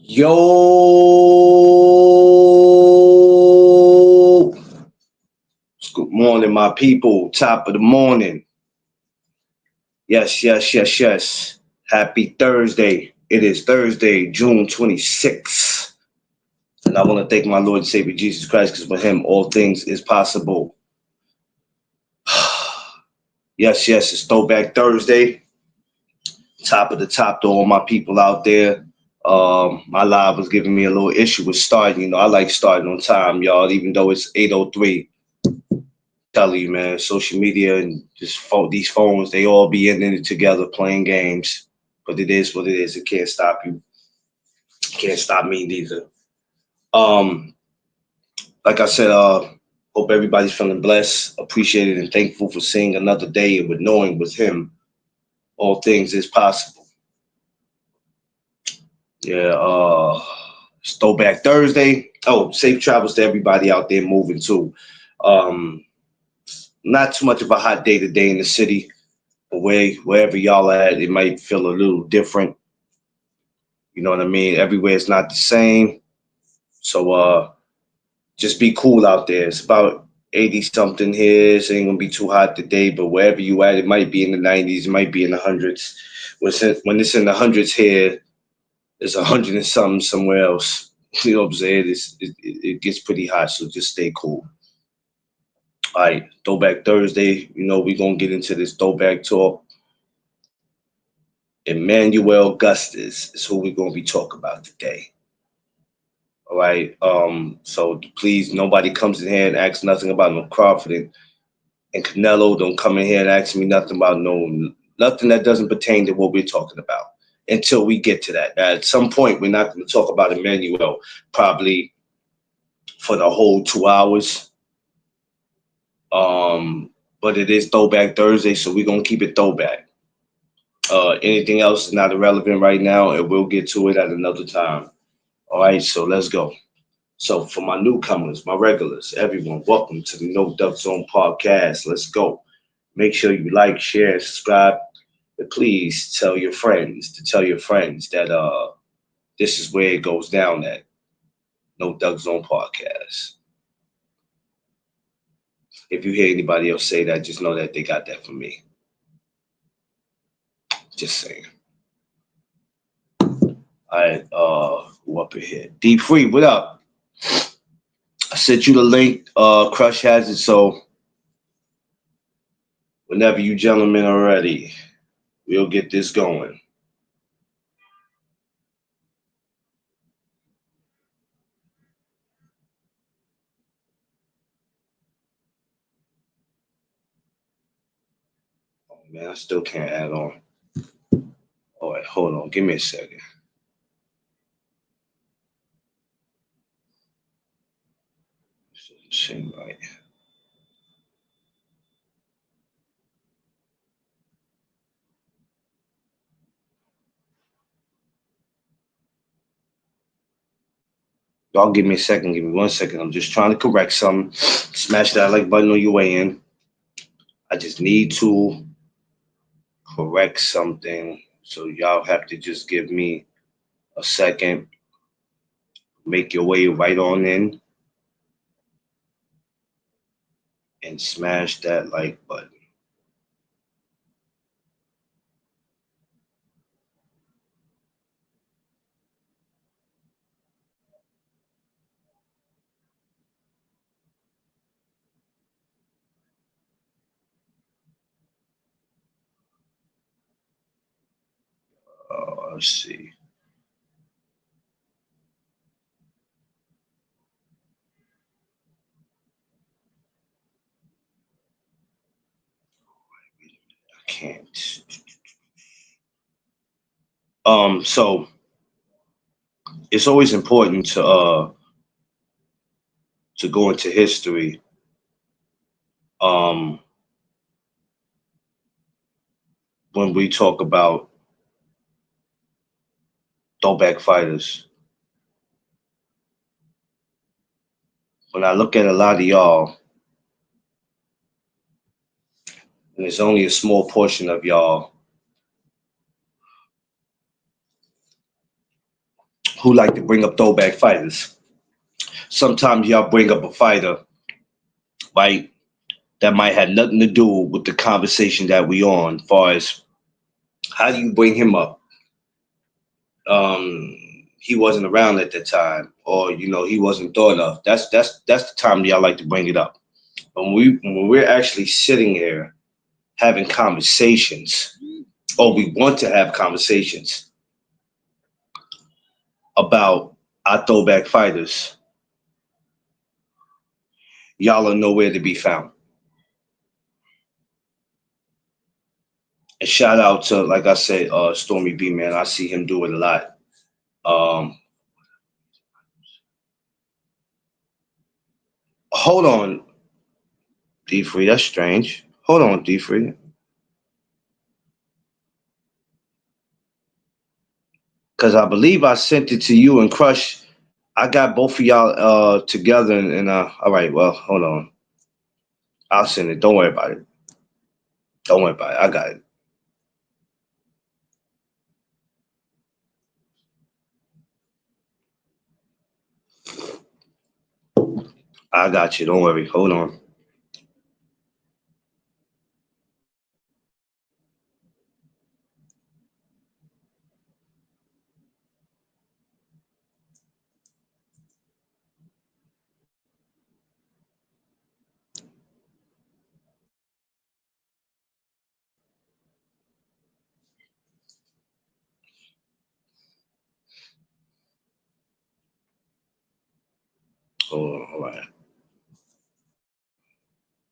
Yo, good morning, my people. Top of the morning. Yes, yes, yes, yes. Happy Thursday. It is Thursday, June 26th. And I want to thank my Lord and Savior Jesus Christ because with him, all things is possible. Yes, yes, it's Throwback Thursday. Top of the top to all my people out there. My live was giving me a little issue with starting. I like starting on time, y'all, even though it's 8:03. Tell you, man, social media and these phones, they all be in it together playing games. But it is what it is. It can't stop you. Can't stop me neither. Um, like I said, hope everybody's feeling blessed, appreciated, and thankful for seeing another day and with knowing with him all things is possible. Yeah, it's Throwback Thursday. Oh, safe travels to everybody out there moving too. Um, not too much of a hot day today in the city. Wherever y'all at, it might feel a little different. You know what I mean? Everywhere is not the same. So just be cool out there. It's about 80 something here. It ain't gonna be too hot today, but wherever you at, it might be in the 90s, it might be in the hundreds. When it's in the hundreds here, it's 100 and something somewhere else. You know what I'm saying? It gets pretty hot, so just stay cool. All right, Throwback Thursday. We're gonna get into this throwback talk. Emanuel Augustus is who we're gonna be talking about today. All right. So please, nobody comes in here and asks nothing about no Crawford and Canelo. Don't come in here and ask me nothing about nothing that doesn't pertain to what we're talking about until we get to that. At some point, we're not going to talk about Emmanuel probably for the whole 2 hours. But it is Throwback Thursday, so we're gonna keep it throwback. Anything else is not irrelevant right now, and we'll get to it at another time. All right, so let's go. So for my newcomers, my regulars, everyone, welcome to the No Duck Zone podcast. Let's go. Make sure you like, share, and subscribe. And please tell your friends that this is where it goes down at No Duck Zone podcast. If you hear anybody else say that, just know that they got that from me. Just saying. All right, who up in here? Deep Free, what up? I sent you the link. Crush has it, so whenever you gentlemen are ready, we'll get this going. Oh man, I still can't add on. All right, hold on. Give me a second. Seem right. Y'all give me a second. Give me 1 second. I'm just trying to correct something. Smash that like button on your way in. I just need to correct something. So y'all have to just give me a second. Make your way right on in and smash that like button. Let's see. I can't. So it's always important to go into history. Um, when we talk about throwback fighters. When I look at a lot of y'all, and it's only a small portion of y'all who like to bring up throwback fighters. Sometimes y'all bring up a fighter, right, that might have nothing to do with the conversation that we on, as far as how do you bring him up? Um, he wasn't around at the time, or he wasn't thought of. That's the time that y'all like to bring it up. When we're actually sitting here having conversations, or we want to have conversations about our throwback fighters, y'all are nowhere to be found. And shout out to, like I said, Stormy B, man. I see him do it a lot. Um, hold on, D Free. That's strange. Hold on, D Free. Because I believe I sent it to you and Crush. I got both of y'all together and all right, well, hold on. I'll send it. Don't worry about it. Don't worry about it. I got it. I got you. Don't worry. Hold on. Hold on. All right.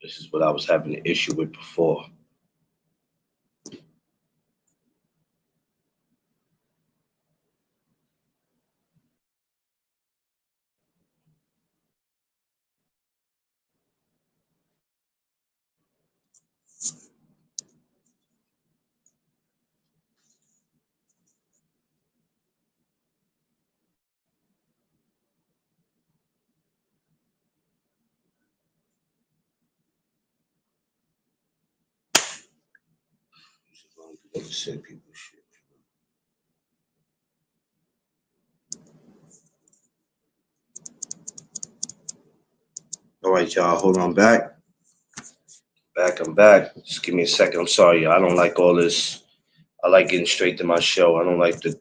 This is what I was having an issue with before. Send people shit. All right, y'all. Hold on back. I'm back. Just give me a second. I'm sorry, y'all. I don't like all this. I like getting straight to my show. I don't like when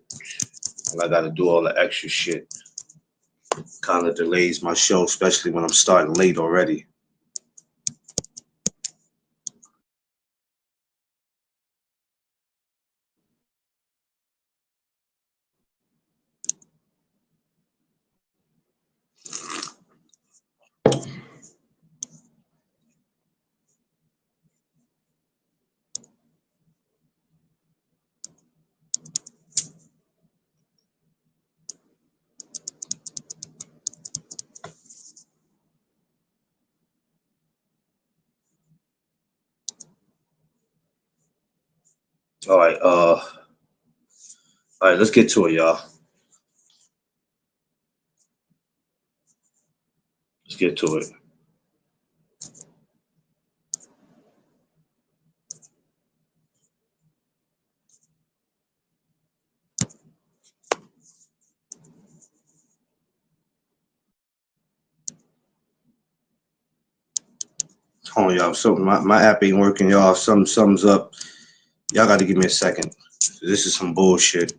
I got to do all the extra shit. Kind of delays my show, especially when I'm starting late already. All right. All right. Let's get to it, y'all. Let's get to it. Hold on, y'all. So my app ain't working, y'all. Something's up. Y'all got to give me a second. This is some bullshit.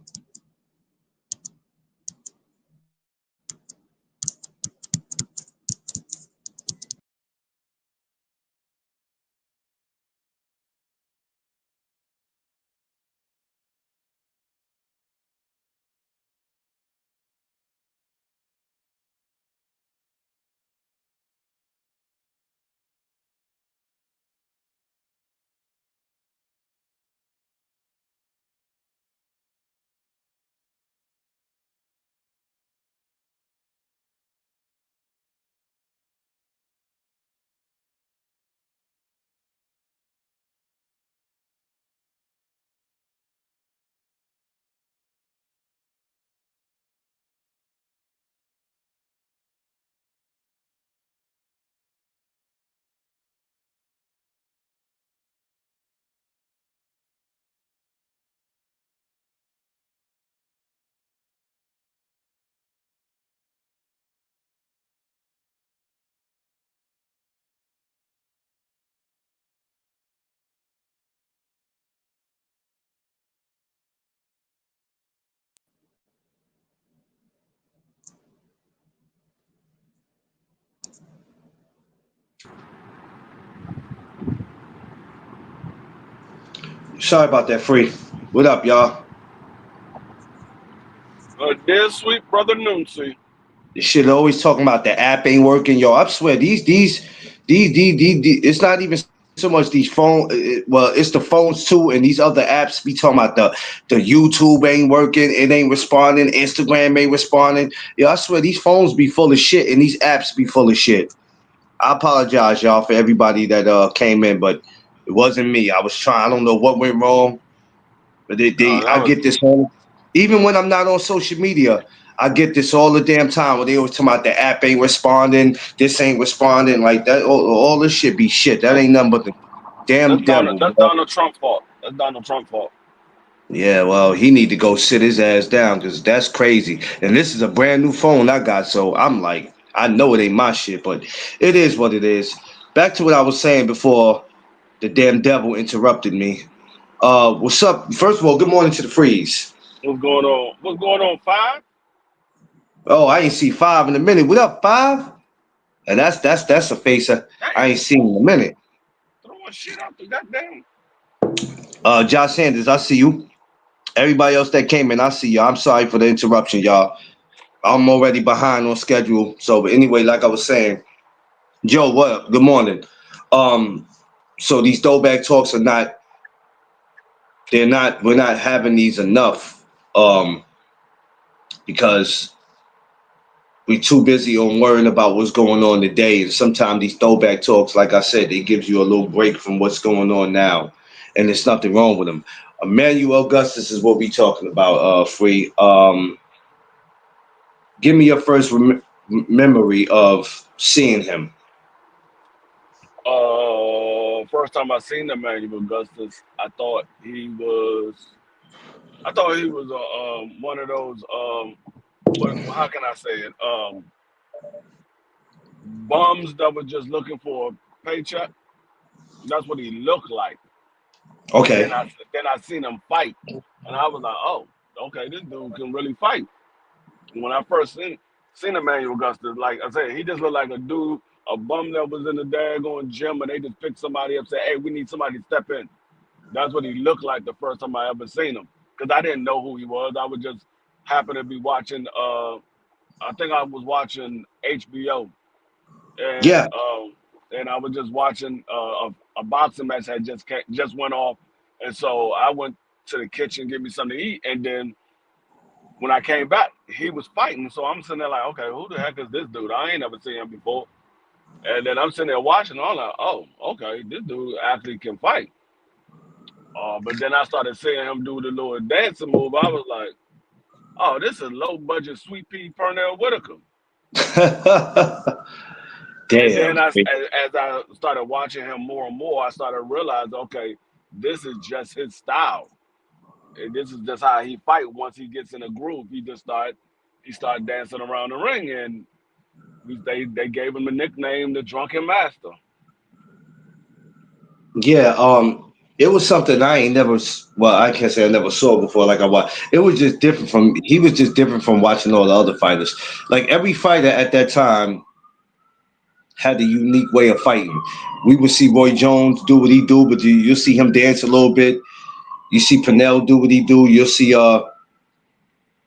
Sorry about that, Free. What up, y'all? Dear sweet brother Nuncy. This shit always talking about the app ain't working, yo. I swear these it's not even so much these well, it's the phones too, and these other apps be talking about the YouTube ain't working, it ain't responding, Instagram ain't responding. Yo, I swear these phones be full of shit, and these apps be full of shit. I apologize, y'all, for everybody that came in, but it wasn't me. I was trying. I don't know what went wrong. But That I was get this all, even when I'm not on social media, I get this all the damn time. When they always talking about the app ain't responding, this ain't responding, like that. All this shit be shit. That that's ain't nothing but the that's damn Donald devil, that's bro. Donald Trump fault. That's Donald Trump fault. Yeah, well, he need to go sit his ass down because that's crazy. And this is a brand new phone I got, so I'm like, I know it ain't my shit, but it is what it is. Back to what I was saying before the damn devil interrupted me. What's up? First of all, good morning to the freeze. What's going on? What's going on, five? Oh, I ain't see Five in a minute. What up, Five? And that's a face I Damn, ain't seen in a minute. throwing shit out the goddamn. Josh Sanders, I see you. Everybody else that came in, I see you. I'm sorry for the interruption, y'all. I'm already behind on schedule. So, but anyway, like I was saying, Joe, what up? Good morning. Um, so these throwback talks are not. They're not. We're not having these enough. Because we too busy on worrying about what's going on today. And sometimes these throwback talks, like I said, they gives you a little break from what's going on now. And there's nothing wrong with them. Emanuel Augustus is what we talking about, Free. Give me your first memory of seeing him. First time I seen Emmanuel Augustus, I thought he was one of those what how can I say it bums that were just looking for a paycheck. That's what he looked like. But then Okay. I seen him fight, and I was like, oh, okay, this dude can really fight. When I first seen Emmanuel Augustus, like I said, he just looked like a dude, a bum that was in the daggone gym, and they just picked somebody up, say, hey, we need somebody to step in. That's what he looked like the first time I ever seen him, because I didn't know who he was. I was just happened to be watching. I think I was watching HBO, Yeah. and I was just watching a boxing match that just went off, and so I went to the kitchen get me something to eat, and then when I came back, he was fighting. So I'm sitting there like, okay, who the heck is this dude? I ain't never seen him before. And then I'm sitting there watching. I'm like, oh, okay, this dude actually can fight. But then I started seeing him do the little dancing move. I was like, oh, this is low budget Sweet Pea Pernell Whitaker. And Damn. then as I started watching him more and more, I started realizing, okay, this is just his style. And this is just how he fight. Once he gets in a groove, he start dancing around the ring, and they gave him the nickname the Drunken Master. Yeah. It was something I ain't never. Well, I can't say I never saw before. Like I watched, it was just different from. He was just different from watching all the other fighters. Like every fighter at that time had a unique way of fighting. We would see Roy Jones do what he do, but you'll see him dance a little bit. You see Pernell do what he do. You'll see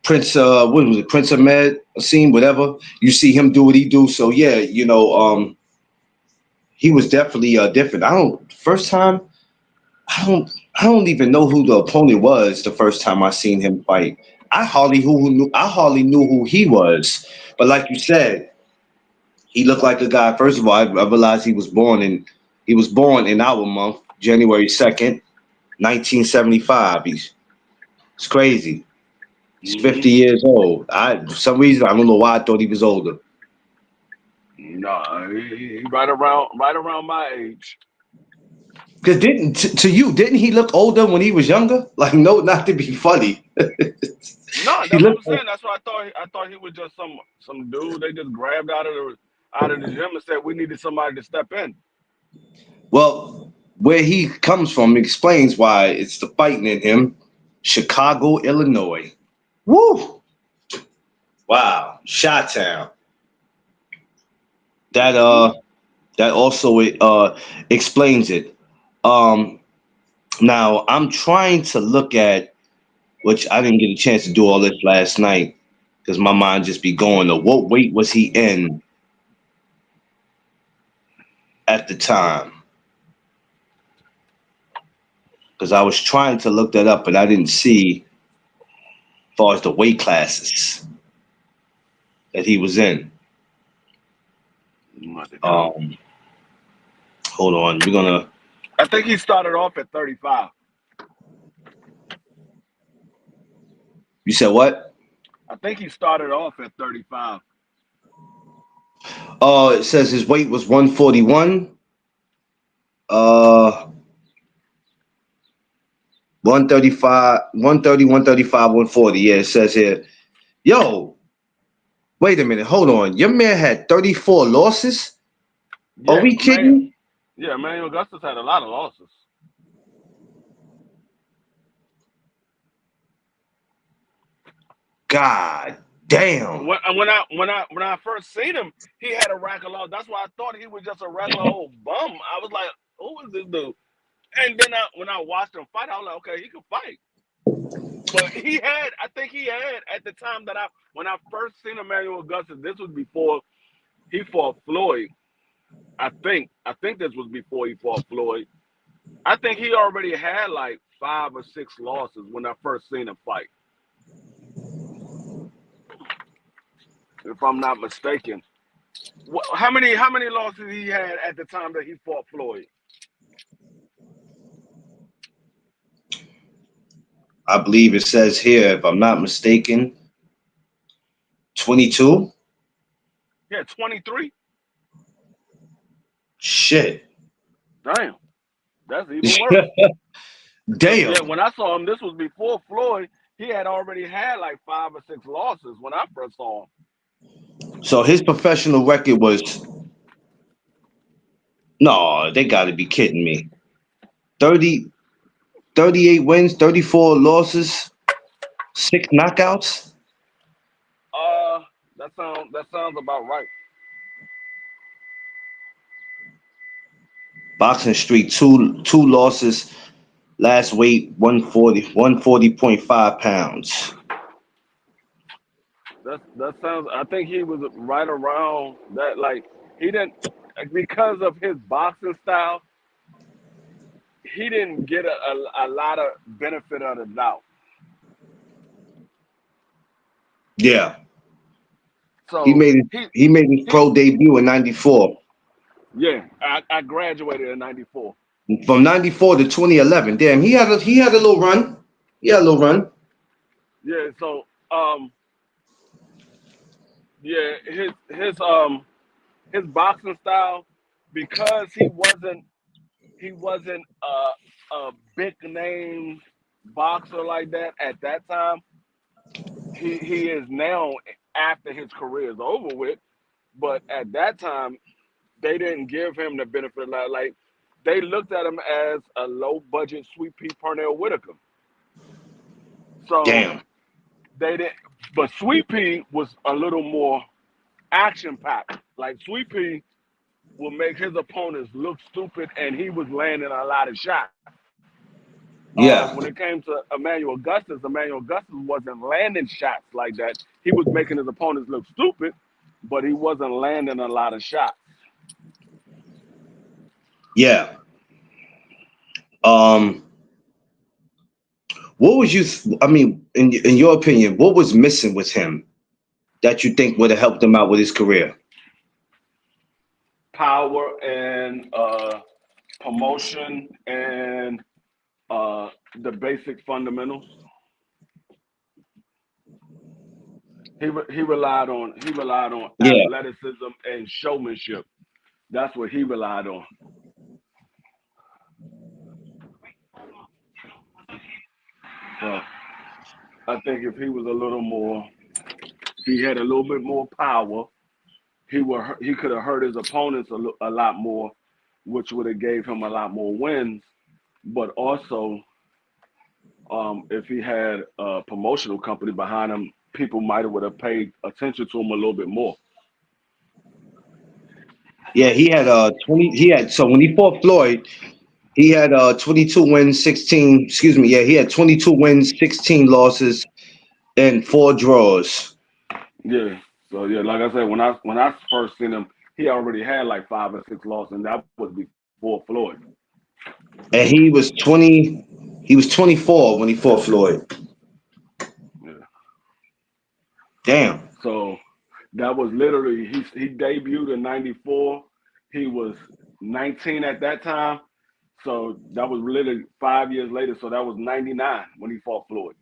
Prince what was it, Prince Ahmed scene, whatever. You see him do what he do. So yeah, he was definitely different. I don't first time I don't even know who the opponent was the first time I seen him fight. I hardly knew who he was. But like you said, he looked like a guy. First of all, I realized he was born in our month, January 2nd, 1975. It's crazy. He's 50 Hmm. years old. For some reason I don't know why I thought he was older. No, he right around my age. Cause to you didn't he look older when he was younger? Like no, not to be funny. No, He that's what I'm looked saying. That's what I thought. I thought he was just some dude they just grabbed out of the gym and said we needed somebody to step in. well. Where he comes from explains why it's the fighting in him. Chicago, Illinois. Woo! Wow, Chi-Town. That Hmm. that also it explains it. Um, Now I'm trying to look at, which I didn't get a chance to do all this last night because my mind just be going to what weight was he in at the time? Because I was trying to look that up and I didn't see as far as the weight classes that he was in. Um, hold on, we're gonna. I think he started off at 35. You said what? I think he started off at 35. It says his weight was 141. Uh, 135, 130, 135, 140. Yeah, it says here. Yo, wait a minute. Hold on. Your man had 34 losses? Are Yeah, we kidding? Emanuel Augustus had a lot of losses. God damn. When I first seen him, he had a rack of losses. That's why I thought he was just a regular old bum. I was like, who is this dude? And then when I watched him fight, I was like, okay, he can fight. But I think he had at the time when I first seen Emmanuel Augustus, this was before he fought Floyd. I think this was before he fought Floyd. I think he already had like 5 or 6 losses when I first seen him fight, if I'm not mistaken. How many losses he had at the time that he fought Floyd? I believe it says here, if I'm not mistaken, 22. Yeah, 23. Shit. Damn, that's even worse. Cause yeah, Damn. when I saw him, this was before Floyd. He had already had like 5 or 6 losses when I first saw him. So his professional record was, no, they got to be kidding me. 30, 38 wins, 34 losses, 6 knockouts. Uh, that sounds about right. Boxing Street, two losses. Last weight 140.5 pounds. That sounds. I think he was right around that. Like he didn't because of his boxing style. He didn't get a lot of benefit of the doubt. Yeah, he So made it. he He made his he pro debut in '94. yeah. I graduated in '94. From '94 to 2011. Damn, he had a little run. He had a little run. Yeah. So yeah, his boxing style, because he wasn't a big name boxer like that at that time. He is now after his career is over with. But at that time, they didn't give him the benefit of that. Like they looked at him as a low budget Sweet Pea Pernell Whitaker. So Damn. they didn't. But Sweet Pea was a little more action packed. Like Sweet Pea will make his opponents look stupid, and he was landing a lot of shots. When Yeah. it came to Emmanuel Augustus wasn't landing shots like that. He was making his opponents look stupid, but he wasn't landing a lot of shots. Yeah. Um. What was you? I mean, in your opinion, what was missing with him that you think would have helped him out with his career? Power and promotion and the basic fundamentals. He relied on Yeah. athleticism and showmanship. That's what he relied on. So I think if he was a little more, he had a little bit more power. He could have hurt his opponents a lot more, which would have gave him a lot more wins. But also, if he had a promotional company behind him, people might have would have paid attention to him a little bit more. Yeah. He had 20. He had, so when he fought Floyd, He had 22 wins, 16. Excuse me. Yeah, he had 22 wins, 16 losses, and 4 draws. Yeah. So yeah, like I said, when I first seen him, he already had like 5 or 6 losses, and that was before Floyd. And he was 20. He was 24 when he fought Floyd. Yeah. Damn. So that was literally he debuted in '94. He was 19 at that time. So that was literally 5 years later. So that was '99 when he fought Floyd.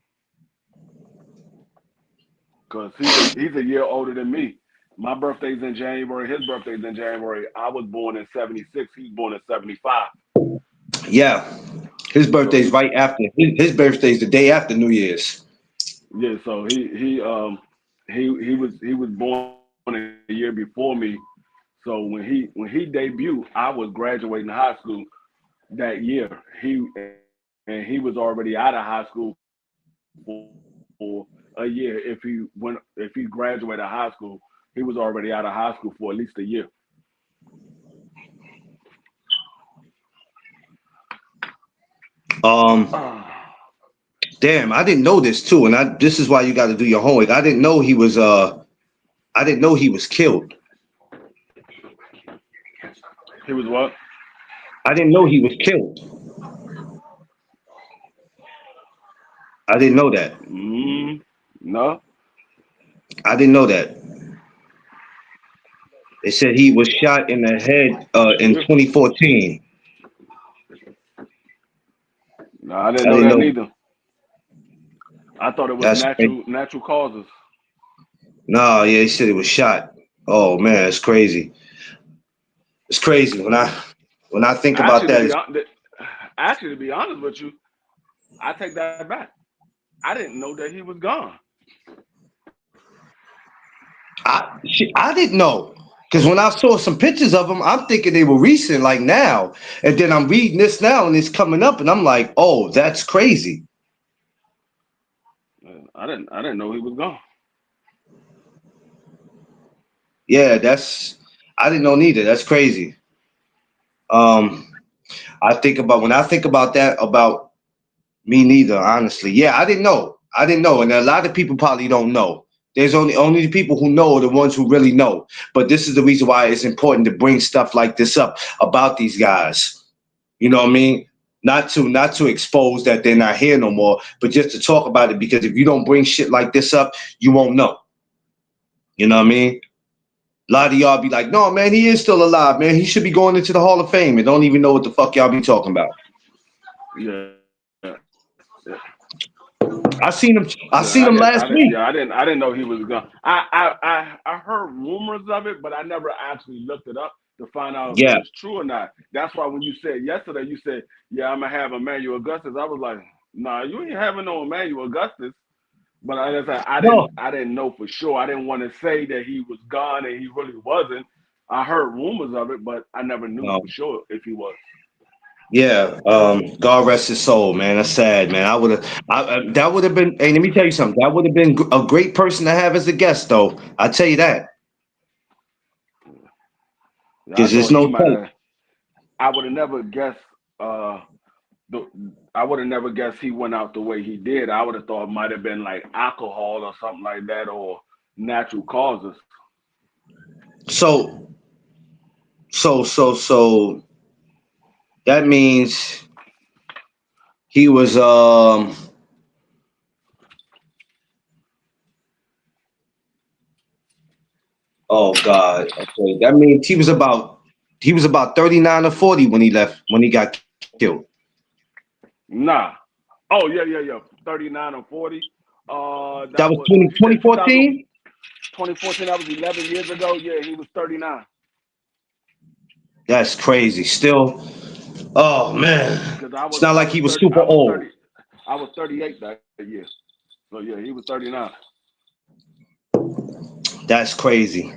Because he's a year older than me. My birthday's in January. His birthday's in January. I was born in '76. He's born in '75. Yeah. His So birthday's right after. His birthday's the day after New Year's. yeah. So he was born a year before me. So when he debuted, I was graduating high school that year. He was already out of high school for a year. If he graduated high school, he was already out of high school for at least a year. Um, damn, I didn't know this too, and this is why you got to do your homework. I didn't know he was I didn't know he was killed. He was what? I didn't know he was killed. I didn't know that. No. I didn't know that. They said he was shot in the head in Yeah. 2014. No, I didn't I know didn't that know. neither. I thought it was That's crazy. natural causes. No, yeah, he said he was shot. Oh man, it's crazy. It's crazy when I think about Actually, to that. be honest, actually to be honest with you, I take that back. I didn't know that he was gone. I didn't know because when I saw some pictures of him, I'm thinking they were recent, like now, and then I'm reading this now and it's coming up, and I'm like, oh, that's crazy. I didn't know he was gone. Yeah, that's I didn't know neither. That's crazy. Um, I think about when I think about that about me neither, honestly. Yeah, I didn't know. I didn't know, and a lot of people probably don't know. There's only the people who know are the ones who really know. But this is the reason why it's important to bring stuff like this up about these guys. You know what I mean? Not to expose that they're not here no more, but just to talk about it because if you don't bring shit like this up, you won't know. You know what I mean? A lot of y'all be like, no, man, he is still alive, man. He should be going into the Hall of Fame and don't even know what the fuck y'all be talking about. Yeah, I seen him. I yeah. seen him last week. I didn't know he was gone. I heard rumors of it, but I never actually looked it up to find out if it Yeah. was true or not. That's why when you said yesterday, you said, "Yeah, I'm gonna have Emmanuel Augustus." I was like, "Nah, you ain't having no Emmanuel Augustus." But I just No. I didn't know for sure. I didn't want to say that he was gone and he really wasn't. I heard rumors of it, but I never knew No. for sure if he was. Yeah. God rest his soul, man. That's sad, man. I would have. That would have been. Hey, let me tell you something. That would have been a great person to have as a guest, though. I tell you that, Yeah, I because there's thought he no might telling. have. I would have never guessed. The I would have never guessed he went out the way he did. I would have thought it might have been like alcohol or something like that, or natural causes. So, so that means he was. Oh God. Okay. That means he was about 39 or 40 when he left when he got killed. Nah. Oh yeah. 39 or 40. That That was was you said 2014. 2014. That was 11 years ago. Yeah, he was 39. That's crazy. Still. Oh man. Because It's not I like was he was 30. super old. I was 38 that year. So yeah, he was 39. That's crazy.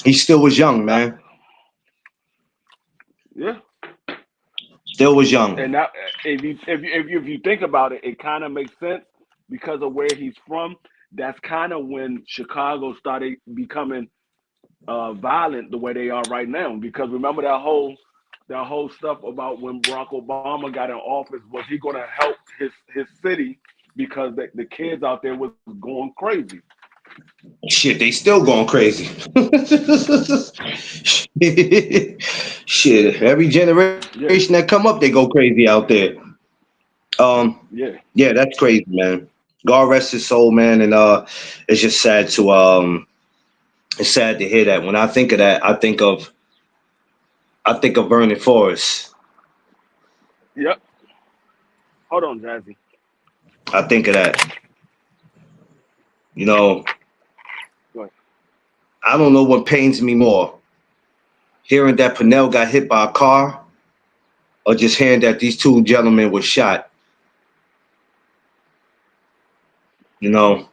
He still was young, Uh, man. yeah. Still was young. And that if you think about it, it kind of makes sense because of where he's from. That's kind of when Chicago started becoming violent the way they are right now. Because remember that whole that whole stuff about when Barack Obama got in office, was he going to help his city because the kids out there was going crazy. Shit, they still going crazy. Shit, every generation that Yeah, come up, they go crazy out there. Um, yeah, yeah, that's crazy, man. God rest his soul, man, and it's just sad to it's sad to hear that. When I think of that, I think of Burning Forest. yep. Hold on, Jazzy. I think of that. You know, Go ahead. I don't know what pains me more: hearing that Pernell got hit by a car, or just hearing that these two gentlemen were shot. You know,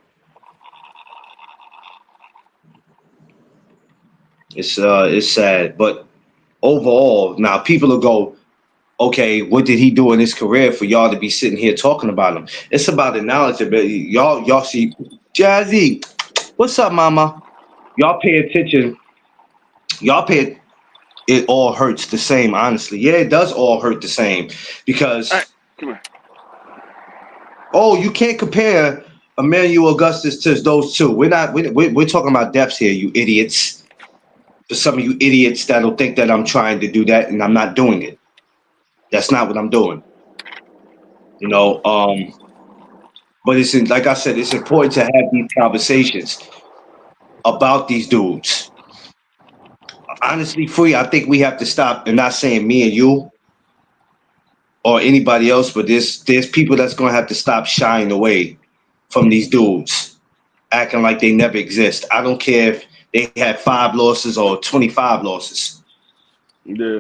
it's sad, but overall, now people will go, okay, what did he do in his career for y'all to be sitting here talking about him? It's about the knowledge of it. Y'all see, Jazzy, what's up, mama? Y'all pay attention. Y'all pay it all hurts the same, honestly. Yeah, it does all hurt the same Hey, because come here. oh, you can't compare Emmanuel Augustus to those two. We're talking about depths here, you idiots. For some of you idiots that'll think that I'm trying to do that and I'm not doing it. That's not what I'm doing. You know, but like I said, it's important to have these conversations about these dudes. Honestly, free, I think we have to stop. And not saying me and you or anybody else, but there's people that's gonna have to stop shying away from these dudes, acting like they never exist. I don't care if they had 5 losses or 25 losses. Yeah.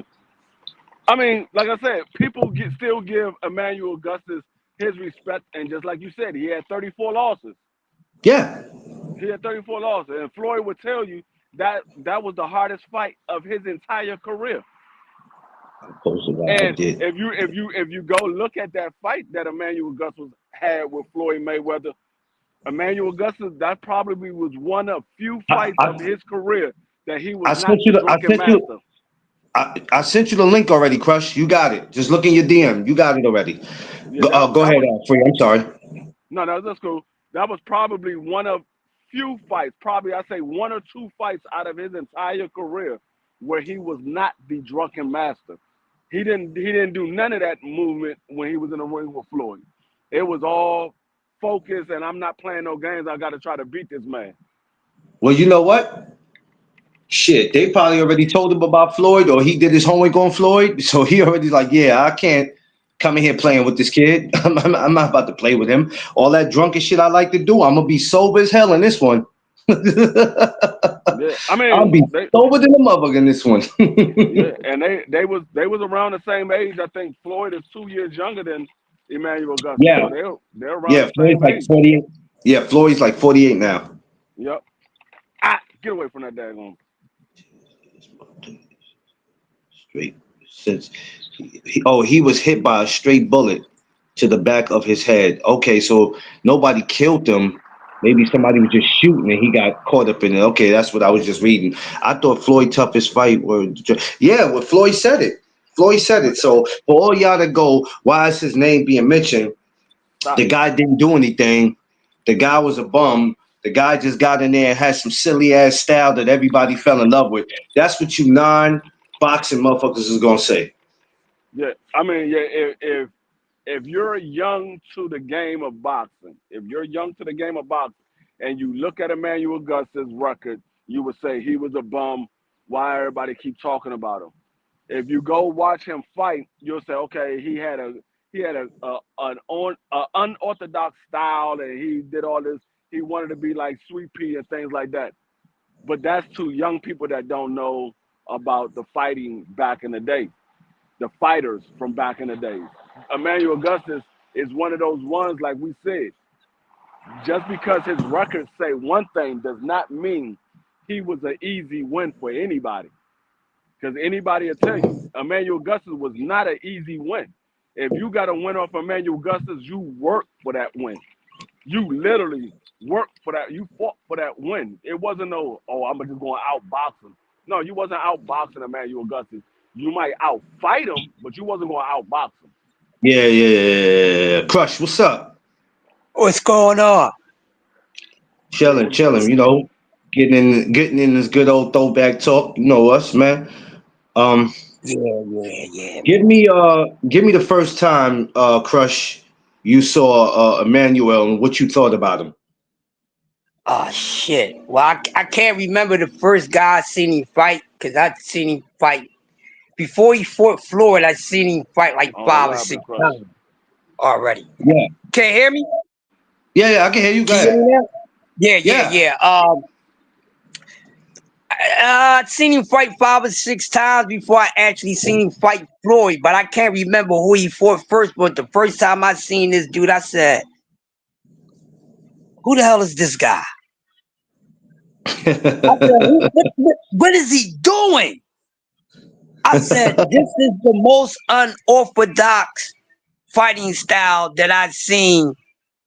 I mean, like I said, people still give Emmanuel Augustus his respect, and just like you said, he had 34 losses. Yeah, He had 34 losses, and Floyd would tell you that that was the hardest fight of his entire career. posted what I And did. if you go look at that fight that Emmanuel Augustus had with Floyd Mayweather, Emmanuel Augustus, that probably was one of few I, fights of I, his career that he was I not sent you the the I drunken sent you master. I sent you the link already, Crush. You got it. Just look in your DM. You got it already. Yeah, that Go that ahead, was Free. I'm sorry. no, no, that's cool. That was probably one of few fights, probably I say one or two fights out of his entire career where he was not the drunken master. He didn't do none of that movement when he was in the ring with Floyd. It was all focus, and I'm not playing no games. I got to try to beat this man. Well, you know what? Shit, they probably already told him about Floyd, or he did his homework on Floyd, so he already like, yeah, I can't come in here playing with this kid. I'm not about to play with him. All that drunken shit I like to do, I'm gonna be sober as hell in this one. Yeah, I I'll mean be they sober than a motherfucker in this one. yeah, and they was around the same age. I think Floyd is 2 years younger than Emmanuel Augustus, Yeah, so they're around yeah. the Floyd's same like age. 48. Yeah, Floyd's like 48 now. Yep. Get away from that daggone. Straight since oh, he was hit by a straight bullet to the back of his head. Okay, so nobody killed him. Maybe somebody was just shooting and he got caught up in it. Okay, that's what I was just reading. I thought Floyd toughest fight were yeah, well Floyd said it. Floyd said it. So for all y'all that go, why is his name being mentioned? Stop. The guy didn't do anything. The guy was a bum. The guy just got in there and had some silly ass style that everybody fell in love with. That's what you non boxing motherfuckers is gonna say. Yeah, I mean, yeah. If you're young to the game of boxing, if you're young to the game of boxing, and you look at Emmanuel Augustus' record, you would say he was a bum. Why everybody keep talking about him? If you go watch him fight, you'll say, okay, he had a unorthodox style, and he did all this. He wanted to be like Sweet Pea and things like that. But that's to young people that don't know about the fighting back in the day, the fighters from back in the days. Emmanuel Augustus is one of those ones, like we said, just because his records say one thing does not mean he was an easy win for anybody. Because anybody will tell you, Emmanuel Augustus was not an easy win. If you got a win off Emmanuel Augustus, you worked for that win. You literally worked for that. You fought for that win. It wasn't no, oh, I'm just going to outbox him. No, you wasn't outboxing Emmanuel Augustus. You might outfight him, but you wasn't going to outbox him. Yeah. Crush, what's up? What's going on? Chilling. You know, getting in this good old throwback talk. You know us, man. Um, Yeah, give man. me the first time, Crush, you saw Emmanuel and what you thought about him. Oh shit. Well, I can't remember the first guy I seen him fight because I seen him fight before he fought Floyd. I seen him fight like Oh, five what or happened, six Crush? times already. Yeah, Can't hear me? yeah. I can hear you. Go Can you hear ahead. me now? Yeah, yeah, Yeah. yeah. I seen him fight five or six times before I actually seen him fight Floyd, but I can't remember who he fought first. But the first time I seen this dude, I said, "Who the hell is this guy?" I said, what is he doing?" I said, "This is the most unorthodox fighting style that I've seen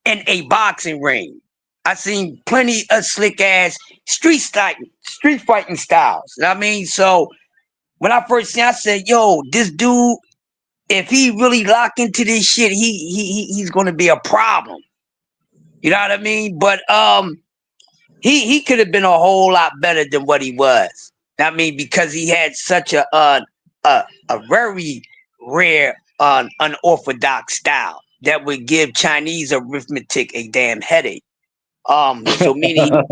in a boxing ring. I've seen plenty of slick ass street fighting styles. You know what I mean? So when I first seen, I said, "Yo, this dude, if he really lock into this shit, he's gonna be a problem." You know what I mean? But he could have been a whole lot better than what he was. I mean, because he had such a very rare unorthodox style that would give Chinese arithmetic a damn headache. So meaning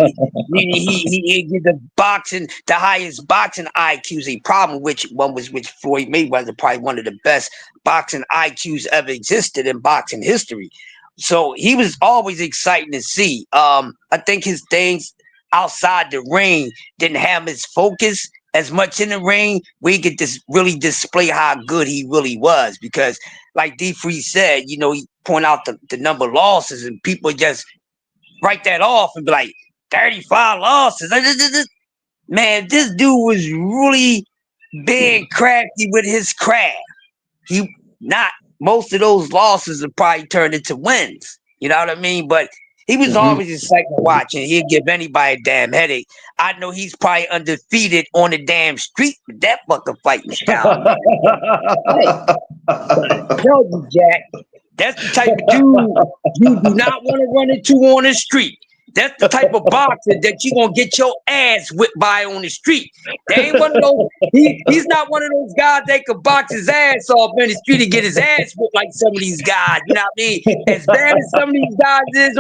he give the boxing the highest boxing IQs a problem, which Floyd Mayweather probably one of the best boxing IQs ever existed in boxing history. So he was always exciting to see. I think his things outside the ring didn't have his focus as much in the ring. We could just really display how good he really was because, like D Free said, he point out the number of losses and people just write that off and be like 35 losses. Man, this dude was really being crafty with his craft. He not most of those losses have probably turned into wins. You know what I mean? But he was Hmm. always exciting to watch, and he'd give anybody a damn headache. I know he's probably undefeated on the damn street with that fucking fighting style, man. Hey, I tell you, Jack, that's the type of dude you do not want to run into on the street. That's the type of boxer that you gonna get your ass whipped by on the street. They ain't one of those. He's not one of those guys that could box his ass off in the street and get his ass whipped like some of these guys. You know what I mean? As bad as some of these guys is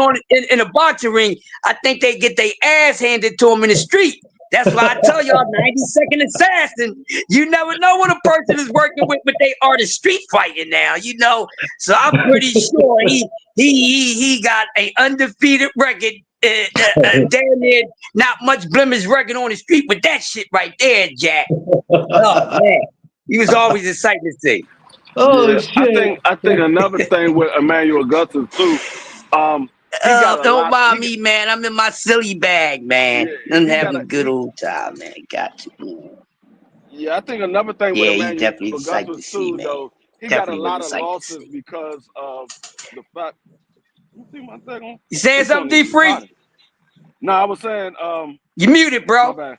in a boxing ring, I think they get their ass handed to them in the street. That's why I tell y'all, 90-second assassin. You never know what a person is working with, but they are the street fighting now. So I'm pretty sure he got a undefeated record. Damn near not much blemish record on the street with that shit right there, Jack. Oh man, he was always exciting to see. Oh Yeah, shit. I think another thing with Emmanuel Augustus too, he got a Don't lot. mind me, man. I'm in my silly bag, man. Yeah, I'm he got having a a good old time, man. Got you. yeah. I think another thing with Yeah, he's Emmanuel definitely exciting to Augustus see, too, man. though, he got a Definitely was lot of exciting to losses see. because of the fact. You see my thing on? You saying This don't something, need D to be Free? potted. No, I was saying, You muted, my bro. bad.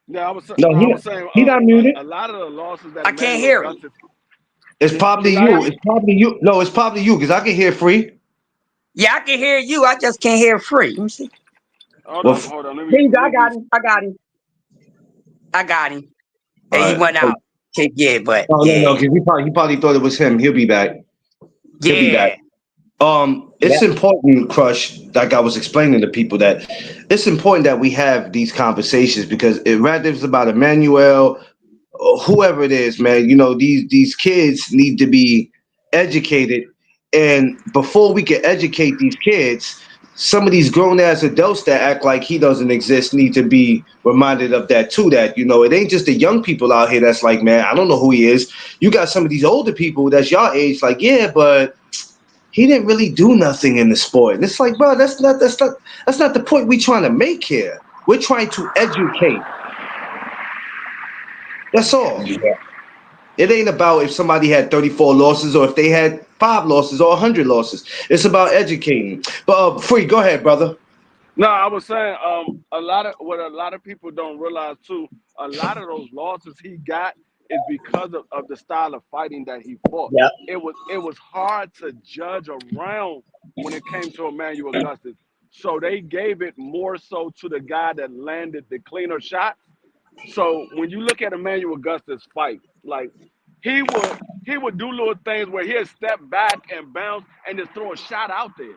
Yeah, No, I was saying, he not muted. a lot of the losses that I can't Emmanuel hear him. Augustus. It's probably Can y'all hear you. me? It's probably you. No, it's probably you because I can hear free. Yeah, I can hear you. I just can't hear Free. Let me see. Well, Hold on. There you go. Let I me got be. him. I got him. all And he right. went out. Yeah, but Oh no, yeah. because he probably thought it was him. He'll be back. He'll be back. Yeah. It's Yep. important, Crush, like I was explaining to people that it's important that we have these conversations because whether it's about Emmanuel or whoever it is, man, these kids need to be educated. And before we can educate these kids, some of these grown ass adults that act like he doesn't exist need to be reminded of that too. That it ain't just the young people out here that's like, man, I don't know who he is. You got some of these older people that's your age, like, yeah, but he didn't really do nothing in the sport. And it's like, bro, that's not the point we're trying to make here. We're trying to educate. That's all. Yeah. It ain't about if somebody had 34 losses or if they had 5 losses or 100 losses. It's about educating. But Free, go ahead, brother. No, I was saying, a lot of people don't realize too. A lot of those losses he got is because of the style of fighting that he fought. Yeah. It was hard to judge a round when it came to Emmanuel Augustus. So they gave it more so to the guy that landed the cleaner shot. So when you look at Emmanuel Augustus fight, like he would he would do little things where he'd step back and bounce and just throw a shot out there.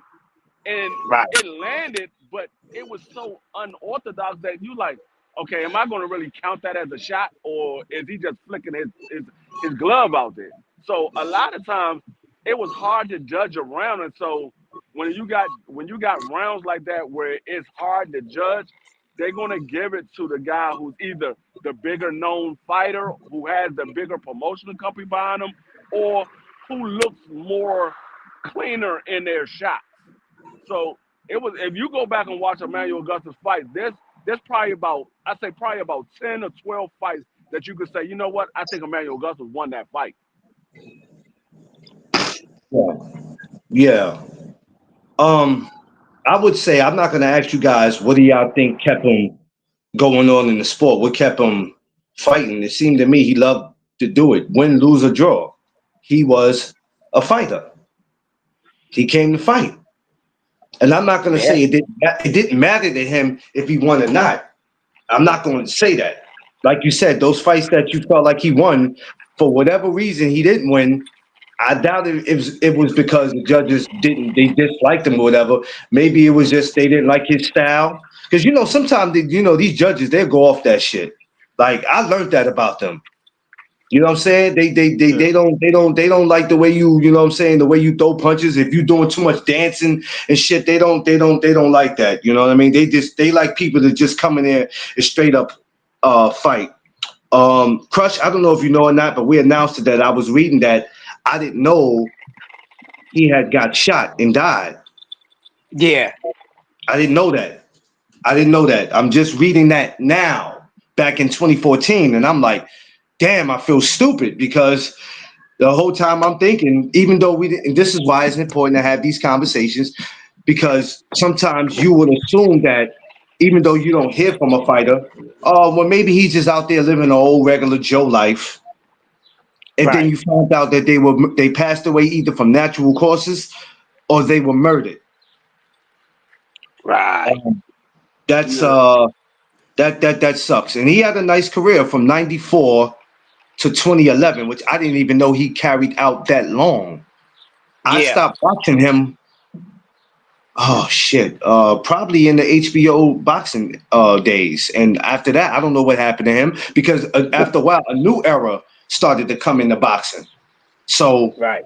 And Right. it landed, but it was so unorthodox that you like, okay, am I going to really count that as a shot, or is he just flicking his glove out there? So a lot of times it was hard to judge a round, and so when you got rounds like that where it's hard to judge, they're going to give it to the guy who's either the bigger known fighter, who has the bigger promotional company behind him, or who looks more cleaner in their shots. So it was, if you go back and watch Emmanuel Augustus fight, there's probably about, I say probably about 10 or 12 fights that you could say, you know what, I think Emmanuel Augustus won that fight. Yeah. Yeah. I would say I'm not gonna ask you guys what do y'all think kept him going on in the sport. What kept him fighting? It seemed to me he loved to do it, win, lose, or draw. He was a fighter. He came to fight. And I'm not going to Yeah. say it didn't matter to him if he won or not. I'm not going to say that. Like you said, those fights that you felt like he won, for whatever reason he didn't win. I doubt it was because the judges they disliked him or whatever. Maybe it was just they didn't like his style. Because sometimes these judges they go off that shit. Like I learned that about them. You know what I'm saying? Yeah. They don't like the way you know what I'm saying, the way you throw punches. If you're doing too much dancing and shit, they don't like that. You know what I mean? They like people that just come in there and straight up fight. Crush, I don't know if you know or not, but we announced it that I was reading that I didn't know he had got shot and died. Yeah. I didn't know that. I didn't know that. I'm just reading that now, back in 2014, and I'm like, damn, I feel stupid because the whole time I'm thinking, even though we didn't, and this is why it's important to have these conversations, because sometimes you would assume that even though you don't hear from a fighter, well, maybe he's just out there living an old regular Joe life, and then Right. you find out that they passed away either from natural causes or they were murdered. Right. Um, that's Yeah. that sucks. And he had a nice career from '94 to 2011, which I didn't even know he carried out that long. I Yeah. stopped watching him. Oh shit! Probably in the HBO boxing days, and after that, I don't know what happened to him because after a while, a new era started to come into boxing. So Right.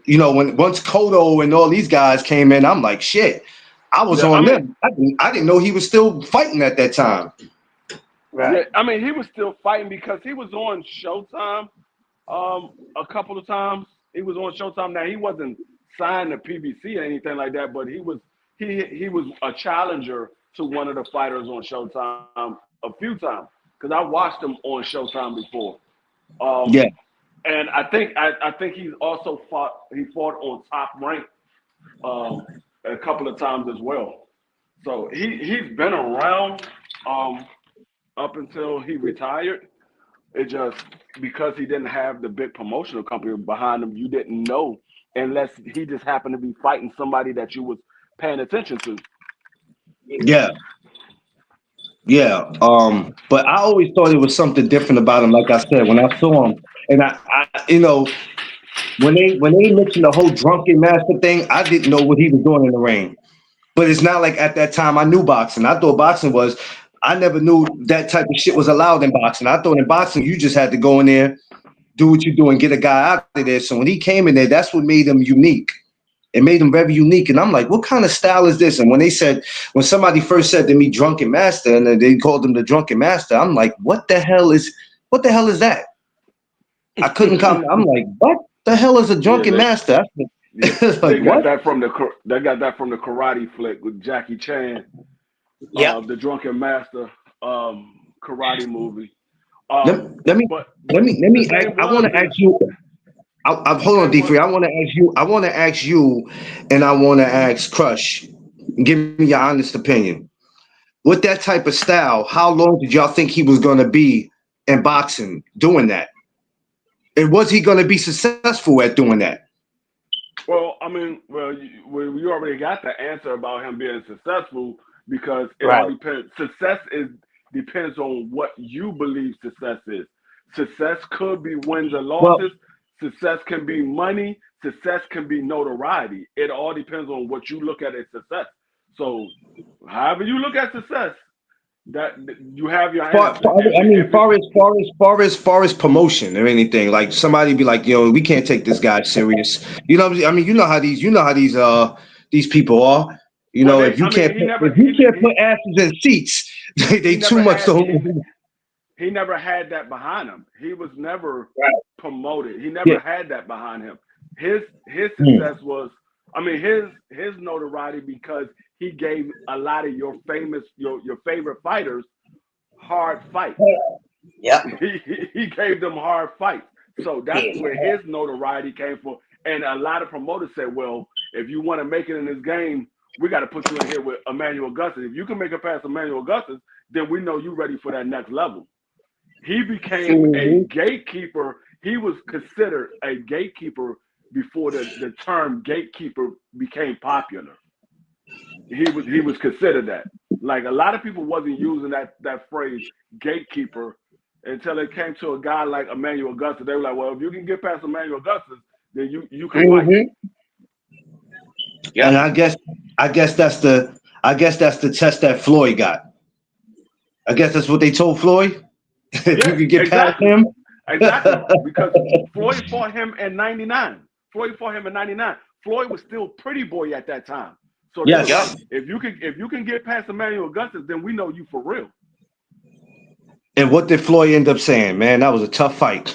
when once Cotto and all these guys came in, I'm like, shit. I was Yeah. I on mean, them. I didn't know he was still fighting at that time. yeah. Right. I mean, he was still fighting because he was on Showtime a couple of times. He was on Showtime. Now he wasn't signed to PBC or anything like that, but he was a challenger to one of the fighters on Showtime a few times because I watched him on Showtime before. Um, Yeah, and I think he's also fought on Top Rank um, a couple of times as well. So he's been around um, up until he retired. It just because he didn't have the big promotional company behind him, you didn't know unless he just happened to be fighting somebody that you was paying attention to. yeah, yeah. But I always thought it was something different about him. Like I said, when I saw him, and when they mentioned the whole drunken master thing, I didn't know what he was doing in the ring. But it's not like at that time I knew boxing. I thought boxing was. I never knew that type of shit was allowed in boxing. I thought in boxing you just had to go in there, do what you do, and get a guy out of there. So when he came in there, that's what made him unique. It made him very unique. And I'm like, what kind of style is this? And when somebody first said to me, Drunken Master, and then they called him the Drunken Master, I'm like, what the hell is that? I couldn't come. I'm like, what the hell is a Yeah, Drunken Master? yeah, Like, they got what? that from the karate flick with Jackie Chan, Yep. the Drunken Master karate movie. Let, let me But let me his ask, name I want was to ask you. his Hold on, name was D3. I want to ask you. And I want to ask Crush. Give me your honest opinion. With that type of style, how long did y'all think he was going to be in boxing doing that? And was he going to be successful at doing that? Well, I mean, you already got the answer about him being successful because it Right. all depends. Depends on what you believe success is. Success could be wins and Well, losses. Success can be money. Success can be notoriety. It all depends on what you look at as success. So, however you look at success, that you have your answer. I mean, far as promotion or anything, like somebody be like, yo, we can't take this guy serious. You know, I mean, you know how these people are. You Well, know, they, I mean, he never, if you can't put asses in seats, they he too never much had, to. he never had that behind him. He was never Right. promoted. He Yeah. never had that behind him. His Hmm. success was, I mean, his notoriety because he gave a lot of your favorite fighters hard fights. Yep. He gave them hard fights. So that's Yeah. where his notoriety came from. And a lot of promoters said, well, if you want to make it in this game, we got to put you in here with Emanuel Augustus. If you can make it past Emanuel Augustus, then we know you're ready for that next level. He became a Mhm. gatekeeper. He was considered a gatekeeper before the term gatekeeper became popular. He was considered that. Like a lot of people wasn't using that phrase gatekeeper until it came to a guy like Emanuel Augustus. They were like, well, if you can get past Emanuel Augustus, then you can fight. Mhm. Yep. And I guess that's the test that Floyd got. I guess that's what they told Floyd. If you Yeah, could get past exactly. him. Exactly. Because Floyd fought him in 99. Floyd fought him in 99. Floyd was still pretty boy at that time. So they was Yes. like, Yep. if you can get past Emmanuel Augustus, then we know you for real. And what did Floyd end up saying? Man, that was a tough fight.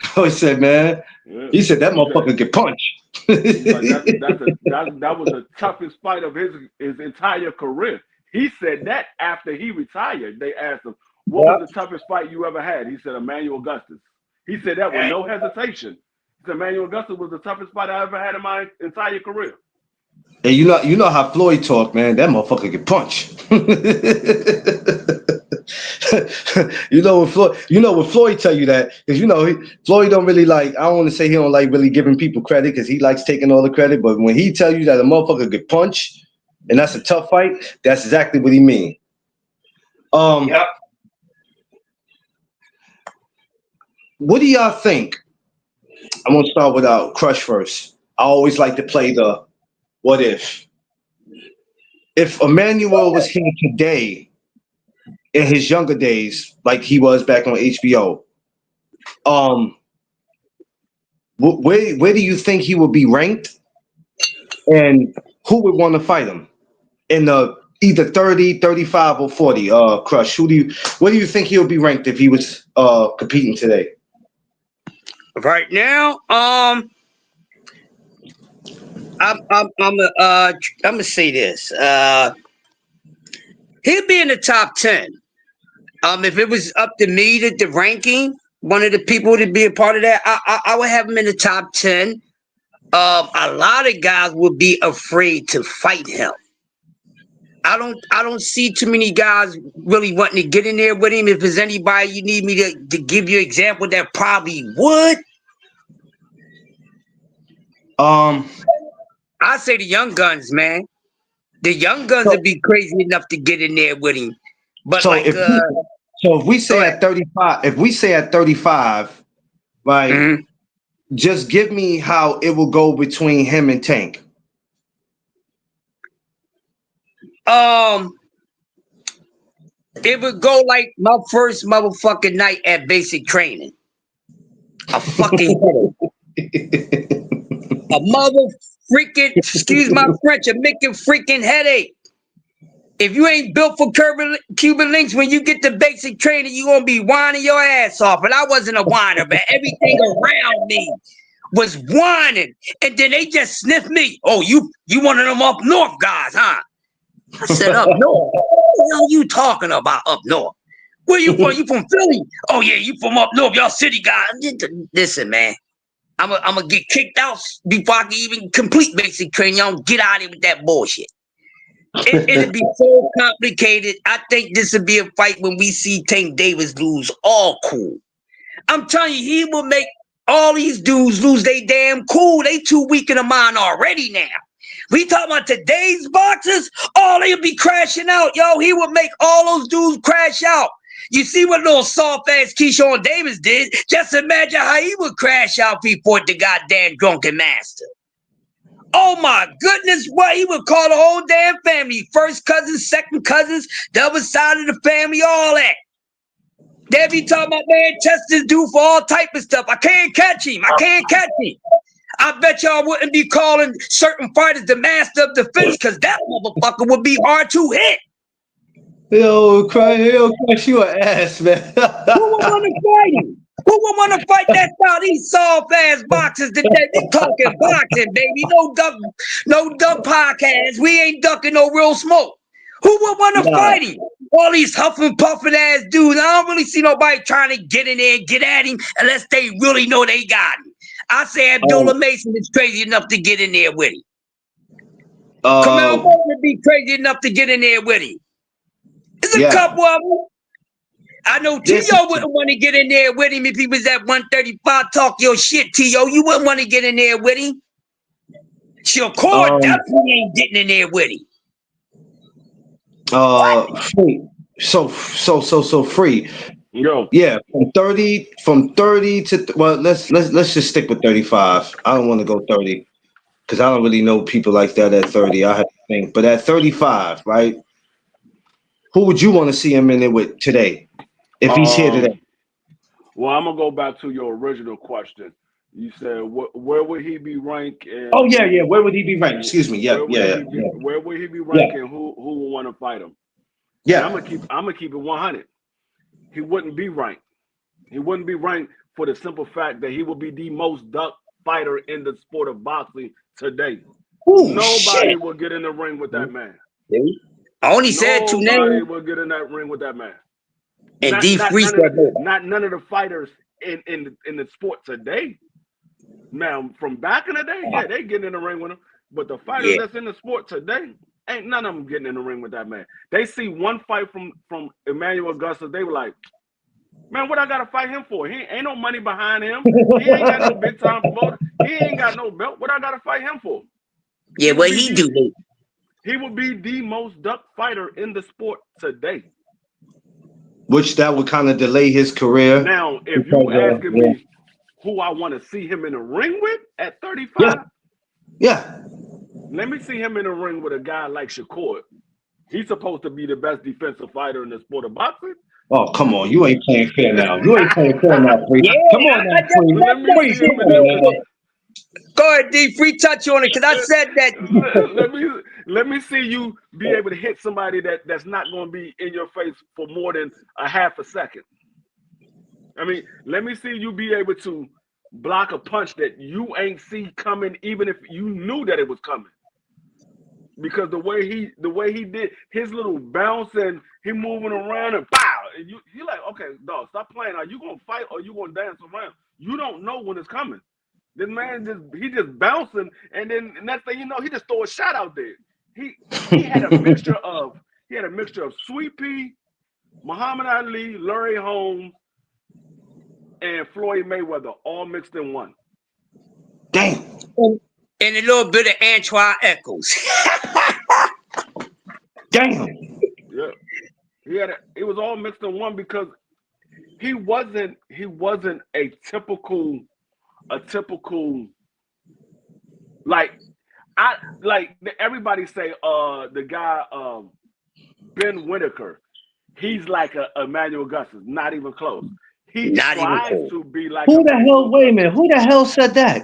Floyd said, man, Yeah. he said that He said motherfucker get punched. he was like that was the toughest fight of his entire career. He said that after he retired. They asked him, what was Yep. the toughest fight you ever had? He said Emmanuel Augustus. He said that with Right. no hesitation. He said Emmanuel Augustus was the toughest fight I ever had in my entire career. And you know how Floyd talk, man. That motherfucker get punched. You know what Floyd tell you that because Floyd don't really like. I don't want to say he don't like really giving people credit because he likes taking all the credit. But when he tell you that a motherfucker get punched and that's a tough fight, that's exactly what he mean. Yep. What do y'all think? I'm gonna start with Crush first. I always like to play the what if. If Emmanuel was here today in his younger days, like he was back on HBO, where do you think he would be ranked, and who would want to fight him in the either 30, 35, or 40? Crush. Where do you think he'll be ranked if he was competing today? Right now, I'm gonna say this. He'll be in the top 10. If it was up to me to the ranking, one of the people to be a part of that, I would have him in the top 10. A lot of guys would be afraid to fight him. I don't see too many guys really wanting to get in there with him. If there's anybody you need me to give you an example that probably would, Um. I say the young guns, man. The young guns So, would be crazy enough to get in there with him. But so like, if we go say ahead. at 35, right? Mhm. Just give me how it will go between him and Tank. It would go like my first motherfucking night at basic training. A fucking headache. A mother freaking, excuse my French, a making freaking headache. If you ain't built for Cuban links, when you get to basic training, you gonna be whining your ass off. And I wasn't a whiner, but everything around me was whining. And then they just sniffed me. Oh, you one of them up north guys, huh? I said up north. What the hell you talking about up north? Where you from? You from Philly? Oh yeah, you from up north, y'all city guys. Listen, man. I'm gonna get kicked out before I can even complete basic training. Y'all get out of here with that bullshit. It'd be so complicated. I think this would be a fight when we see Tank Davis lose. All cool. I'm telling you, he will make all these dudes lose they damn cool. They too weak in the mind already now. We talking about today's boxers, oh, they'll be crashing out. Yo, he would make all those dudes crash out. You see what little soft-ass Keyshawn Davis did? Just imagine how he would crash out if he fought the goddamn drunken master. Oh my goodness, what he would call the whole damn family. First cousins, second cousins, the other side of the family, all that. They be talking about, man, test this dude for all type of stuff. I can't catch him. I can't catch him. I bet y'all wouldn't be calling certain fighters the master of defense because that motherfucker would be hard to hit. Yo, crash you an ass, man. Who would want to fight him? Who would want to fight that style? These soft ass boxers today. We talking boxing, baby. No duck podcast. We ain't ducking no real smoke. Who would want to fight him? All these huffing puffing ass dudes. I don't really see nobody trying to get in there and get at him unless they really know they got him. I say Abdullah Mason is crazy enough to get in there with him. Kamel Bowman would be crazy enough to get in there with him. There's a couple of them. I know T.O. wouldn't want to get in there with him if he was at 135. Talk your shit, T.O. You wouldn't want to get in there with him. Shakur definitely ain't getting in there with him. Free. So free. Yo. Yeah, from 30 to well, let's just stick with 35. I don't want to go 30 because I don't really know people like that at 30. I have to think, but at 35, right? Who would you want to see him in there with today if he's here today? Well, I'm gonna go back to your original question. You said where would he be ranked? Oh yeah. Where would he be ranked? Excuse me. Where would he be ranked, and who would want to fight him? Yeah, and I'm gonna keep it 100. He wouldn't be ranked. He wouldn't be ranked for the simple fact that he would be the most duck fighter in the sport of boxing today. Ooh, Nobody will get in the ring with that man. I only said two names. Nobody will get in that ring with that man. And none of the fighters in the sport today. Now, from back in the day, yeah, they getting in the ring with him. But the fighters that's in the sport today, ain't none of them getting in the ring with that man. They see one fight from Emanuel Augusta, they were like, man, what I gotta fight him for? He ain't no money behind him. He ain't got no big time promoter. He ain't got no belt. What I gotta fight him for? Yeah, what he do? He would be the most duck fighter in the sport today. Which that would kind of delay his career. Now, if you asking me who I want to see him in the ring with at 35, yeah. Let me see him in the ring with a guy like Shakur. He's supposed to be the best defensive fighter in the sport of boxing. Oh, come on. You ain't playing fair now. You ain't playing fair now, Free. Come on now, Free. Go ahead, D. Free touch on it, because I said that. Let me see you be able to hit somebody that's not going to be in your face for more than a half a second. I mean, let me see you be able to block a punch that you ain't see coming, even if you knew that it was coming. Because the way he did his little bounce and he moving around and pow, and you like, okay, dog, stop playing. Are you gonna fight or you gonna dance around? You don't know when it's coming. This man just bouncing, and then next thing you know, he just throw a shot out there. He had a mixture of Sweet Pea, Muhammad Ali, Larry Holmes, and Floyd Mayweather all mixed in one. Damn. And a little bit of Antoine Echols. Damn. Yeah. It was all mixed in one because he wasn't a typical like everybody say the guy Ben Whitaker, he's like a Emanuel Augustus, not even close. He tries to be like wait a minute, who the hell said that?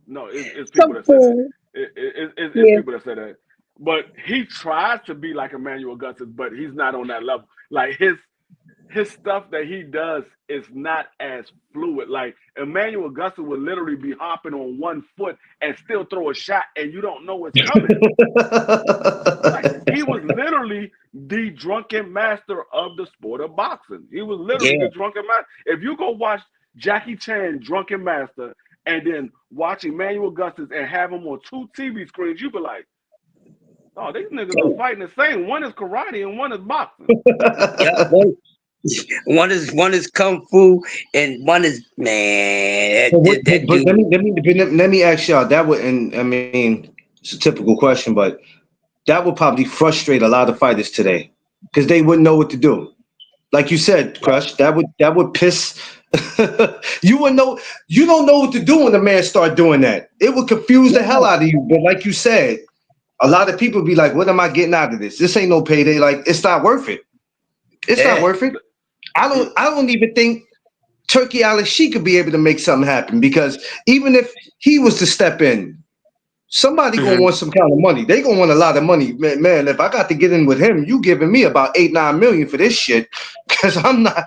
No, it's people that said that. It's people that said that. But he tries to be like Emanuel Augustus, but he's not on that level. Like his stuff that he does is not as fluid. Like Emanuel Augusta would literally be hopping on one foot and still throw a shot, and you don't know what's coming. Like, he was literally the drunken master of the sport of boxing. He was literally the drunken master. If you go watch Jackie Chan, Drunken Master, and then watch Emanuel Augustus and have him on two TV screens, you be like, Oh, these niggas are fighting the same. One is karate and one is boxing. Yeah, one is kung fu and one is man. That But dude. let me ask y'all that would, and I mean, it's a typical question, but that would probably frustrate a lot of fighters today because they wouldn't know what to do. Like you said, Crush, that would piss. You would know. You don't know what to do when a man start doing that. It would confuse the hell out of you. But like you said, a lot of people be like, "What am I getting out of this? This ain't no payday. Like it's not worth it. It's not Yeah, worth it." I don't even think Turkey Ali she could be able to make something happen because even if he was to step in, somebody gonna mhm. want some kind of money. They gonna want a lot of money, man. If I got to get in with him, you giving me about 8-9 million for this shit, because I'm not.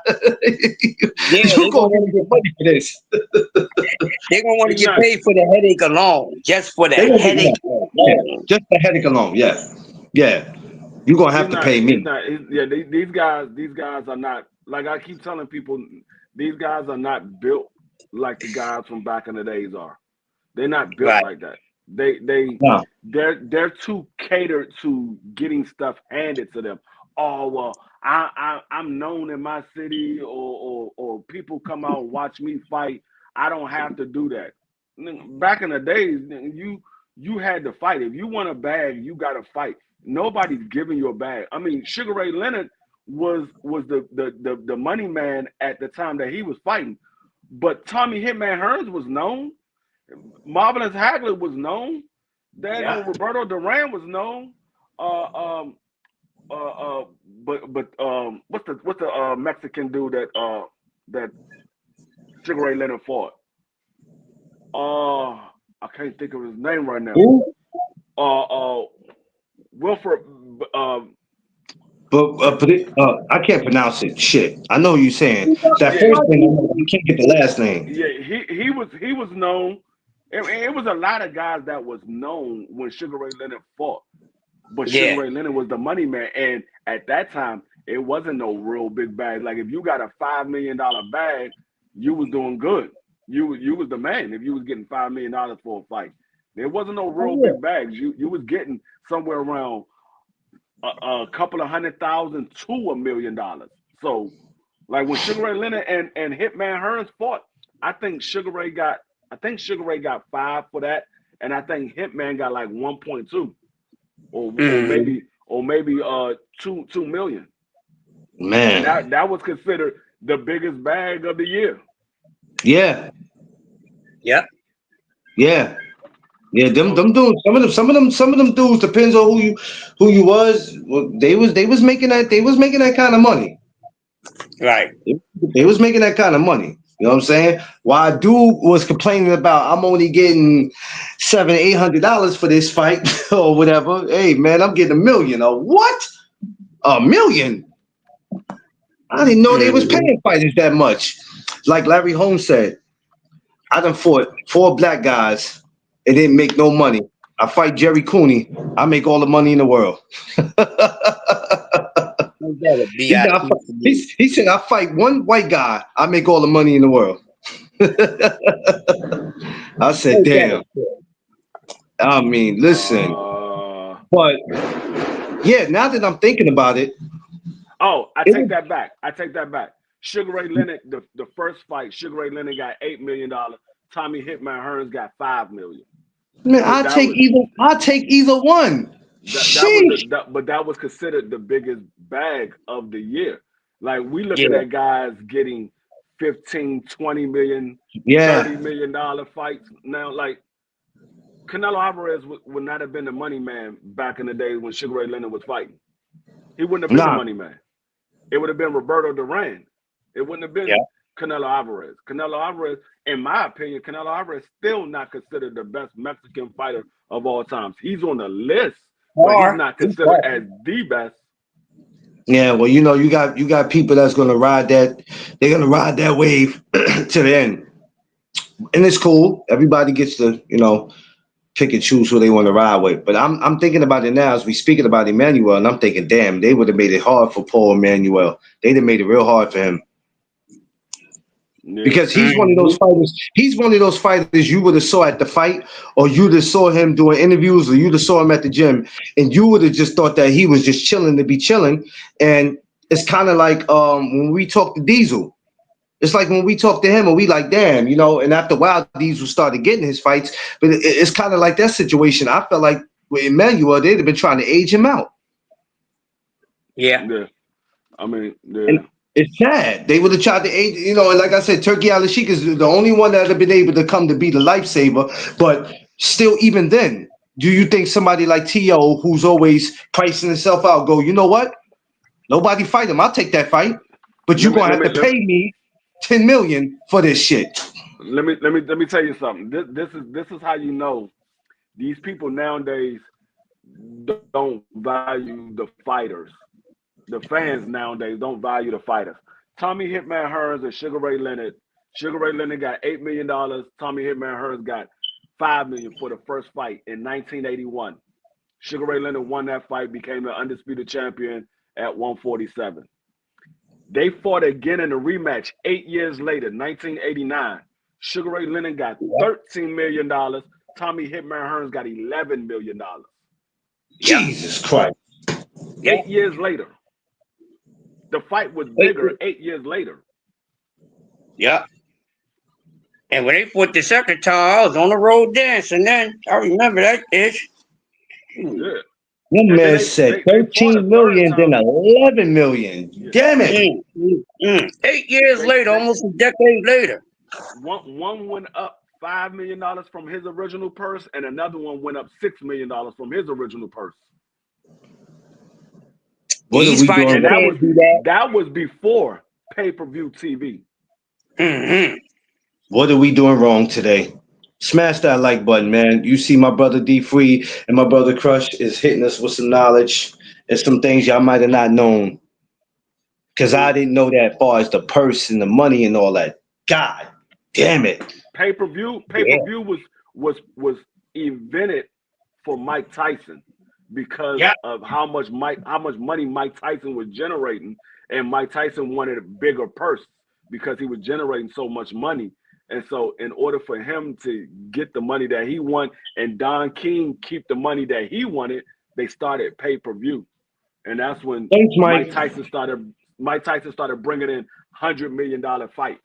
Yeah, You gonna want to get money for this? they're gonna want to He's get not. paid for the headache alone, just for the They gonna get headache yeah, alone. just the headache alone. Yeah, yeah. You gonna He's have to not. pay He's me. not. Yeah, these guys. These guys are not. Like I keep telling people, these guys are not built like the guys from back in the days are. They're not built Right. like that. They they No, they're too catered to getting stuff handed to them. Oh well, I'm known in my city, or people come out and watch me fight. I don't have to do that. Back in the days, you had to fight. If you want a bag, you got to fight. Nobody's giving you a bag. I mean, Sugar Ray Leonard was the money man at the time that he was fighting, but Tommy Hitman Hearns was known. Marvelous Hagler was known. Dang Yeah. old Roberto Duran was known. Uh, um, what's the Mexican dude that Sugar Ray Leonard fought? I can't think of his name right now. who? Uh, Wilford. Uh, I can't pronounce it. Shit, I know what you're saying. That yeah, first name, you can't get the last name. yeah. He was known. It was a lot of guys that was known when Sugar Ray Leonard fought. But Sugar Yeah. Ray Leonard was the money man, and at that time, it wasn't no real big bag. Like if you got a $5 million bag, you was doing good. You was the man if you was getting $5 million for a fight. There wasn't no real big bags. You was getting somewhere around a couple of 100,000 to $1 million. So like when Sugar Ray Leonard and Hitman Hearns fought, I think Sugar Ray got 5 for that, and I think Hitman got like 1.2 or Mm. maybe 2 million, and Man, that was considered the biggest bag of the year. yeah, Yep. yeah. Yeah, them So dudes. Some of them dudes. Depends on who you was. Well, they was making that kind of money. Right. They was making that kind of money. You know what I'm saying? While dude was complaining about I'm only getting $700-800 for this fight or whatever. Hey man, I'm getting 1 million. Or what? 1 million? I didn't know they was Mhm. paying fighters that much. Like Larry Holmes said, I done fought 4 black guys. It didn't make no money. I fight Jerry Cooney. I make all the money in the world. Ain't that a He said, BIP for you? he said, I fight one white guy. I make all the money in the world. I said, Ain't that a damn. I mean, listen. uh But yeah, now that I'm thinking about it, oh, I it take was, that back. Sugar Ray Leonard, the first fight, Sugar Ray Leonard got $8 million. Tommy Hitman Hearns got 5 million. man, So I'll take either one. that was Sheesh. but that was considered the biggest bag of the year. Like we looking Yeah. at guys getting 15, 20 million, Yeah. $30 million fights now. Like Canelo Alvarez would not have been the money man back in the days when Sugar Ray Leonard was fighting. He wouldn't have been the Nah. money man. It would have been Roberto Duran. It wouldn't have Yeah. been Canelo Alvarez. Canelo Alvarez, in my opinion, Canelo Alvarez still not considered the best Mexican fighter of all times. He's on the list, but he's Or not considered as the best. Yeah, well, you got people that's gonna ride that. They're gonna ride that wave to the end, and it's cool. Everybody gets to pick and choose who they want to ride with. But I'm thinking about it now as we speaking about Emmanuel, and I'm thinking, damn, they would have made it hard for Paul Emmanuel. They'd have made it real hard for him. Yeah. Because he's one of those fighters. He's one of those fighters you would have saw at the fight, or you'd have saw him doing interviews, or you'd have saw him at the gym, and you would have just thought that he was just chilling to be chilling. And it's kind of like when we talk to Diesel. It's like when we talk to him, and we like, damn, you know. And after a while, Diesel started getting his fights, but it's kind of like that situation. I felt like with Emanuel, they'd have been trying to age him out. Yeah. Yeah. I mean, And yeah. it's sad. They would have tried to aid, you know, and like I said, Turkey Al Sheik is the only one that have been able to come to be the lifesaver. But still, even then, do you think somebody like T.O., who's always pricing himself out, go, you know what? Nobody fight him. I'll take that fight. But you're gonna have to pay me 10 million for this shit. Let me tell you something. This is how you know these people nowadays don't value the fighters. The fans nowadays don't value the fighters. Tommy Hitman Hearns and Sugar Ray Leonard. Sugar Ray Leonard got $8 million. Tommy Hitman Hearns got $5 million for the first fight in 1981. Sugar Ray Leonard won that fight, became the undisputed champion at 147. They fought again in a rematch 8 years later, 1989. Sugar Ray Leonard got $13 million. Tommy Hitman Hearns got $11 million. Jesus Christ. 8 years later. The fight was bigger 8 years later. Yeah. And when they fought the second time, I was on the road dancing then. I remember that ish. Yeah. One man said 13 million, then 11 million. Yeah. Damn it. 8 years later, almost a decade later. One went up $5 million from his original purse, and another one went up $6 million from his original purse. What are we doing? That was before pay-per-view TV. Mm-hmm. What are we doing wrong today? Smash that like button, man. You see my brother D Free and my brother Crush is hitting us with some knowledge and some things y'all might have not known. Because I didn't know that far as the purse and the money and all that. God damn it. Pay-per-view was invented for Mike Tyson because of how much money Mike Tyson was generating, and Mike Tyson wanted a bigger purse because he was generating so much money. And so in order for him to get the money that he wanted and Don King keep the money that he wanted, they started pay-per-view. And that's when Mike Tyson started bringing in $100 million fights.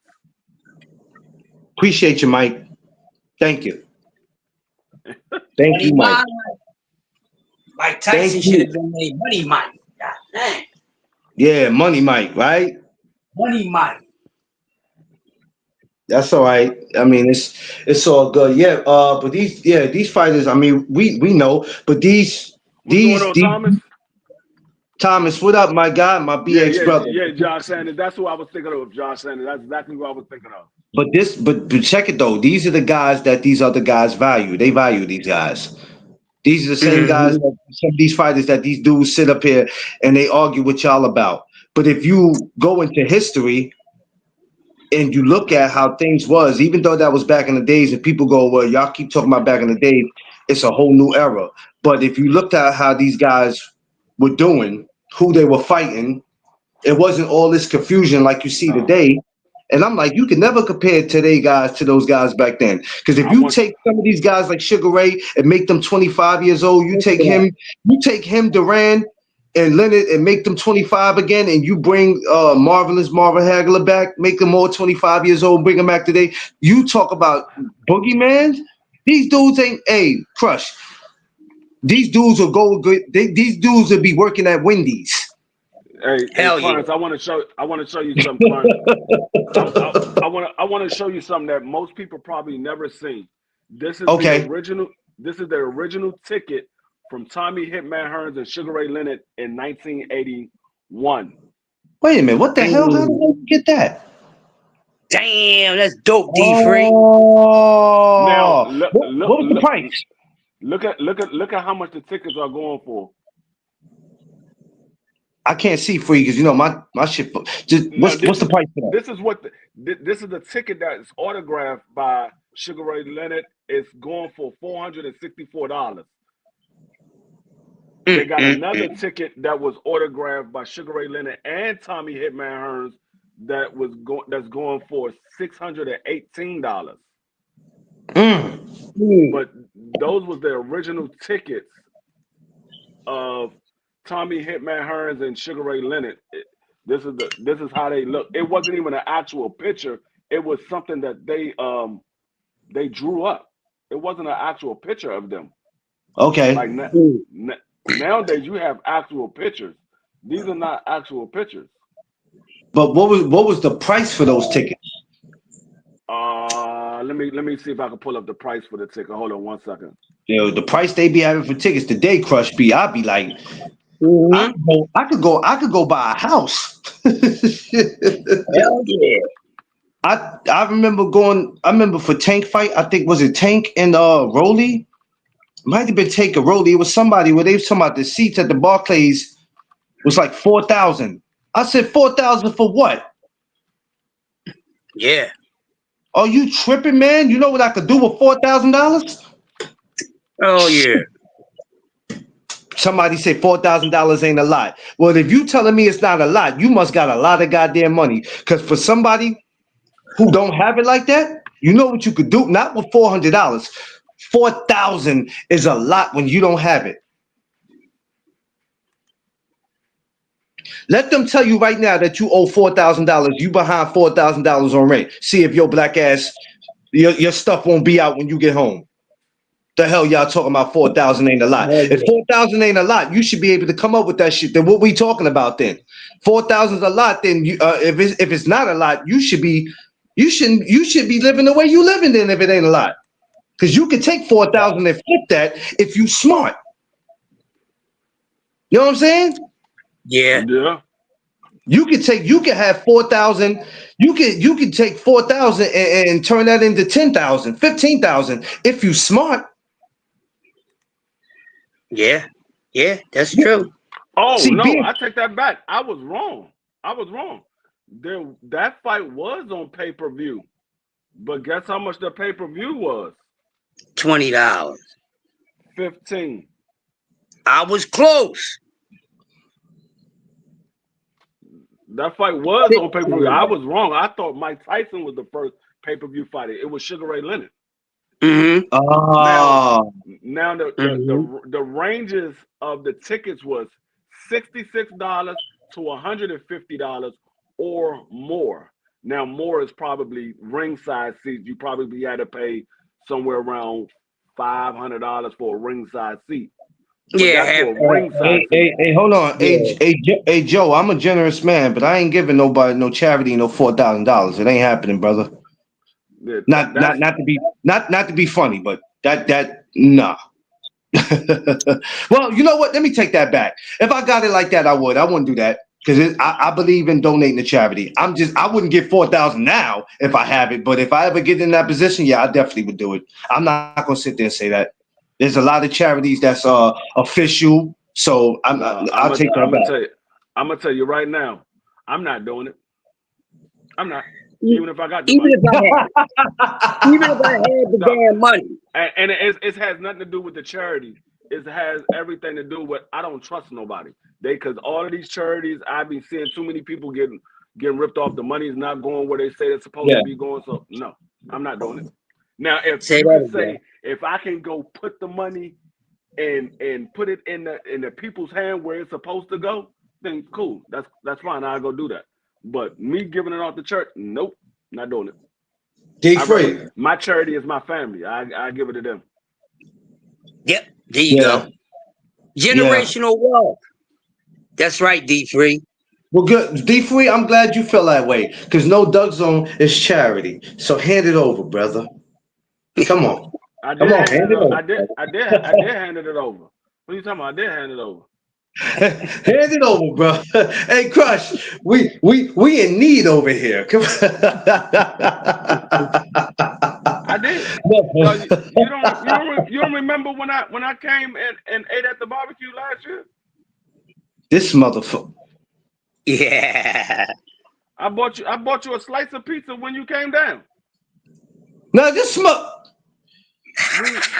Appreciate you, Mike. Thank you. Thank you, Mike. Mike Tyson should have been made Money Mike. God dang. Yeah, Money Mike, right? Money Mike. That's all right. I mean, it's all good. Yeah. But these fighters. I mean, we know. But these. Thomas, what up, my guy, my BX brother? Yeah, Josh Sanders. That's who I was thinking of, Josh Sanders. That's exactly who I was thinking of. But check it though. These are the guys that these other guys value. They value these guys. These are the same guys that some of these fighters that these dudes sit up here and they argue with y'all about. But if you go into history and you look at how things was, even though that was back in the days, and people go, well, y'all keep talking about back in the days, it's a whole new era. But if you looked at how these guys were doing, who they were fighting, it wasn't all this confusion like you see today. And I'm like, you can never compare today guys to those guys back then. Because if you take some of these guys like Sugar Ray and make them 25 years old, you take him, Duran and Leonard and make them 25 again, and you bring Marvelous Marvin Hagler back, make them all 25 years old, bring them back today. You talk about boogeyman. These dudes ain't Crush. These dudes will go good. These dudes will be working at Wendy's. Hey, Clarence, I want to show you something, Clarence. I want to show you something that most people probably never seen. This is the original. This is the original ticket from Tommy Hitman Hearns and Sugar Ray Leonard in 1981. Wait a minute, what the hell? How did I get that? Damn, that's dope, D-Free. Oh, now what's the price? Look at how much the tickets are going for. I can't see free because you know my shit. What's the price for that? This is the ticket that is autographed by Sugar Ray Leonard. It's going for $464. They got another ticket that was autographed by Sugar Ray Leonard and Tommy Hitman Hearns that's going for $618. Mm. But those was the original tickets of Tommy Hitman Hearns and Sugar Ray Leonard. This is how they look. It wasn't even an actual picture. It was something that they drew up. It wasn't an actual picture of them. Okay. Like Mm. nowadays, you have actual pictures. These are not actual pictures. But what was the price for those tickets? Let me see if I can pull up the price for the ticket. Hold on 1 second. You know, the price they be having for tickets today, Crush B, I'd be like, Mhm. I could go buy a house. Hell yeah. I remember for Tank fight, I think was it Tank and Rolly? Might have been Tank or Rolly. It was somebody where they was talking about the seats at the Barclays was like 4,000. I said 4,000 for what? Yeah. Are you tripping, man? You know what I could do with $4,000? Oh yeah. Somebody say $4,000 ain't a lot. Well, if you telling me it's not a lot, you must got a lot of goddamn money. Because for somebody who don't have it like that, you know what you could do? Not with $400. 4,000 is a lot when you don't have it. Let them tell you right now that you owe $4,000. You behind $4,000 on rent. See if your black ass, your stuff won't be out when you get home. The hell y'all talking about 4,000 ain't a lot. Hell If yeah. 4,000 ain't a lot, you should be able to come up with that shit. Then what we talking about then? 4,000 is a lot. Then if it's not a lot, you should be living the way you living then if it ain't a lot. Because you could take 4,000 and flip that if you smart. You know what I'm saying? Yeah. Yeah. You could have 4,000. You could take 4,000 and turn that into 10,000, 15,000 if you smart. Yeah. Yeah. That's true. Oh See, no, being I take that back. I was wrong. That fight was on pay-per-view. But guess how much the pay-per-view was? $20. 15. I was close. That fight was on pay-per-view. I 16. was wrong. I thought Mike Tyson was the first pay-per-view fighter. It was Sugar Ray Leonard. Mm-hmm. Now, oh, now Mm-hmm. the ranges of the tickets was $66 to $150 or more. Now, more is probably ringside seats. You probably had to pay somewhere around $500 for a ringside seat. But Yeah. that's Half for a price. ringside seat. hey, hold on. Yeah. Hey, Joe, I'm a generous man, but I ain't giving nobody no charity no $4,000. It ain't happening, brother. That's Not to be funny, but that nah. Well, you know what? Let me take that back. If I got it like that, I would. I wouldn't do that because I believe in donating to charity. I wouldn't give 4,000 now if I have it, but if I ever get in that position, yeah, I definitely would do it. I'm not gonna sit there and say that. There's a lot of charities that's official, so no. I'll take that back. I'm gonna tell you right now. I'm not doing it. I'm not. E- Even if I got the Even money. if I had, even if I had the No, damn money. and it has nothing to do with the charity. It has everything to do with I don't trust nobody. Because all of these charities, I've been seeing too many people getting ripped off. The money is not going where they say it's supposed Yeah. to be going. So no, I'm not doing it. Now, if Say you that could again. say if I can go put the money and put it in the people's hand where it's supposed to go, then cool. That's fine. I'll go do that. But me giving it off the church, nope, not doing it. D I rather free. my charity is my family. I give it to them. Yep. There you Yeah. go. Yeah. Generational wealth. That's right, D3. Well, good. D free. I'm glad you feel that way because no Doug Zone is charity. So hand it over, brother. Come on. I Come did on, hand hand it. it over. I did hand it over. What are you talking about? I did hand it over. Hand it over, bro. Hey, Crush, we in need over here. Come I did. No, on. you don't remember when I came and ate at the barbecue last year? This motherfucker. Yeah. I bought you a slice of pizza when you came down. Now this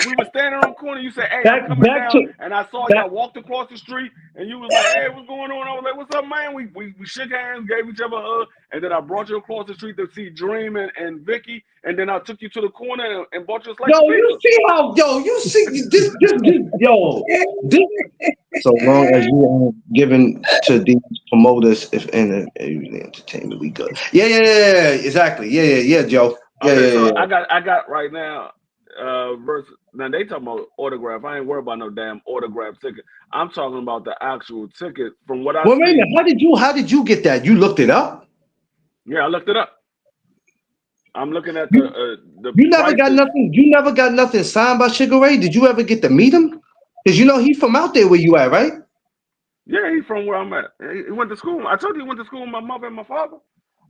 We were standing on the corner. You said, "Hey, I'm Back coming back down," to and I saw back. y'all walked across the street, and you was like, "Hey, what's going on?" I was like, "What's up, man?" We shook hands, gave each other a hug, and then I brought you across the street to see Dream and Vicky, and then I took you to the corner and bought you a slice Yo, of you pizza. see how you see this yo this. So long as you are giving to these promoters, if in entertainment, we good. Yeah, exactly. Yeah, Joe. Okay, Yeah. so I got right now. Versus now they talking about autograph. I ain't worried about no damn autograph ticket. I'm talking about the actual ticket. From what I Well, wait a see, minute. How did you get that? You looked it up? yeah, I looked it up. I'm looking at You, the you never got prices. nothing. You never got nothing signed by Sugar Ray. Did you ever get to meet him? Because he from out there where you at, right? Yeah, he's from where I'm at. He went to school. I told you he went to school with my mother and my father.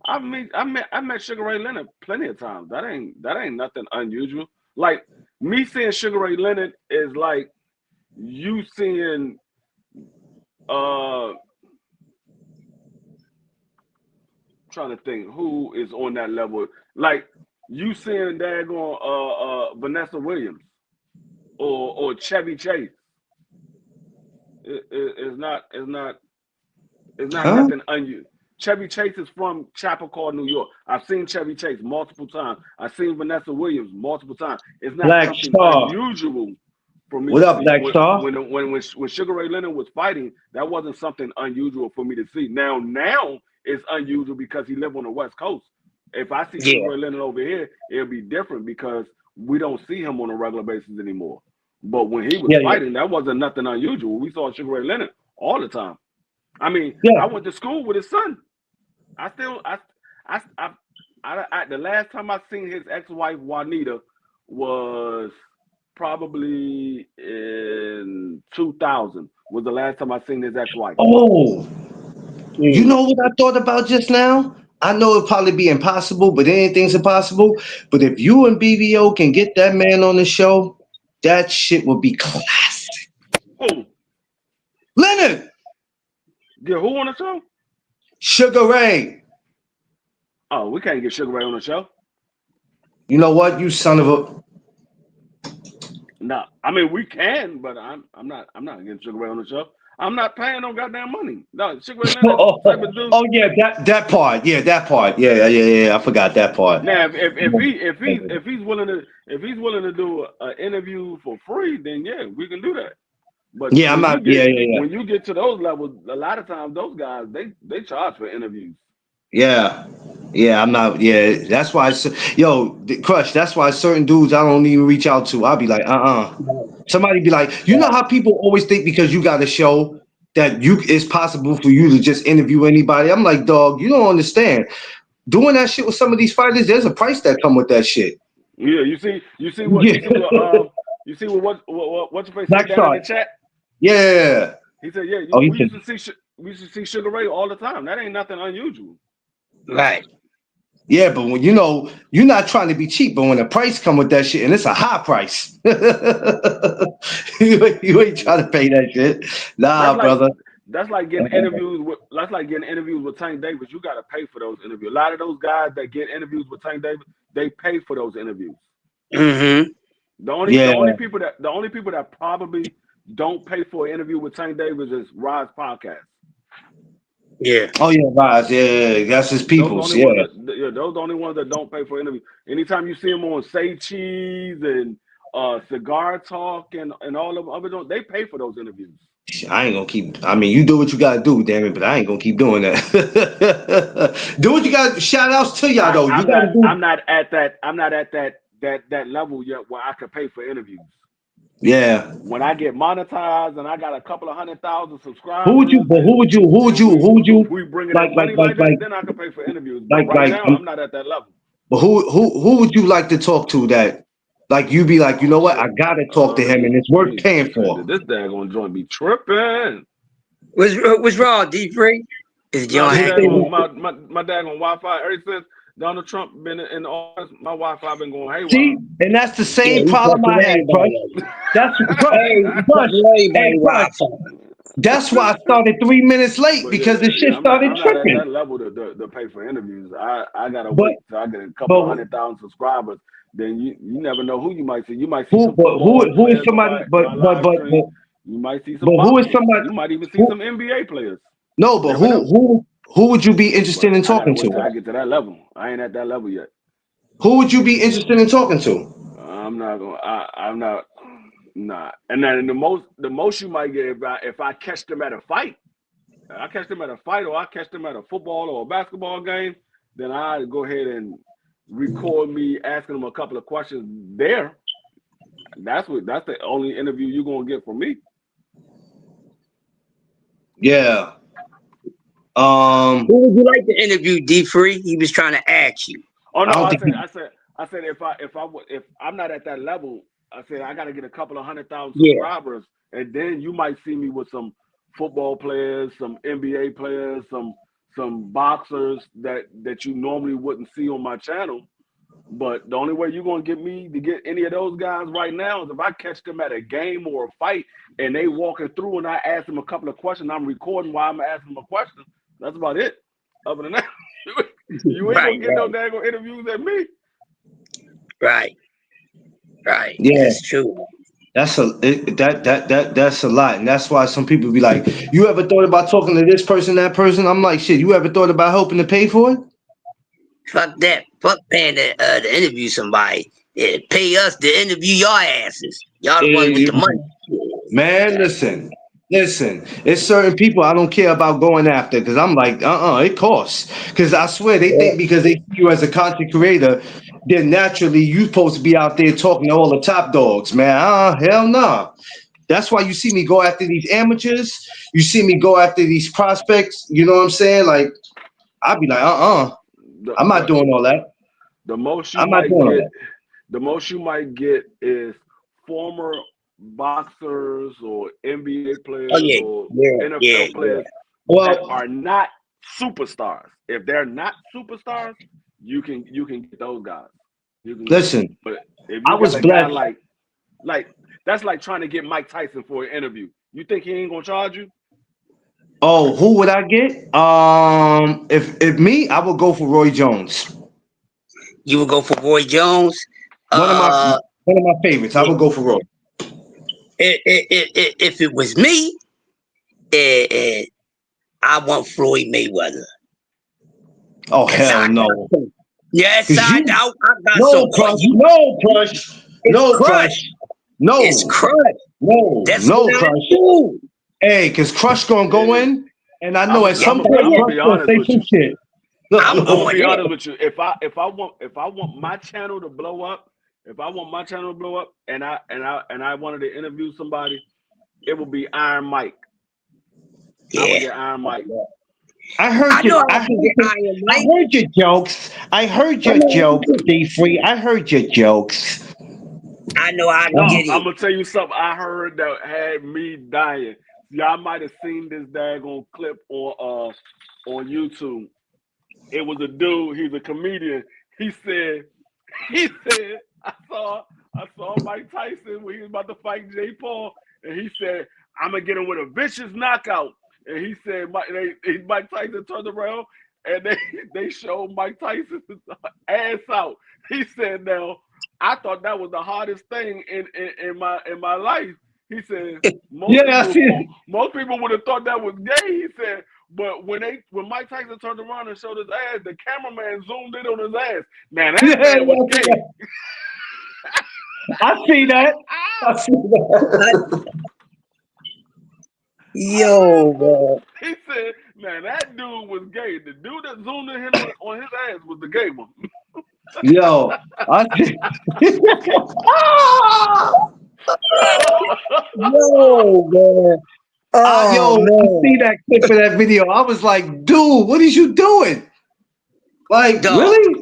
I met Sugar Ray Leonard plenty of times. That ain't nothing unusual. Like me seeing Sugar Ray Leonard is like you seeing trying to think who is on that level. Like you seeing daggone Vanessa Williams or Chevy Chase. It's not Huh? nothing unusual. Chevy Chase is from Chapel, New York. I've seen Chevy Chase multiple times. I've seen Vanessa Williams multiple times. It's not Black something Star. unusual for me What to up, see. Black Star? When Sugar Ray Leonard was fighting, that wasn't something unusual for me to see. Now it's unusual because he lived on the West Coast. If I see Sugar Yeah. Ray Leonard over here, it'll be different because we don't see him on a regular basis anymore. But when he was Yeah. fighting, that wasn't nothing unusual. We saw Sugar Ray Leonard all the time. I mean, Yeah. I went to school with his son. I still, the last time I seen his ex-wife Juanita was probably in 2000. Was the last time I seen his ex-wife. Oh, you Mm. know what I thought about just now? I know it'd probably be impossible, but anything's impossible. But if you and BBO can get that man on the show, that shit would be classic. Who? Leonard, Get who on the show? Sugar Ray. Oh, we can't get Sugar Ray on the show. You know what? You son of a. No, I mean we can, but I'm not getting Sugar Ray on the show. I'm not paying no goddamn money. No, Sugar Ray Leonard type of dude. Oh yeah, that part. Yeah, that part. Yeah. I forgot that part. Now, if he's willing to do an interview for free, then yeah, we can do that. But Yeah, I'm not. Yeah. when you get to those levels, a lot of times those guys they charge for interviews. Yeah, I'm not. Yeah, that's why. Crush. That's why certain dudes I don't even reach out to. I'll be like, Somebody be like, you know how people always think because you got a show that it's possible for you to just interview anybody. I'm like, dog, you don't understand. Doing that shit with some of these fighters, there's a price that come with that shit. Yeah, you see Yeah. what's your face said Black down in Star. the chat. Yeah. He said, yeah, Oh, he we said, used to see Sugar Ray all the time. That ain't nothing unusual. Right. yeah, but when you're not trying to be cheap, but when the price come with that shit and it's a high price, you ain't trying to pay that shit. Nah, That's like brother. that's like getting interviews with Tank Davis. You got to pay for those interviews. A lot of those guys that get interviews with Tank Davis, they pay for those interviews. Mm-hmm. The only Yeah. people that probably don't pay for an interview with Tank Davis is Rod's podcast. Yeah. Oh yeah, Vaz. Yeah. That's his Those people's. the Yeah. only ones those the only ones that don't pay for interviews. Anytime you see them on Say Cheese and Cigar Talk and all of them other, they pay for those interviews. I ain't gonna keep. I mean, you do what you gotta do, damn it. But I ain't gonna keep doing that. Do what you got. Shout outs to y'all though. You gotta do. I'm not at that level yet where I could pay for interviews. Yeah. When I get monetized and I got a couple of 100,000 subscribers, Who would you? But who would you? we bringing Like in like money like like that, like then I can pay for interviews. But like right like. now, I'm not at that level. But who would you like to talk to that? Like you be like, you know what? I gotta talk to him, and it's worth paying for. This daggone joint be tripping. What's wrong, D3? Is No, John this hacking? daggone my daggone Wi-Fi. Ever since Donald Trump been in the office, my Wi-Fi been going haywire. See, and that's the Yeah, same he problem fucking I had, Crush. everybody. That's Hey, he Crush. fucking everybody Hey, Crush. Wi-Fi. That's why I started 3 minutes late But because the shit I'm started not at tripping. that level to pay for interviews. I gotta But wait till I get a couple of but 100,000 subscribers. then you never know who you might see. You might see some But football who is players somebody? by live stream. You might see some Who is boxers. somebody? You might even see Who, some NBA players. no, but Never know. who would you be interested But in I gotta talking wait till I to? get to that level. I ain't at that level yet. Who would you be interested in talking to? I'm not gonna. I'm not. Nah. And then the most you might get if I catch them at a fight. I catch them at a fight, or I catch them at a football or a basketball game, then I go ahead and record me asking them a couple of questions there. That's the only interview you're gonna get from me. Yeah. Who would you like to interview, D3? He was trying to ask you. Oh no, I don't I think said if I'm not at that level, I said I gotta get a couple of 100,000 Yeah. subscribers, and then you might see me with some football players, some NBA players, some boxers that you normally wouldn't see on my channel. But the only way you're gonna get me to get any of those guys right now is if I catch them at a game or a fight and they walking through and I ask them a couple of questions. I'm recording while I'm asking them a question. That's about it. Other than that, you ain't gonna get no daggone interviews at me. Right. Yeah. That's true. That's that's a lot, and that's why some people be like, "You ever thought about talking to this person, that person?" I'm like, "Shit, you ever thought about helping to pay for it?" Fuck that. Fuck paying to interview somebody. Yeah, pay us to interview your asses. Y'all the ones with the money. Man, listen. It's certain people I don't care about going after because I'm like, it costs. Because I swear they think because they see you as a content creator, then naturally you supposed to be out there talking to all the top dogs, man. Hell no. That's why you see me go after these amateurs. You see me go after these prospects. You know what I'm saying? Like, I'd be like, I'm not doing all that. The most you I'm not might doing all get, that. the most you might get is former boxers or NBA players or NFL players that Well, are not superstars. If they're not superstars, you can get those guys. You can, listen, but if I you got was a guy blessed. like that's like trying to get Mike Tyson for an interview. You think he ain't gonna charge you? Oh, who would I get? If me, I would go for Roy Jones. You would go for Roy Jones. One of my favorites. I would go for Roy. If it was me, I want Floyd Mayweather. Oh hell no! Yes, Cause I you got no some. crush, You, no crush, it's no Crush. crush, no, It's Crush. That's no what I crush. do. Hey, cause Crush gonna go Hey, in, and I know I'm at Yeah, some I'm point I'm gonna Crush be gonna honest say with some you. shit. I'm I'm gonna going be in. honest with you. If I want my channel to blow up, and I wanted to interview somebody, it would be Iron Mike. I would Yeah. get Iron Mike. I heard I know you. I can get Iron I Mike. heard your jokes. I heard I your know I jokes, can get D3. I heard your jokes. I know I No, can get I'm him. gonna tell you something I heard that had me dying. Y'all might have seen this daggone clip on YouTube. It was a dude, he's a comedian. He said, I saw Mike Tyson when he was about to fight Jay Paul, and he said, I'm gonna get him with a vicious knockout. And he said Mike Tyson turned around and they showed Mike Tyson's ass out. He said, now I thought that was the hardest thing in my life. He said Yeah, I see it. most people would have thought that was gay. He said, but when Mike Tyson turned around and showed his ass, the cameraman zoomed in on his ass. Man, that Yeah, man was gay. I see that. I see that. Yo, man. He said, man, that dude was gay. The dude that zoomed in on his ass was the gay one. Yo, I see. Yo, man. Oh, I man. see that clip of that video. I was like, dude, what is you doing? Like, Dog, really?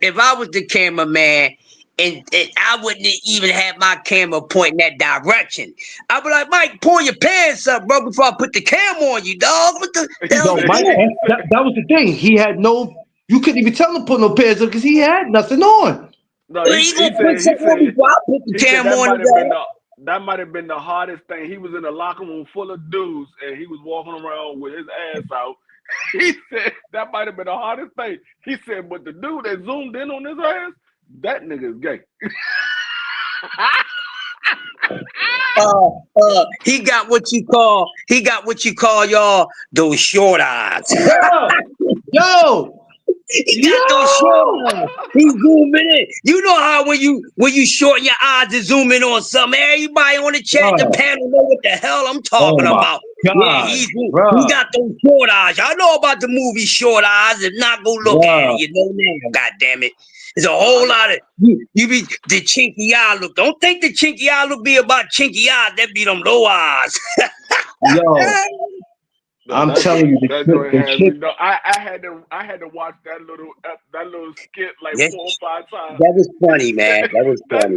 if I was the cameraman and I wouldn't even have my camera pointing that direction, I'd be like, Mike, pull your pants up, bro, before I put the camera on you, dog. What the hell No, you Mike, doing? that was the thing. He had no, you couldn't even tell him to put no pants up because he had nothing on. No, Well, you gonna put something on before I put the he said camera that on might his have been ass? that might have been the hardest thing. He was in a locker room full of dudes and he was walking around with his ass out. He said that might have been the hardest thing. He said, but the dude that zoomed in on his ass, That nigga is gay. He got what you call y'all those short eyes. Yo. He got those short eyes. He's zooming in. You know how when you shorten your eyes and zoom in on something, everybody on the chat, the panel know what the hell I'm talking about. God, Yeah, he got those short eyes. Y'all know about the movie Short Eyes. If not, go look at it. You know now, God damn it. There's a whole lot of you be the chinky eye look. Don't think the chinky eye look be about chinky eyes. That be them low eyes. Yo. I'm telling you, I had to watch that little skit like 4 or 5 times. That was funny, man. That was funny.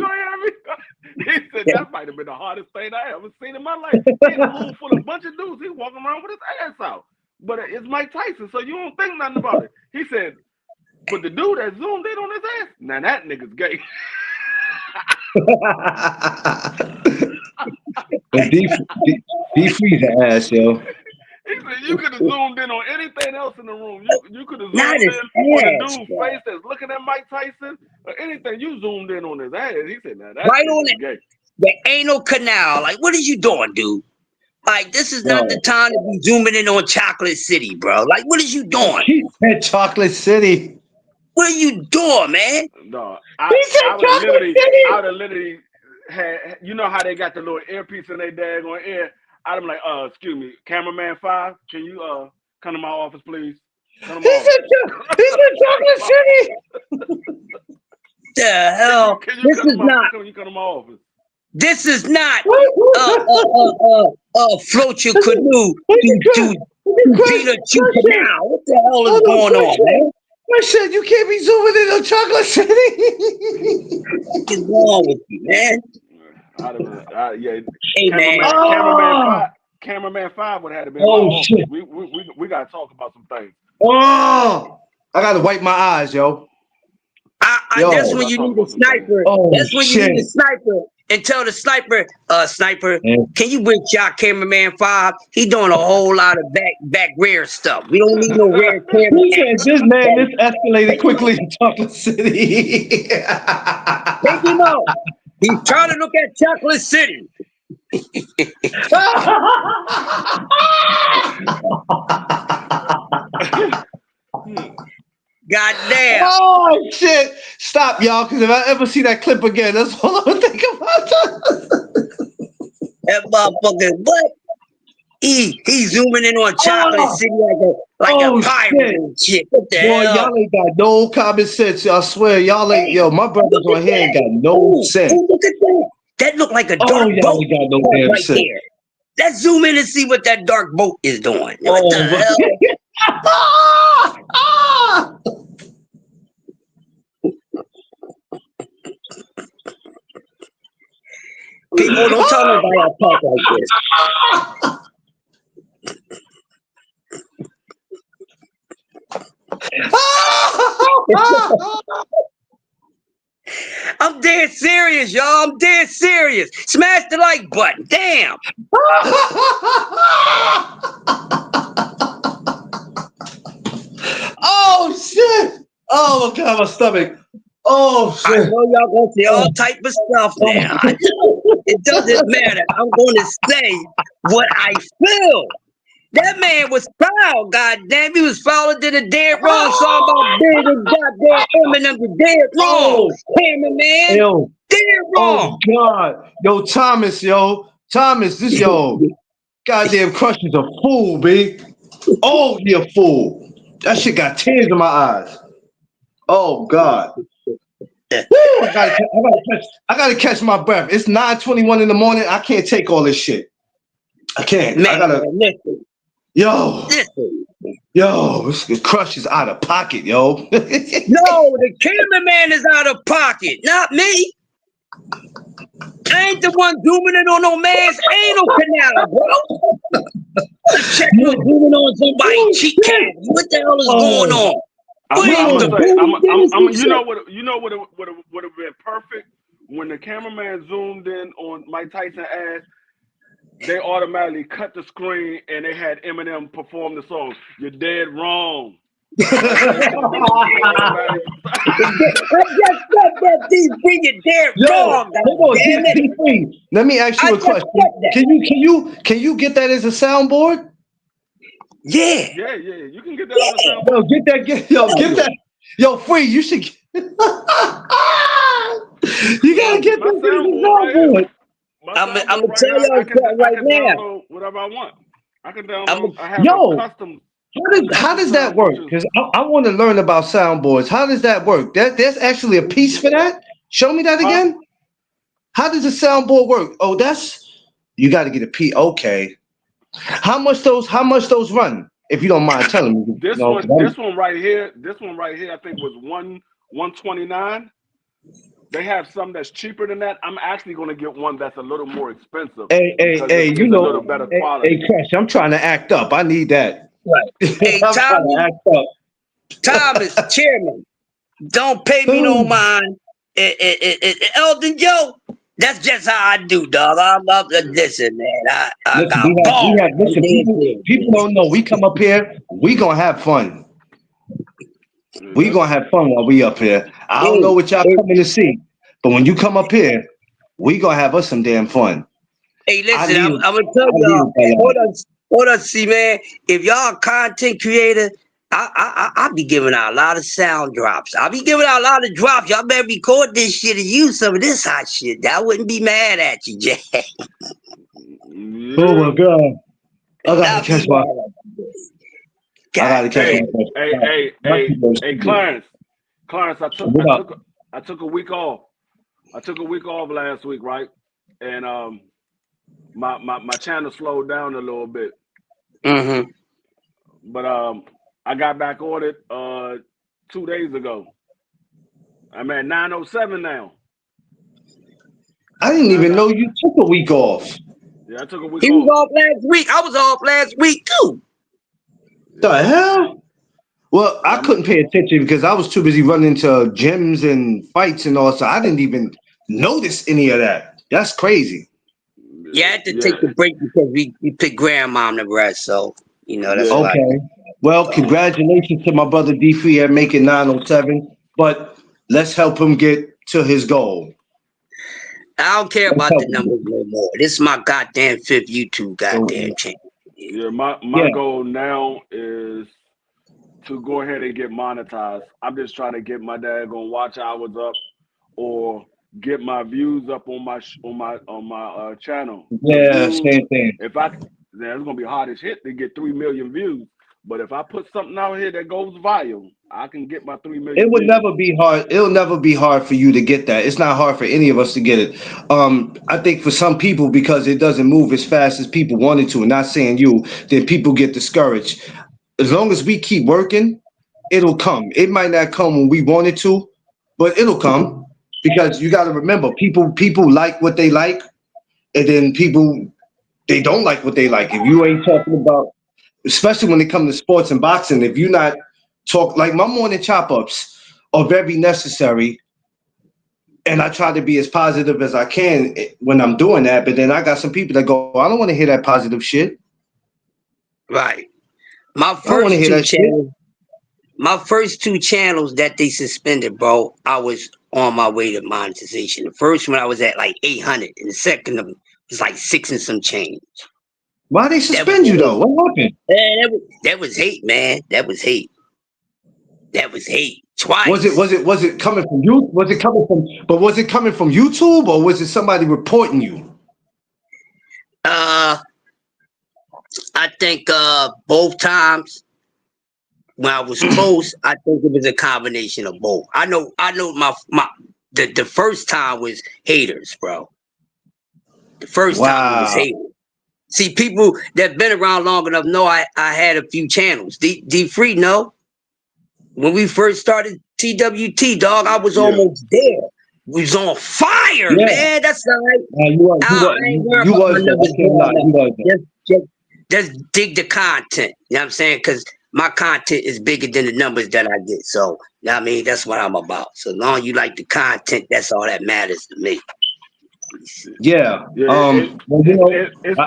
He said that might have been the hardest thing I ever seen in my life. He in a room full of a bunch of dudes. He walking around with his ass out, but it's Mike Tyson, so you don't think nothing about it. He said, but the dude that zoomed in on his ass, now that nigga's gay. He freeze the ass, yo. He said you could have zoomed in on anything else in the room. You could have zoomed in on the dude's face that's looking at Mike Tyson or anything. You zoomed in on his ass. He said, "Now that's right on it. Gay." The anal canal. Like, what are you doing, dude? Like, this is not the time to be zooming in on Chocolate City, bro. Like, what is you doing? He said Chocolate City. What are you doing, man? No, I would have literally had. You know how they got the little earpiece in their daggone ear. I'd be like, excuse me, cameraman 5, can you come to my office, please? He said Chocolate City. The hell? Can you come to my office? This is not float your canoe to Peter Canal. What the hell is going on, man? I said you can't be zooming in on Chocolate City. What is wrong with you, man? Hey, man. Cameraman 5 would have had to be. Shit. We gotta talk about some things. Oh, I gotta wipe my eyes, yo. That's when you need a sniper. That's when you need a sniper. And tell the sniper, can you bring y'all cameraman 5? He doing a whole lot of back rear stuff. We don't need no rear camera. This escalated quickly in Chocolate City. Take him out. He's trying to look at Chocolate City. God damn. Oh shit. Stop, y'all, because if I ever see that clip again, that's all I'm gonna think about. That motherfucker, what? He's zooming in on Chocolate City like a pirate and shit. What the hell? Y'all ain't got no common sense. I swear, y'all ain't. Yo, my brothers on here ain't got no sense. Look at that. That look like a dark boat. Ain't got no damn right sense. there. Let's zoom in and see what that dark boat is doing. What the hell? People, don't tell nobody I talk like this. I'm dead serious, y'all. I'm dead serious. Smash the like button. Damn. Oh shit! Oh my god, my stomach. Oh shit! I know y'all gonna say all type of stuff now. It doesn't matter. I'm gonna say what I feel. That man was foul, goddamn. He was fouler than a dead wrong song about big and goddamn Eminem. The dead wrong, cameraman. Yo, dead wrong. Oh god, yo, Thomas, this goddamn Crush is a fool, B. Oh, he a fool. That shit got tears in my eyes. Oh god. I gotta catch my breath. It's 9:21 in the morning. I can't take all this shit. I can't. Man, I gotta listen. Yo, this Crush is out of pocket, yo. No, the cameraman is out of pocket, not me. I ain't the one zooming in on no man's anal canal, bro. Check you zooming on somebody's cheek cam. What the hell is going on? You know what would have been perfect when the cameraman zoomed in on Mike Tyson ass. They automatically cut the screen and they had Eminem perform the song. You're dead wrong. I just said that D3, you damn Yo, dog, hold on, damn it. D3. Let me ask I you a just question. said that. Can you get that as a soundboard? Yeah. Yeah, you can get that on the Yo, soundboard. get that. Yo, Free, you should. You gotta get My that as a soundboard right here. soundboard. My I'm soundboard gonna right tell here. y'all something I right can now. download whatever I want. I can download. I'm I have a Yo, custom how does that sound, work? which is Because I want to learn about soundboards. How does that work? There's actually a piece for that. Show me that huh? again. How does a soundboard work? Oh, you got to get a P. Okay. How much those run? If you don't mind telling me. This No, one, this one right here, I think was 129. They have some that's cheaper than that. I'm actually going to get one that's a little more expensive because hey, it's a little better hey, quality. Crash, I'm trying to act up. I need that. right. Hey, I'm trying to act up. Thomas, chairman, don't pay me no mind. Elton Joe, that's just how I do, dog. I love to listen, man. I Listen, got balls. listen, people don't know. We come up here, we gonna have fun. We Yeah. gonna have fun while we up here. I don't know Hey, what y'all coming to see, but when you come up here, we gonna have us some damn fun. hey, I listen, need I'm gonna tell I need y'all. it. Hold on, see, man. If y'all a content creator, I be giving out a lot of sound drops. I'll be giving out a lot of drops. Y'all better record this shit and use some of this hot shit. I wouldn't be mad at you, Jay. Oh my Yeah. god. I gotta I'll be catch my mad at you. I God gotta catch damn. Clarence. Clarence, What up? I took a week off. I took a week off last week, right? And my channel slowed down a little bit. Mm-hmm. But I got back on it 2 days ago. I'm at 907 now. I didn't Nine, even nine, know you took a week off. yeah, I took a week He was off. off last week. I was off last week too. The hell? Well, I Yeah, couldn't pay attention because I was too busy running to gyms and fights and all, so I didn't even notice any of that. That's crazy. Yeah, I had to take yeah, the break because we picked grandmom to rest, so that's yeah. why. Okay. Well, congratulations to my brother D3 at making 907, but let's help him get to his goal. I don't care Let's about the help him. numbers no more. This is my goddamn fifth YouTube So, goddamn channel. Yeah, my yeah. goal now is to go ahead and get monetized. I'm just trying to get my daggone watch hours up, or get my views up on my channel. The Yeah, views, same thing. if I, then it's gonna be hard as shit to get 3 million views. But if I put something out here that goes viral, I can get my 3 It million would views. never be hard. It'll never be hard for you to get that. It's not hard for any of us to get it. I think for some people, because it doesn't move as fast as people wanted to, and not saying you, then people get discouraged. As long as we keep working, it'll come. It might not come when we want it to, but it'll come because you got to remember, people like what they like, and then people they don't like what they like. If you ain't talking about, especially when it comes to sports and boxing, if you're not like my morning chop ups are very necessary, and I try to be as positive as I can when I'm doing that. But then I got some people that go, I don't want to hear that positive shit. Right. My I don't want to first hear two that shit. channels, my first two channels that they suspended, bro, I was on my way to monetization. The first one I was at like 800, and the second one was like 6 and some change. Why they That was suspend you hate. though? What happened? Man, that was hate, man. That was hate. That was hate. Was Twice. it coming from you? Was it coming from? But was it coming from YouTube or was it somebody reporting you? I think both times when I was close, I think it was a combination of both. I know the first time was haters, bro. The first time it was Wow. haters. See, people that been around long enough know I had a few channels. D Free, no. When we first started TWT, dog, I was Yeah, almost there. We was on fire, Yeah. man. That's all right. I ain't worried You about my was though. I numbers can't lie. going You up. was though. Just dig the content. You know what I'm saying? Because my content is bigger than the numbers that I get. So, you know what I mean? That's what I'm about. So long you like the content, that's all that matters to me. Yeah. yeah. Well, you know, It's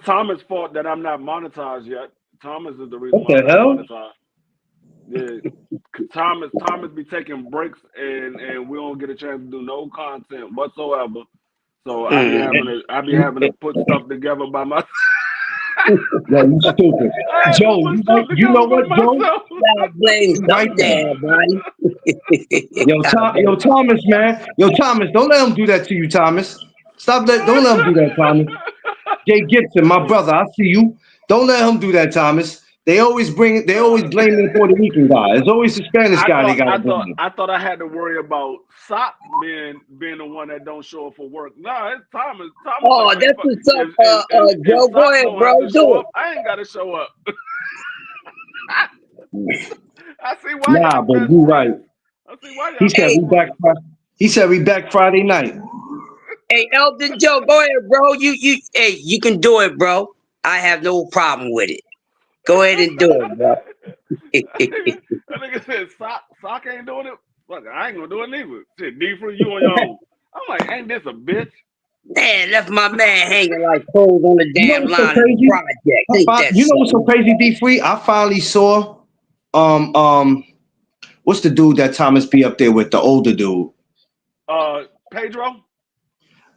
Thomas' fault that I'm not monetized yet. Thomas is the reason what why I'm the not hell? monetized. Yeah, Thomas be taking breaks, and we don't get a chance to do no content whatsoever. So Mm. I be having to put stuff together by myself. Yo, you stupid. I have to Joe, put stuff you together know by what, Joe? myself. Gotta blame You right there. someday, buddy. Yo, Thomas, man. Yo, Thomas, don't let him do that to you, Thomas. Don't let him do that, Thomas. Jay Gibson, my brother, I see you. Don't let him do that, Thomas. They always blame the Puerto Rican guy. It's always the Spanish guy they gotta blame. I thought I had to worry about Sock being the one that don't show up for work. No, it's Thomas. Oh, Like, that's what's up, if Joe. Go Sock ahead, don't bro. have to show Do up, I ain't gotta show up. I see why Nah, y'all but best you right. friends. I see why He y'all said best we back. friends. He said we back Friday night. it. Hey, Elton Joe, go ahead, bro. You can do it, bro. I have no problem with it. Go ahead and do it, bro. That nigga said Sock ain't doing it. Fuck, I ain't gonna do it neither. Shit, D for you on your own. I'm like, ain't this a bitch? Man, left my man hanging like poles on the You know damn what's so line of the crazy? project. Ain't that You know what's so something? crazy, D Free? I finally saw what's the dude that Thomas be up there with, the older dude? Pedro?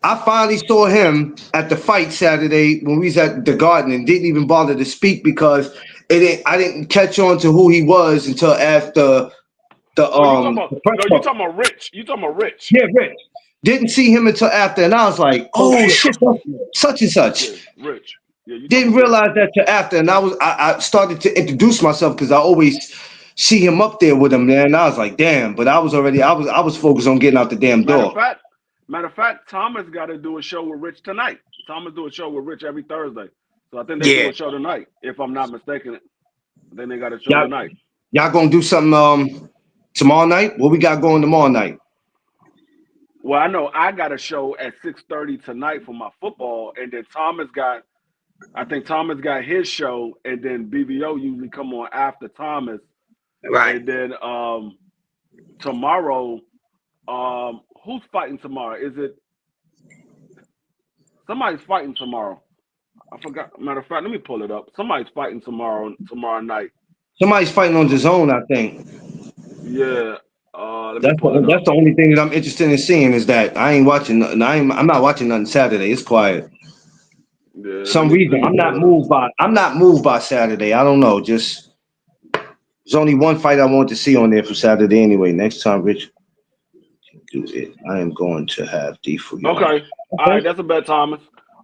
I finally saw him at the fight Saturday when we was at the Garden and didn't even bother to speak because I didn't catch on to who he was until after the press you conference. talking about Rich. You talking about Rich. Yeah, Rich. Didn't see him until after, and I was like, "Oh shit, that's such and such." Yeah, Rich. Yeah, you Didn't talking about realize that till after, and I started to introduce myself because I always see him up there with him, man. And I was like, "Damn!" But I was focused on getting out the damn Rich. door. Matter of fact, Thomas got to do a show with Rich tonight. Thomas do a show with Rich every Thursday. So I think they do Yeah. a show tonight, if I'm not mistaken. Then they got a show Y'all, tonight. y'all gonna do something tomorrow night? What we got going tomorrow night? Well, I know I got a show at 6:30 tonight for my football, and then I think Thomas got his show, and then BBO usually come on after Thomas, Right. and then tomorrow, who's fighting tomorrow? Is it somebody's fighting tomorrow? I forgot. Matter of fact, let me pull it up. Somebody's fighting tomorrow night. Somebody's fighting on the zone, I think. Yeah. Let me pull it That's up. the only thing that I'm interested in seeing is that I ain't watching nothing. I'm not watching nothing Saturday. It's quiet. Yeah. Some Let reason me pull it up. I'm not moved by Saturday. I don't know. Just there's only one fight I want to see on there for Saturday anyway. Next time, Rich, do it. I am going to have D for you on. Okay. All right. Okay. That's a bet, Thomas.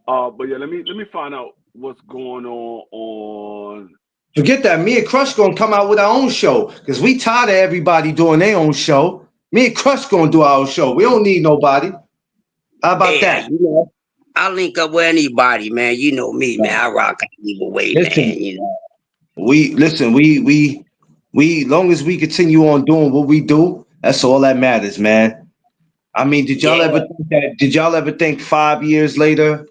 But yeah, let me find out what's going on. Forget that. Me and Crush gonna come out with our own show because we tired of everybody doing their own show. Me and Crush gonna do our own show. We don't need nobody. How about Yeah, that? I'll link up with anybody, man. You know me, man. I rock either way, Listen, man. You know. we long as we continue on doing what we do, that's all that matters, man. I mean, Yeah. did y'all ever think 5 years later,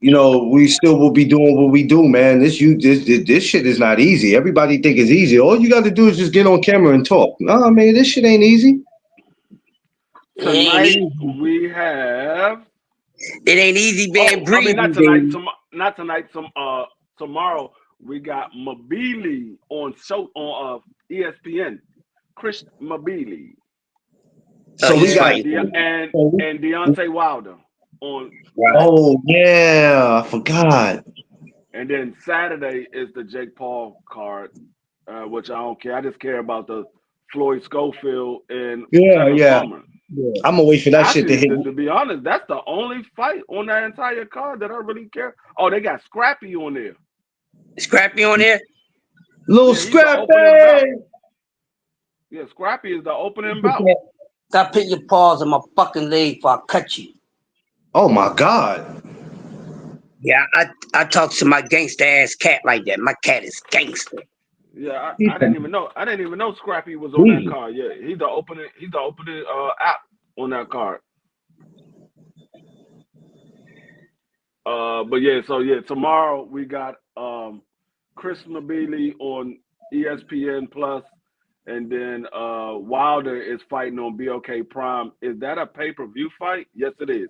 we still will be doing what we do, man? This shit is not easy. Everybody think it's easy. All you got to do is just get on camera and talk. No, man, this shit ain't easy. It ain't Tonight easy. we have. It ain't easy being I mean, not breezy, tonight. baby. Not tonight. Tomorrow we got Mabili on ESPN. Chris Mabili So we He's got. fighting. and So Deontay Wilder on Right. oh yeah, I forgot. and then Saturday is the Jake Paul card, which I don't care. I just care about the Floyd Schofield and Yeah, Kevin yeah. Palmer. I'm gonna wait for that shit to Actually, hit. to be honest, that's the only fight on that entire card that I really care. Oh, they got Scrappy on there. Scrappy on there? Little Yeah, he's the opening bout. Scrappy. Yeah, Scrappy is the opening Put bout. that- Stop putting your paws on my fucking leg before I cut you. Oh my God. Yeah, I talk to my gangster ass cat like that. My cat is gangster. Yeah, He's I didn't even know. I didn't even know Scrappy was on that easy. card. Yeah, he's the opening. He's the opening app on that card. But yeah, so yeah, tomorrow we got Chris Mabili on ESPN Plus, and then Wilder is fighting on BOK Prime. Is that a pay-per-view fight? Yes, it is.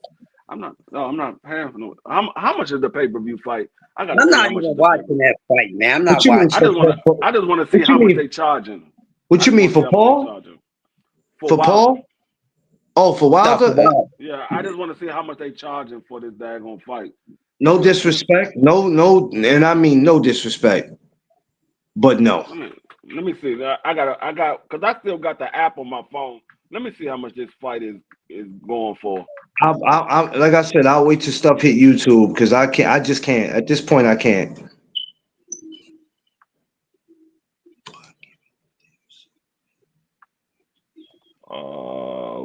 I'm not. No, I'm not paying for no. How much is the pay-per-view fight? I gotta I'm see not how much even is the pay. watching that fight, man. I'm What not you mean watching. I just wanna see what you how much mean they charging. what I you just mean wanna see for how much they Paul? charging for For Wilder. Paul? Oh, for No, for Wilder? Wild. Yeah, I just wanna see how much they charging for this daggone fight No because this. disrespect. No, and I mean no disrespect. But no. Let me see. Because I still got the app on my phone. Let me see how much this fight is going for. Like I said, I'll wait till stuff hit YouTube because I can't. I just can't. At this point, I can't.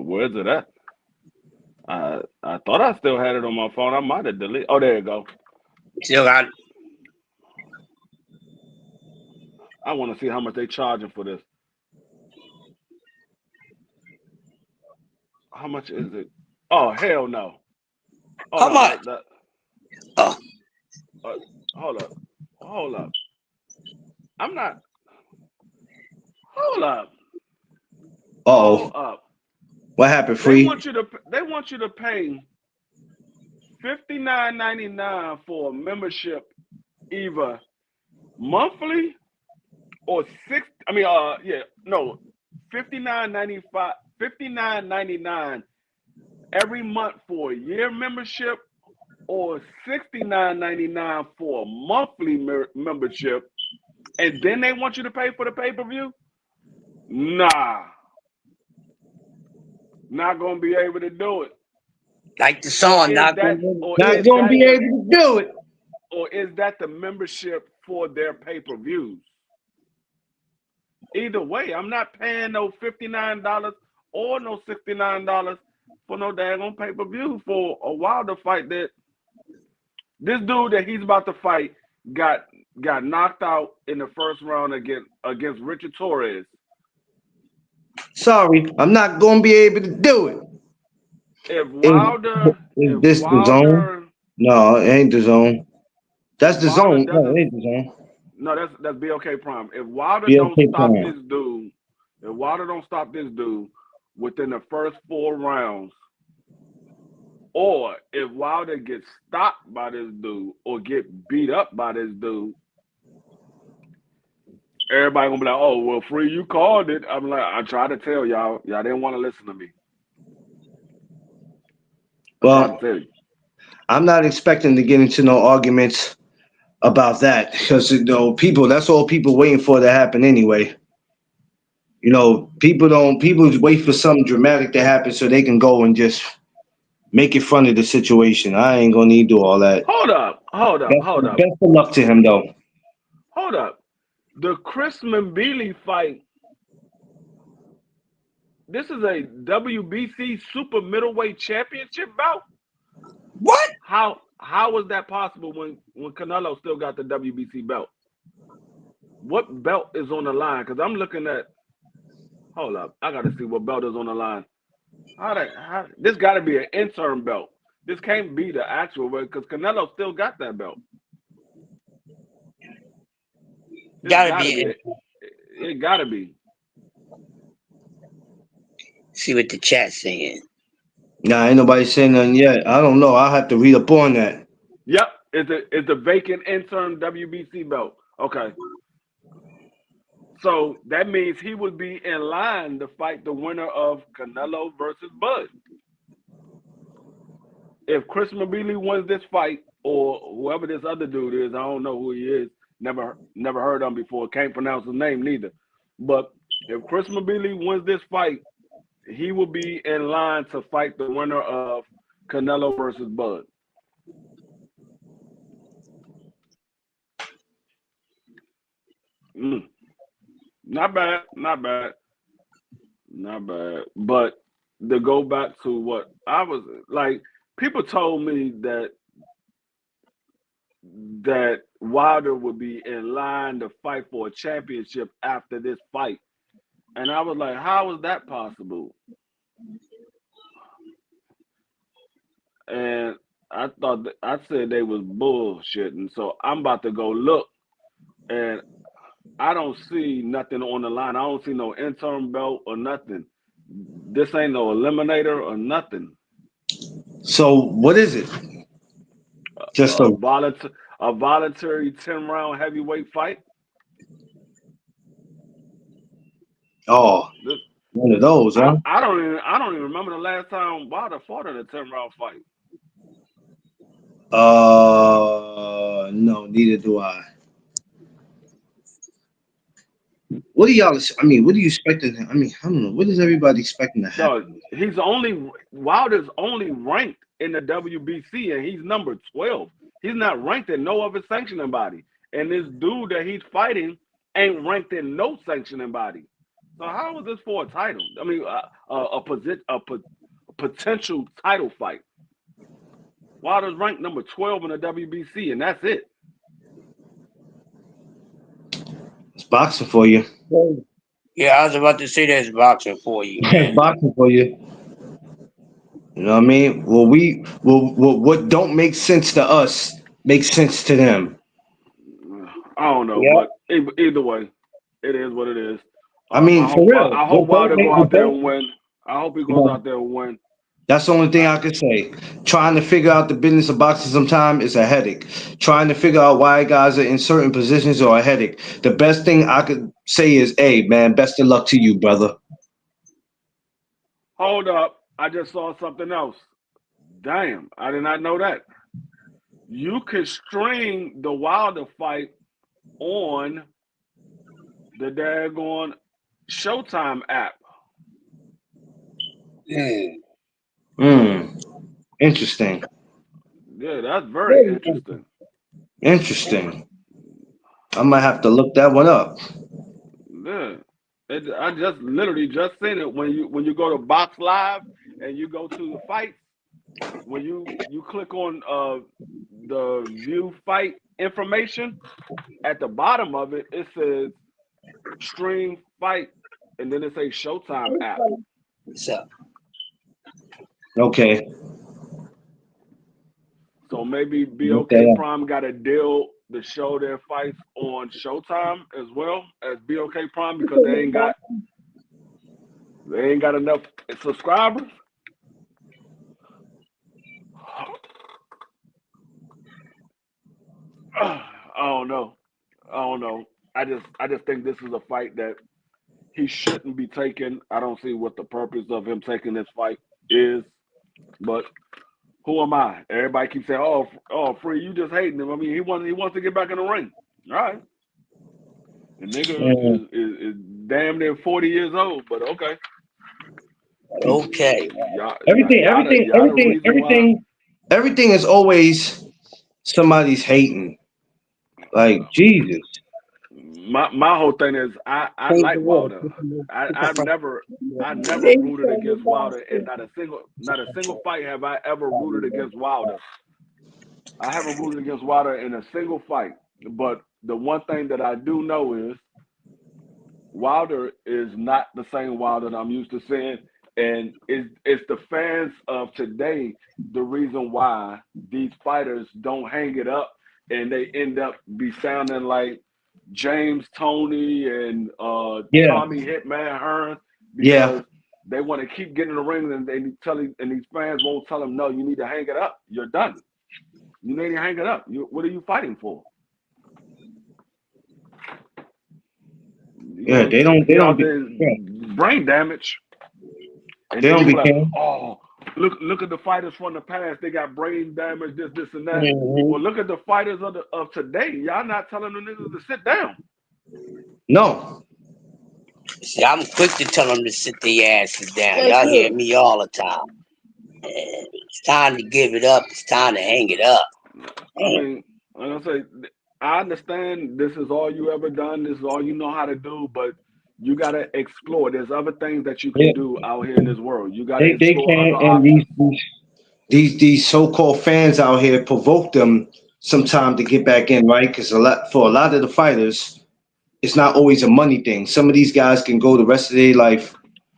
Where's it at? I thought I still had it on my phone. I might have deleted. Oh, there you go. Still got I want to see how much they charging for this. How much is it? Oh, hell no. Oh how no, much? that Oh, uh, hold up. I'm not. Hold up. Hold Oh, up. what happened, They Free? want you to. They want you to pay $59.99 for a membership, either monthly or six. I mean, yeah, no, $59.99 every month for a year membership, or $69.99 for a monthly membership, and then they want you to pay for the pay-per-view. Nah, not gonna be able to do it. like the Or song, is not that, gonna or Not is gonna that be the, able to do it. or is that the membership for their pay-per-views? Either way, I'm not paying no $59 or no $69 for no daggone pay-per-view for a Wilder fight that this dude that he's about to fight got knocked out in the first round against Richard Torres. Sorry, I'm not gonna be able to do it. If Is, Wilder, is if this the zone? Wilder, No, it ain't the zone. if That's the Wilder zone. No, doesn't, it ain't the zone. no, that's BOK Prime. If Wilder Be don't okay, stop Prime. this dude, if Wilder don't stop this dude within the first 4 rounds, or if Wilder gets stopped by this dude or get beat up by this dude, everybody gonna be like, "Oh, well, Free, you called it." I'm like, I tried to tell y'all didn't want to listen to me. I tried to Well, tell you. I'm not expecting to get into no arguments about that because people. That's all people waiting for to happen anyway. People wait for something dramatic to happen so they can go and just make it fun of the situation. I ain't gonna need to do all that. Hold up, hold up, hold up, Best of luck to him though. hold up. The Chris Mbili fight. This is a WBC Super Middleweight Championship bout. what? How was that possible when Canelo still got the WBC belt? What belt is on the line? Because I'm looking at. Hold up, I got to see what belt is on the line. This got to be an interim belt. This can't be the actual one because Canelo still got that belt. This Gotta got to be be. it. It got to be. See what the chat's saying. Nah, ain't nobody saying nothing yet. I don't know. I'll have to read up on that. Yep, it's the vacant interim WBC belt. Okay. So that means he would be in line to fight the winner of Canelo versus Bud. If Chris Mbili wins this fight, or whoever this other dude is, I don't know who he is. Never heard of him before. Can't pronounce his name neither. But if Chris Mbili wins this fight, he will be in line to fight the winner of Canelo versus Bud. Mm. Not bad, not bad, not bad. But to go back to what I was like, people told me that Wilder would be in line to fight for a championship after this fight. And I was like, how is that possible? And I said they was bullshitting. So I'm about to go look, and I don't see nothing on the line. I don't see no interim belt or nothing. This ain't no eliminator or nothing. So what is it? Just A a voluntary 10-round heavyweight fight. oh This one of this those, huh? I don't even remember the last time Wilder fought in a 10-round fight. No, neither do I. What do y'all? I mean, what are you expecting? I mean, I don't know. What is everybody expecting to Dog, happen? Wilder's only ranked in the WBC and he's number 12. He's not ranked in no other sanctioning body. And this dude that he's fighting ain't ranked in no sanctioning body. So how is this for a title? I mean, potential title fight. Wilder's ranked number 12 in the WBC, and that's it. It's boxing for you. Yeah, I was about to say there's boxing for you, It's man. boxing for you. You know what I mean? What don't make sense to us makes sense to them. I don't know, Yeah. but either way, it is what it is. I mean, for real. I hope Wilder go out there and win. I hope he goes What out there and win. That's the only thing I can say. Trying to figure out the business of boxing sometimes is a headache. Trying to figure out why guys are in certain positions are a headache. The best thing I could say is, hey, man, best of luck to you, brother. Hold up. I just saw something else. Damn, I did not know that. You could stream the Wilder fight on the daggone Showtime app. Interesting. Yeah, that's very interesting. Interesting. I might have to look that one up. Yeah. I just literally just seen it when you go to Box Live and you go to the fights, when you click on the view fight information, at the bottom of it says stream fight and then it says Showtime app. What's up? Okay. So maybe Look BOK that up. Prime got a deal to show their fights on Showtime as well as BOK Prime because they ain't got enough subscribers. I don't know. I don't know. I just think this is a fight that he shouldn't be taking. I don't see what the purpose of him taking this fight is. But who am I? Everybody keeps saying, "Oh, Free, you just hating him." I mean, he wants to get back in the ring. All right. The nigga is damn near 40 years old, but okay. Okay. Y'all Everything, everything, the everything, reason why. everything is always somebody's hating. Like Jesus. My whole thing is I like Wilder. I never rooted against Wilder, and not a single fight have I ever rooted against Wilder. I haven't rooted against Wilder in a single fight. But the one thing that I do know is Wilder is not the same Wilder that I'm used to seeing, and it's the fans of today the reason why these fighters don't hang it up, and they end up be sounding like James Toney and Yeah. Tommy Hitman Hearns Yeah. because they want to keep getting in the ring and and these fans won't tell them no, you need to hang it up. You're done. You need to hang it up. What are you fighting for? Yeah. They don't. They He don't out be. there Yeah, brain damage. And they then don't you be be like, caring. oh, look at the fighters from the past. They got brain damage, this, and that. Mhm. Well, look at the fighters of today. Y'all not telling the niggas to sit down. No. See, I'm quick to tell them to sit their asses down. Y'all hear me all the time. It's time to give it up. It's time to hang it up. I mean, like I say, I understand this is all you ever done. This is all you know how to do, but you got to explore. There's other things that you can Yeah, do out here in this world. You got to they explore other can, and options. these so-called fans out here provoke them sometime to get back in, right? Because for a lot of the fighters, it's not always a money thing. Some of these guys can go the rest of their life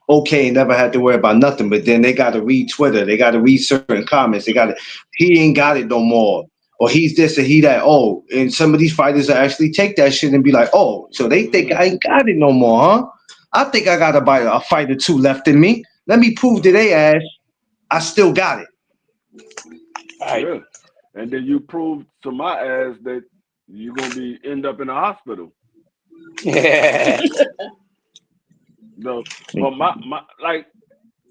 okay and never have to worry about nothing, but then they got to read Twitter, they got to read certain comments, he ain't got it no more, or he's this or he that. Oh, and some of these fighters actually take that shit and be like, oh, so they think I ain't got it no more, huh? I think I got a fight or two left in me. Let me prove to they ass I still got it. Right. Yeah. And then you prove to my ass that you're gonna be end up in a hospital. Yeah. No, but my like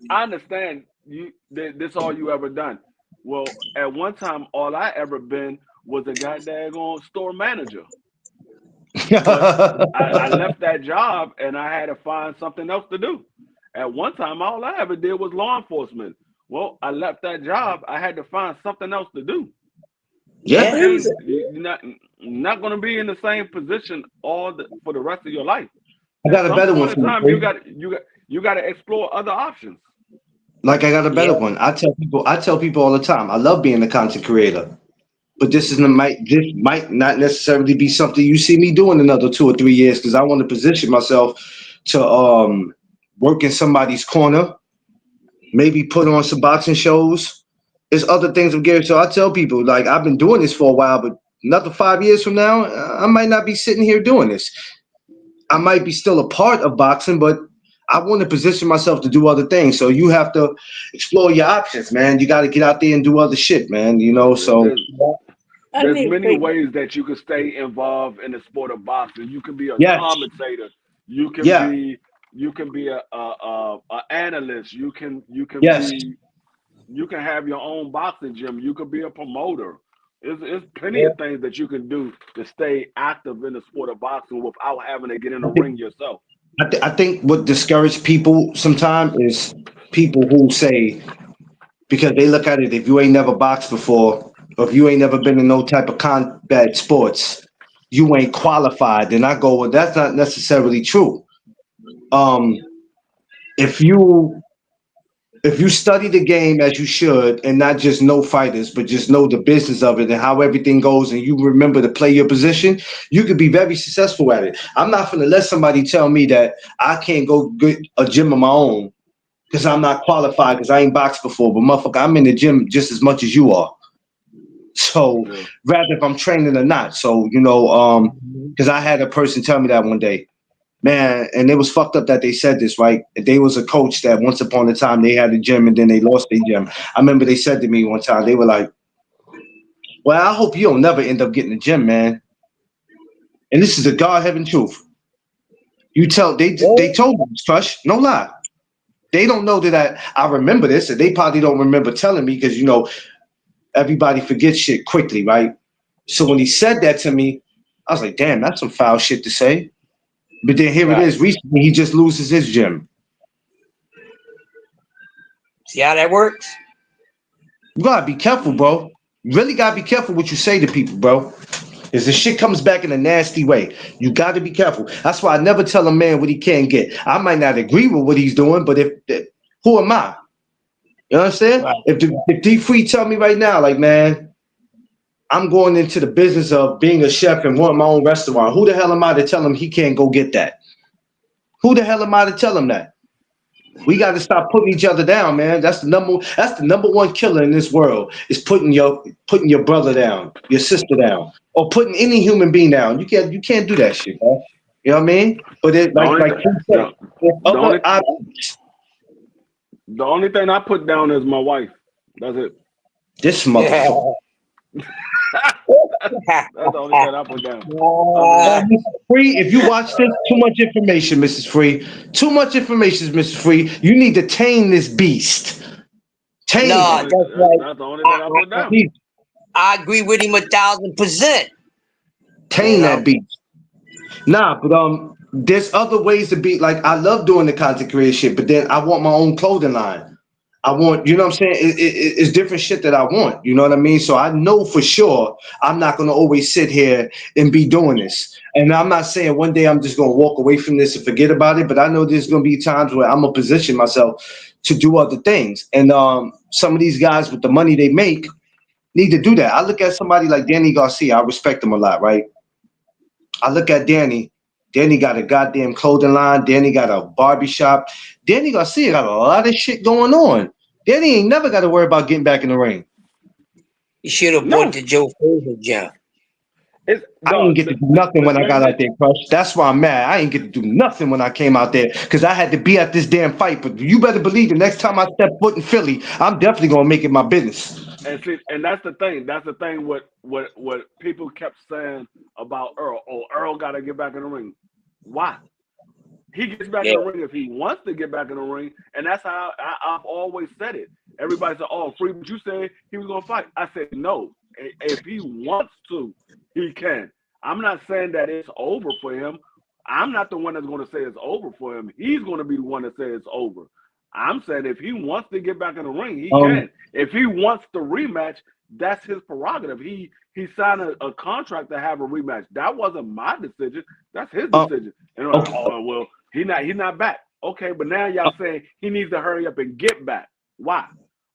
I understand you. This all you ever done. Well, at one time, all I ever been was a goddamn store manager. But I left that job and I had to find something else to do. At one time, all I ever did was law enforcement. Well, I left that job. I had to find something else to do. You Yeah, Yeah. can't. You're not going to be in the same position for the rest of your life. I At got a some better one point in for you, time, Free. you got to explore other options. Like I got a better Yeah. one. I tell people all the time. I love being a content creator, but this might not necessarily be something you see me doing another 2 or 3 years because I want to position myself to work in somebody's corner, maybe put on some boxing shows. There's other things I'm getting. So I tell people like I've been doing this for a while, but another 5 years from now, I might not be sitting here doing this. I might be still a part of boxing, but I want to position myself to do other things. So you have to explore your options, man. You got to get out there and do other shit, man. You know, Yeah, so I there's need to many figure. ways that you can stay involved in the sport of boxing. You can be a yes, commentator. You can yeah, be a analyst. yes. You can have your own boxing gym. You could be a promoter. It's plenty of things that you can do to stay active in the sport of boxing without having to get in the I think, ring yourself. I think what discourages people sometimes is people who say because they look at it if you ain't never boxed before or if you ain't never been in no type of combat sports, you ain't qualified. Then I go, well, that's not necessarily true. Um, if you if you study the game as you should and not just know fighters but just know the business of it and how everything goes and you remember to play your position, you could be very successful at it. I'm not going to let somebody tell me that I can't go get a gym of my own because I'm not qualified because I ain't boxed before, but motherfucker, I'm in the gym just as much as you are. So Yeah. rather if I'm training or not. So because I had a person tell me that one day, man, and it was fucked up that they said this, right? They was a coach that once upon a time they had a gym and then they lost their gym. I remember they said to me one time, they were like, well, I hope you don't never end up getting a gym, man. And this is the God heaven truth. You tell they told me, Crush, no lie. They don't know that I remember this, and they probably don't remember telling me because everybody forgets shit quickly, right? So when he said that to me, I was like, damn, that's some foul shit to say. But then here it Right. is. Recently, he just loses his gym. See how that works? You gotta be careful, bro. You really gotta be careful what you say to people, bro. Because the shit comes back in a nasty way. You gotta be careful. That's why I never tell a man what he can't get. I might not agree with what he's doing, but if who am I? You understand? Right. If D Free tell me right now, like man, I'm going into the business of being a chef and running my own restaurant. Who the hell am I to tell him he can't go get that? Who the hell am I to tell him that? We got to stop putting each other down, man. That's the number one killer in this world is putting your brother down, your sister down, or putting any human being down. You can't do that shit, man. You know what I mean? But it The like only like th- you the, said, there's the only other options. the only thing I put down is my wife. That's it. This Yeah. motherfucker. That's the only thing I put down. Other than Oh, Uh, that, Mrs. Free, if you watch this, too much information, Mrs. Free. Too much information, Mrs. Free. You need to tame this beast. that's Tame the no, him. only that's right. that's the only I, thing I I, put down. Please, I agree with him 1,000%. You tame know? that beast. Nah, but there's other ways to be like I love doing the content creation shit, but then I want my own clothing line. I want, you know what I'm saying? It's different shit that I want. You know what I mean? So I know for sure I'm not gonna always sit here and be doing this. And I'm not saying one day I'm just gonna walk away from this and forget about it, but I know there's gonna be times where I'm gonna position myself to do other things. And some of these guys with the money they make need to do that. I look at somebody like Danny Garcia, I respect him a lot, right? I look at Danny. Danny got a goddamn clothing line. Danny got a barbershop. Danny Garcia got a lot of shit going on. Danny ain't never got to worry about getting back in the ring. You should have bought No, the Joe Frazier jump. it's I didn't get to do nothing the when I thing got is out there, Crush. That's why I'm mad. I ain't get to do nothing when I came out there because I had to be at this damn fight. But you better believe the next time I step foot in Philly, I'm definitely gonna make it my business. And see, and that's the thing. That's the thing. What people kept saying about Earl. Oh, Earl got to get back in the ring. Why? He gets back in Yeah. the ring if he wants to get back in the ring, and that's how I've always said it. Everybody said, "Oh, free," but you said he was gonna fight. I said, "No. If he wants to, he can." I'm not saying that it's over for him. I'm not the one that's going to say it's over for him. He's going to be the one that says it's over. I'm saying if he wants to get back in the ring, he can. If he wants the rematch, that's his prerogative. He signed a contract to have a rematch. That wasn't my decision. That's his decision. And like, oh well, he's not back. Okay, but now y'all saying he needs to hurry up and get back. Why?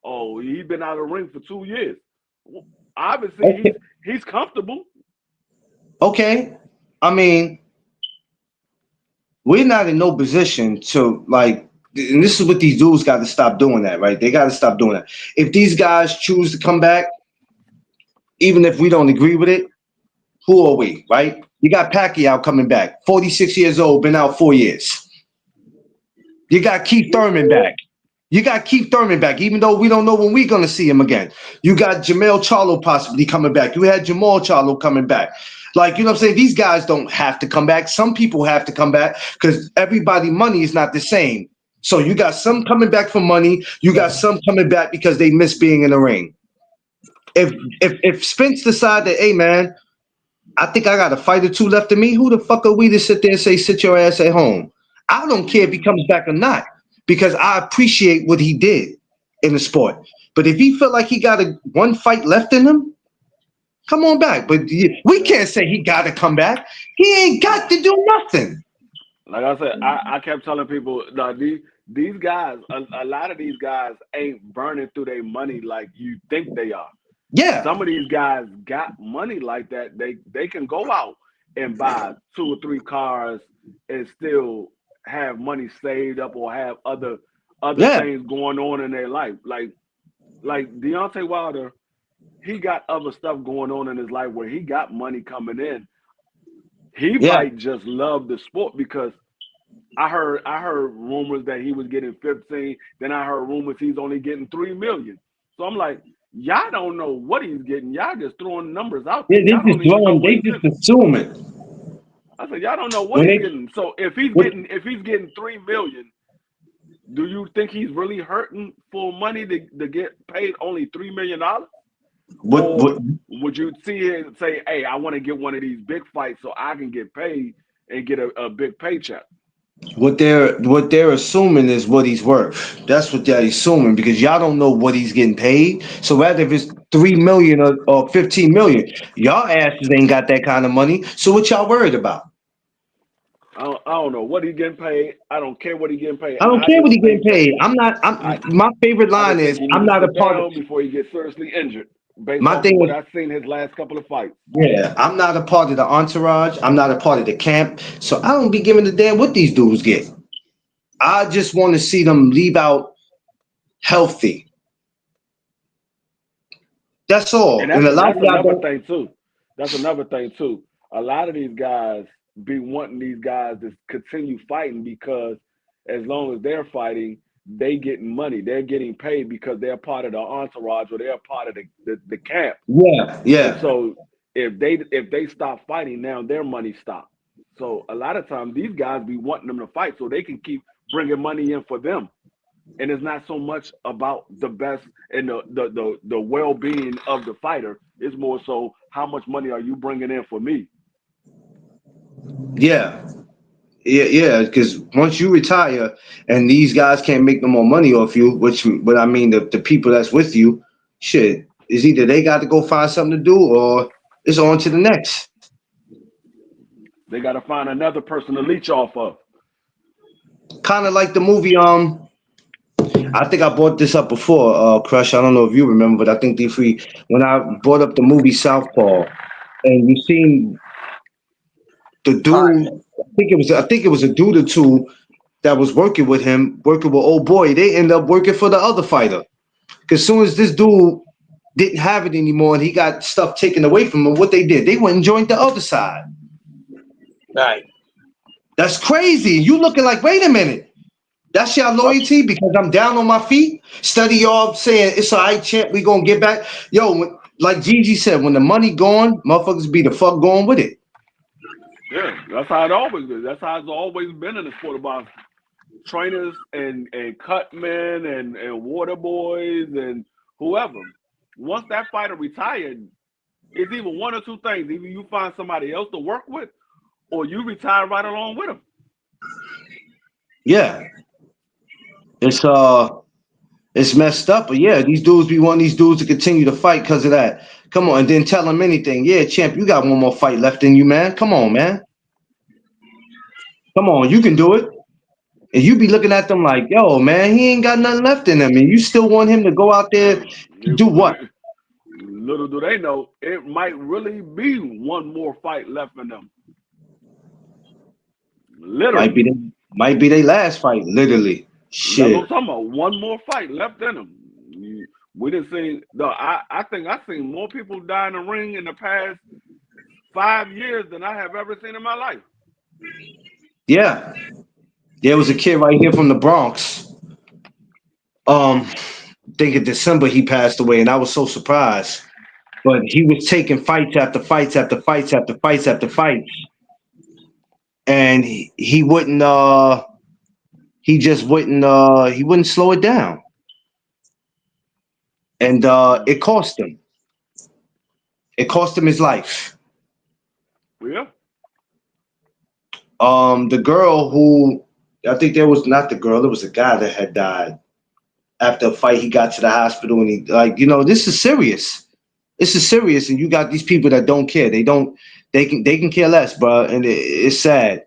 Oh, he's been out of the ring for 2 years. Well, obviously, he's comfortable. Okay, I mean, we're not in no position to like, and this is what these dudes got to stop doing that, right? They got to stop doing that. If these guys choose to come back, even if we don't agree with it, who are we, right? You got Pacquiao coming back, 46 years old, been out 4 years. You got Keith Thurman back. Even though we don't know when we're going to see him again. You got Jamel Charlo possibly coming back. You had Jamal Charlo coming back. Like, you know what I'm saying? These guys don't have to come back. Some people have to come back because everybody's money is not the same. So you got some coming back for money. You got some coming back because they miss being in the ring. If Spence decide that, hey, man, I think I got a fight or two left in me, who the fuck are we to sit there and say, sit your ass at home? I don't care if he comes back or not because I appreciate what he did in the sport. But if he felt like he got one fight left in him, come on back. But we can't say he got to come back. He ain't got to do nothing. Like I said, I kept telling people, no, these guys, a lot of these guys ain't burning through their money like you think they are. Yeah. Some of these guys got money like that. They can go out and buy 2 or 3 cars and still have money saved up or have other things going on in their life. Like Deontay Wilder, he got other stuff going on in his life where he got money coming in. He might just love the sport because I heard rumors that he was getting 15. Then I heard rumors he's only getting 3 million. So I'm like, y'all don't know what he's getting. Y'all just throwing numbers out there. Yeah, they just assume it. I said, y'all don't know what he's getting. So if he's getting 3 million, do you think he's really hurting for money to get paid only $3 million? Or would you see him and say, hey, I want to get one of these big fights so I can get paid and get a big paycheck? What they're assuming is what he's worth. That's what they're assuming because y'all don't know what he's getting paid. So rather if it's 3 million or 15 million, y'all asses ain't got that kind of money. So what y'all worried about? I don't know what he's getting paid. I don't care what he's getting paid. I don't care what he's getting paid. My favorite line is I'm not a part of before he gets seriously injured. Based my off thing of what is, I've seen his last couple of fights. yeah, I'm not a part of the entourage. I'm not a part of the camp. So I don't be giving a damn what these dudes get. I just want to see them leave out healthy. That's all. And And a lot that's of y'all another don't. thing too. That's another thing too. A lot of these guys be wanting these guys to continue fighting because as long as they're fighting, they getting money. They're getting paid because they're part of the entourage or they're part of the camp. Yeah. And so if they stop fighting, now their money stops. So a lot of times these guys be wanting them to fight so they can keep bringing money in for them. And it's not so much about the best and the well-being of the fighter. It's more so how much money are you bringing in for me? Yeah. Because once you retire and these guys can't make no more money off you, but I mean the people that's with you, shit, is either they got to go find something to do or it's on to the next. They got to find another person to leech off of. Kind of like the movie. I think I brought this up before, Crush. I don't know if you remember, but I think when I brought up the movie Southpaw, and you seen the dude. I think it was a dude or two that was working with him, working with old boy. They end up working for the other fighter. Because soon as this dude didn't have it anymore and he got stuff taken away from him, what they did, they went and joined the other side. Right. That's crazy. You looking like, wait a minute. That's your I, loyalty because I'm down on my feet. Study y'all saying it's all right, champ. We gonna get back. Yo, like Gigi said, when the money gone, motherfuckers be the fuck going with it. yeah, that's how it always is. That's how it's always been in the sport about trainers and cutmen and water boys and whoever. Once that fighter retired, it's either one or two things. Either you find somebody else to work with, or you retire right along with them. Yeah, it's it's messed up. But yeah, these dudes be wanting these dudes to continue to fight because of that. Come on, and then tell them anything. Yeah, champ, you got one more fight left in you, man. Come on, man. Come on, you can do it. And you be looking at them like, yo, man, he ain't got nothing left in him, and you still want him to go out there to do what? Little do they know, it might really be one more fight left in them. Might be Literally. might be their last fight, literally. That's what Shit. I'm talking about. One more fight left in them. We didn't see the. I think I've seen more people die in the ring in the past 5 years than I have ever seen in my life. Yeah. There was a kid right here from the Bronx. I think in December he passed away, and I was so surprised. But he was taking fights after fights after fights after fights after fights, and he wouldn't. He just wouldn't. He wouldn't slow it down, and it cost him. It cost him his life. Yeah. The girl who I think there was not the girl. It was a guy that had died after a fight. He got to the hospital, and he like, this is serious. This is serious, and you got these people that don't care. They don't. They can care less, bro. And it's sad.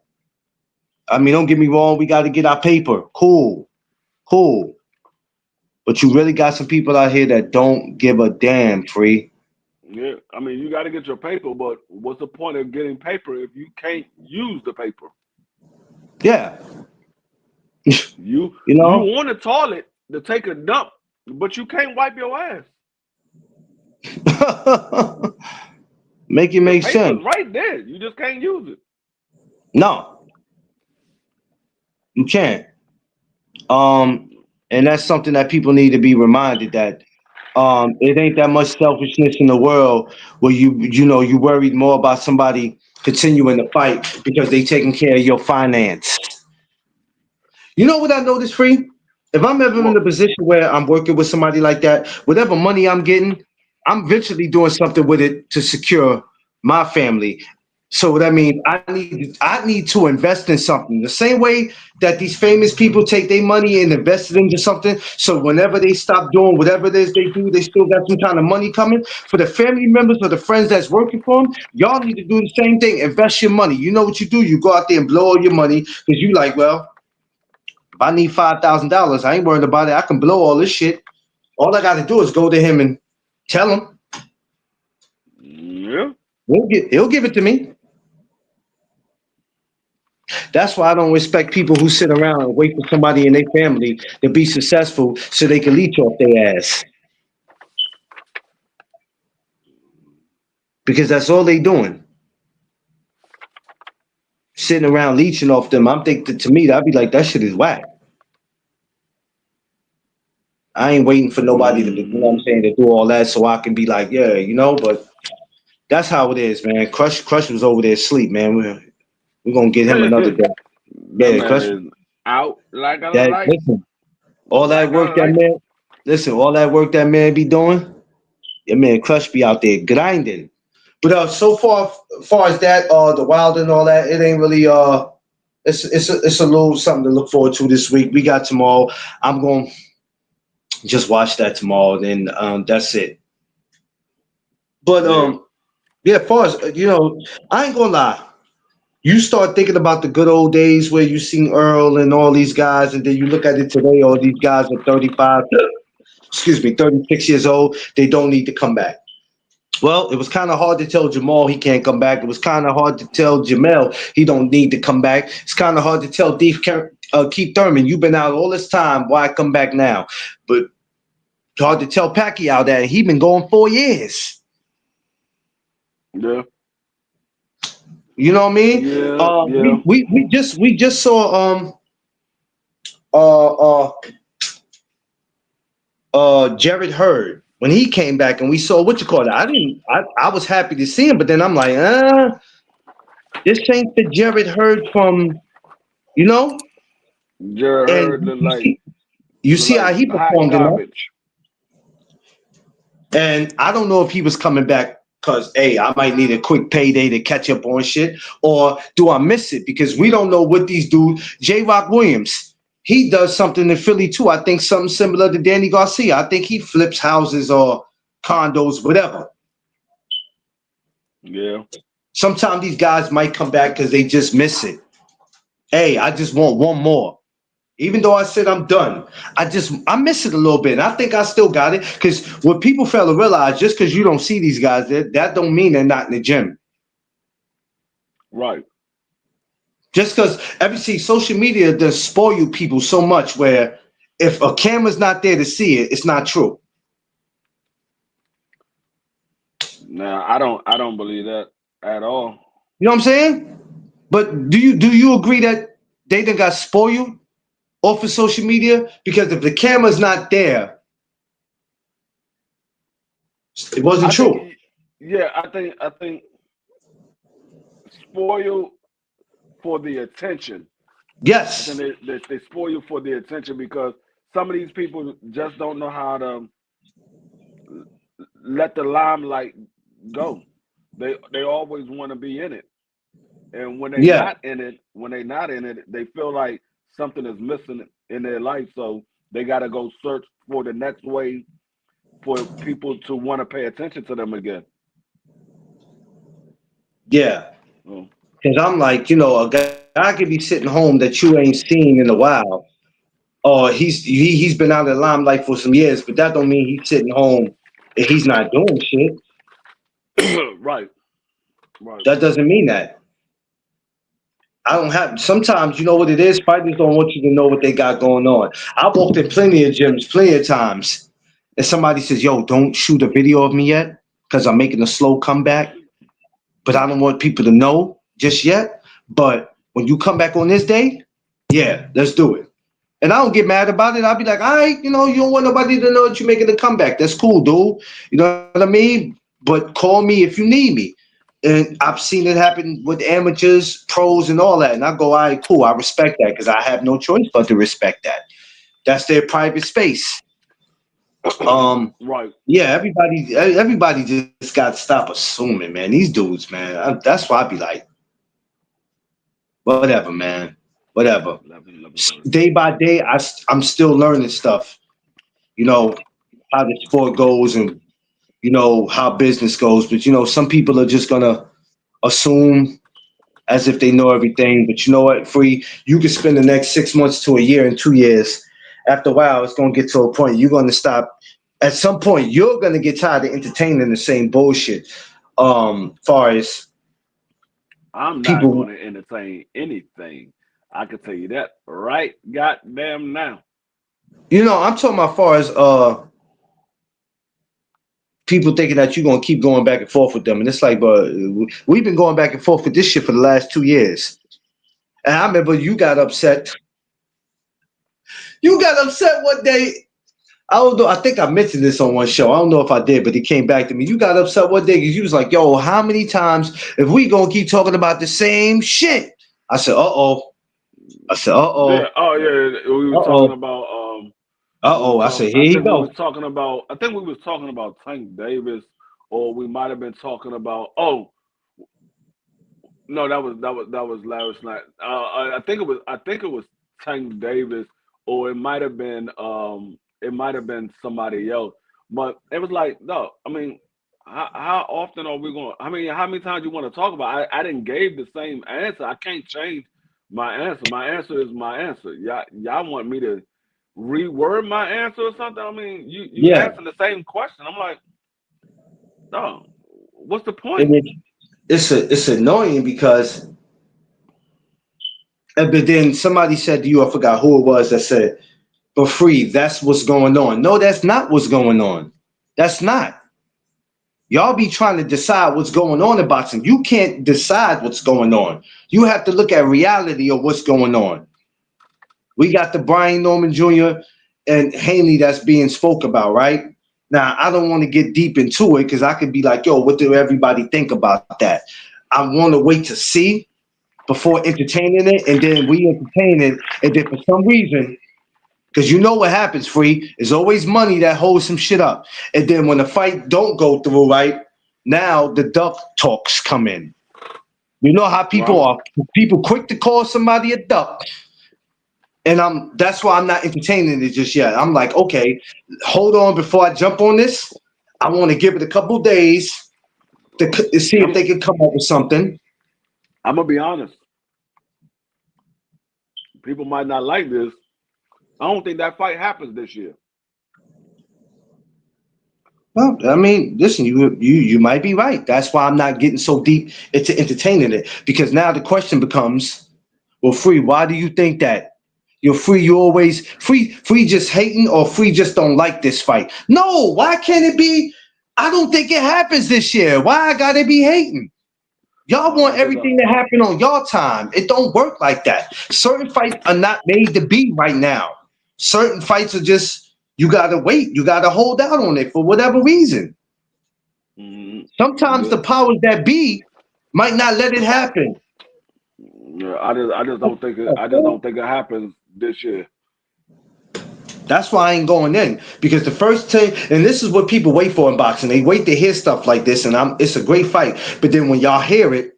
I mean, don't get me wrong. We got to get our paper. Cool, cool. But you really got some people out here that don't give a damn. Free. Yeah. I mean, you got to get your paper, but what's the point of getting paper if you can't use the paper? Yeah. You You you know. on the toilet to take a dump, but you can't wipe your ass. Make it The make paper's sense. right there. You just can't use it. No, you can't. And that's something that people need to be reminded that it ain't that much selfishness in the world where you worried more about somebody continuing to fight because they taking care of your finance. You know what I noticed, Free? If I'm ever in What? a position where I'm working with somebody like that, whatever money I'm getting, I'm eventually doing something with it to secure my family. So that means I need to invest in something. The same way that these famous people take their money and invest it into something. So whenever they stop doing whatever it is they do, they still got some kind of money coming. For the family members or the friends that's working for them, y'all need to do the same thing. Invest your money. You know what you do? You go out there and blow all your money because you like, well, if I need $5,000, I ain't worried about it. I can blow all this shit. All I got to do is go to him and tell him. Yeah. He'll give it to me. That's why I don't respect people who sit around and wait for somebody in their family to be successful so they can leech off their ass. Because that's all they doing. Sitting around leeching off them. I'm thinking to me, I'd be like, that shit is whack. I ain't waiting for nobody to, you know what I'm saying, to do all that so I can be like, yeah, but that's how it is, man. Crush was over there asleep, man. We're gonna get him another day. That Yeah, man Crush. is out like a That light. listen, all that Like a work that light. man, listen, all that work that man be doing, your man Crush be out there grinding. But so far as that, the Wild and all that, it ain't really it's a little something to look forward to this week. We got tomorrow. I'm gonna just watch that tomorrow, then that's it. But Yeah. yeah, as far as I ain't gonna lie. You start thinking about the good old days where you seen Earl and all these guys, and then you look at it today, all these guys are 35, excuse me, 36 years old. They don't need to come back. Well, it was kind of hard to tell Jamal he can't come back. It was kind of hard to tell Jamel he don't need to come back. It's kind of hard to tell Keith Thurman, you've been out all this time. Why come back now? But it's hard to tell Pacquiao that he been going 4 years. Yeah. You know what I mean? Yeah. Yeah. We just saw Jared Hurd when he came back and we saw what you call it. I was happy to see him, but then I'm like, this ain't the Jared Hurd from, you know, Jared and Hurd you look see how like he hot performed in that. garbage. And I don't know if he was coming back because, hey, I might need a quick payday to catch up on shit, or do I miss it? Because we don't know what these dudes, J. Rock Williams, he does something in Philly too. I think something similar to Danny Garcia. I think he flips houses or condos, whatever. Yeah. Sometimes these guys might come back because they just miss it. Hey, I just want one more. Even though I said I'm done, I miss it a little bit. And I think I still got it. Because what people fail to realize, just because you don't see these guys, that don't mean they're not in the gym. Right. Just because social media does spoil you people so much where if a camera's not there to see it, it's not true. Now I don't believe that at all. You know what I'm saying? But do you agree that they done got spoiled off of social media? Because if the camera's not there, it wasn't I think true. yeah, I think spoiled for the attention. I think Yes. they spoil you for the attention because some of these people just don't know how to let the limelight go. They always want to be in it. And Yeah. when they not in it, they feel like something is missing in their life. So they gotta go search for the next way for people to want to pay attention to them again. Yeah. Oh, Because I'm like, a guy could be sitting home that you ain't seen in a while, or he's been out of the limelight for some years, but that don't mean he's sitting home and he's not doing shit. right, right. That doesn't mean that. I don't have. Sometimes you know what it is. Fighters don't want you to know what they got going on. I walked in plenty of gyms, plenty of times, and somebody says, "Yo, don't shoot a video of me yet, because I'm making a slow comeback." But I don't want people to know just yet. But when you come back on this day, yeah, let's do it. And I don't get mad about it. I'll be like, all right, you don't want nobody to know that you're making a comeback. That's cool, dude. You know what I mean? But call me if you need me. And I've seen it happen with amateurs, pros, and all that. And I go, all right, cool. I respect that because I have no choice but to respect that. That's their private space. Right. Yeah, everybody just got to stop assuming, man. These dudes, man. That's why I be like, whatever, man. Whatever. 11, Day by day, I'm still learning stuff. You know how the sport goes and how business goes. But some people are just gonna assume as if they know everything. But you know what, Free? You can spend the next 6 months to a year and 2 years. After a while, it's gonna get to a point you're gonna stop. At some point, you're gonna get tired of entertaining the same bullshit. Far as I'm not going people, to entertain anything. I can tell you that right goddamn now. I'm talking about far as people thinking that you're gonna keep going back and forth with them, and it's like, but we've been going back and forth with this shit for the last 2 years. And I remember you got upset. You got upset one day. I don't know. I think I mentioned this on one show. I don't know if I did, but it came back to me. You got upset one day because you was like, "Yo, how many times if we gonna keep talking about the same shit?" I said, "Uh oh." I said, "Uh Yeah. oh." Oh yeah. We Uh was talking oh. about I said, I "Here you think we go." was talking about. I think we was talking about Tank Davis, or we might have been talking about. Oh no, that was last night. I think it was Tank Davis, or it might have been somebody else. But it was like no. I mean, how often are we going? I mean, how many times you want to talk about? I didn't gave the same answer. I can't change my answer. My answer is my answer. Y'all want me to reword my answer or something? I mean, you Yeah, asking the same question. I'm like, no, what's the point? and it's annoying because, but then somebody said to you, I forgot who it was that said, "But Free, that's what's going on." No, that's not what's going on. That's not. Y'all be trying to decide what's going on in boxing. You can't decide what's going on. You have to look at reality of what's going on. We got the Brian Norman Jr. and Haney that's being spoke about, right? Now, I don't want to get deep into it because I could be like, yo, what do everybody think about that? I want to wait to see before entertaining it, and then we entertain it, and then for some reason, because you know what happens, Free, is always money that holds some shit up. And then when the fight don't go through, right, now the duck talks come in. You know how people Well, are. People quick to call somebody a duck. And that's why I'm not entertaining it just yet. I'm like, okay, hold on before I jump on this. I want to give it a couple days to see if they can come up with something. I'm gonna be honest. People might not like this. I don't think that fight happens this year. Well, I mean, listen, you might be right. That's why I'm not getting so deep into entertaining it because now the question becomes, well, Free, why do you think that? You're Free. You always Free just hating or Free just don't like this fight. No, why can't it be? I don't think it happens this year. Why I gotta be hating? Y'all want everything to happen on y'all time. It don't work like that. Certain fights are not made to be right now. Certain fights are just you gotta wait. You gotta hold out on it for whatever reason. Sometimes the powers that be might not let it happen. Yeah, I just don't think it happens this year. That's why I ain't going in because the first thing, and this is what people wait for in boxing. They wait to hear stuff like this, and it's a great fight. But then when y'all hear it,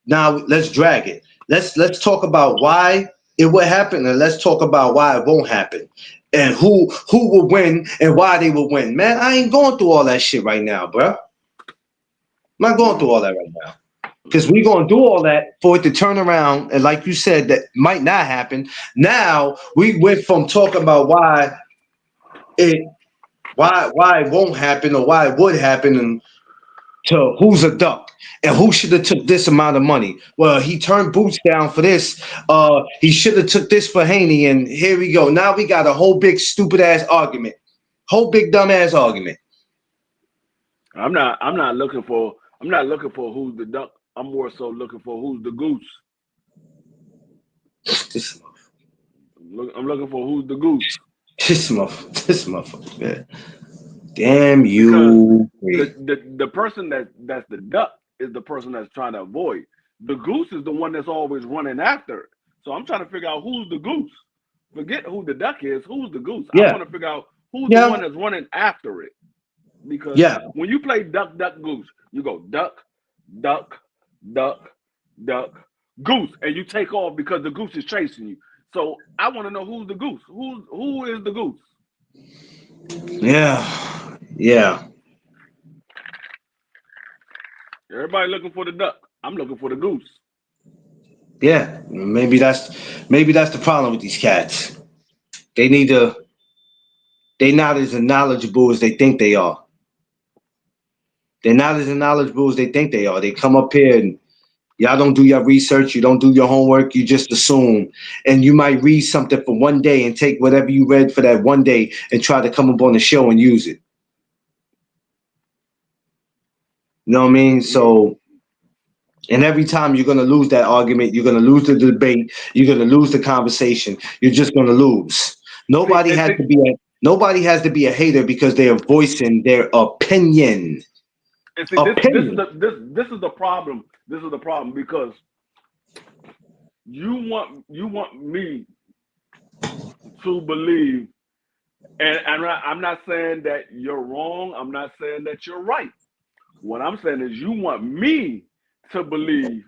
now let's drag it. Let's talk about why it would happen, and let's talk about why it won't happen, and who will win and why they will win. Man, I ain't going through all that shit right now, bro. I'm not going through all that right now. Because we're gonna do all that for it to turn around, and like you said, that might not happen. Now we went from talking about it why it won't happen or why it would happen, and to who's a duck and who should have took this amount of money. Well, he turned Boots down for this. He should have took this for Haney, and here we go. Now we got a whole big stupid ass argument, whole big dumb ass argument. I'm not looking for who's the duck. I'm more so looking for who's the goose. This I'm looking for who's the goose. this motherfucker, man. Damn Because you. the person that's the duck is the person that's trying to avoid. The goose is the one that's always running after it. So I'm trying to figure out who's the goose. Forget who the duck is. Who's the goose? I Yeah. want to figure out who's the Yeah. one that's running after it. Because Yeah. when you play duck, duck, goose, you go duck, duck, duck, duck, goose, and you take off because the goose is chasing you. So I want to know who's the goose. Who is the goose? Yeah. Yeah. Everybody looking for the duck. I'm looking for the goose. Yeah. Maybe that's the problem with these cats. They need to. They're not as knowledgeable as they think they are. They're not as knowledgeable as they think they are. They come up here and y'all don't do your research. You don't do your homework. You just assume. And you might read something for one day and take whatever you read for that one day and try to come up on the show and use it. You know what I mean? So, and every time you're going to lose that argument, you're going to lose the debate, you're going to lose the conversation. You're just going to lose. Nobody has to be a hater because they are voicing their opinion. And see, this is the problem. This is the problem because you want me to believe, and I'm not saying that you're wrong. I'm not saying that you're right. What I'm saying is you want me to believe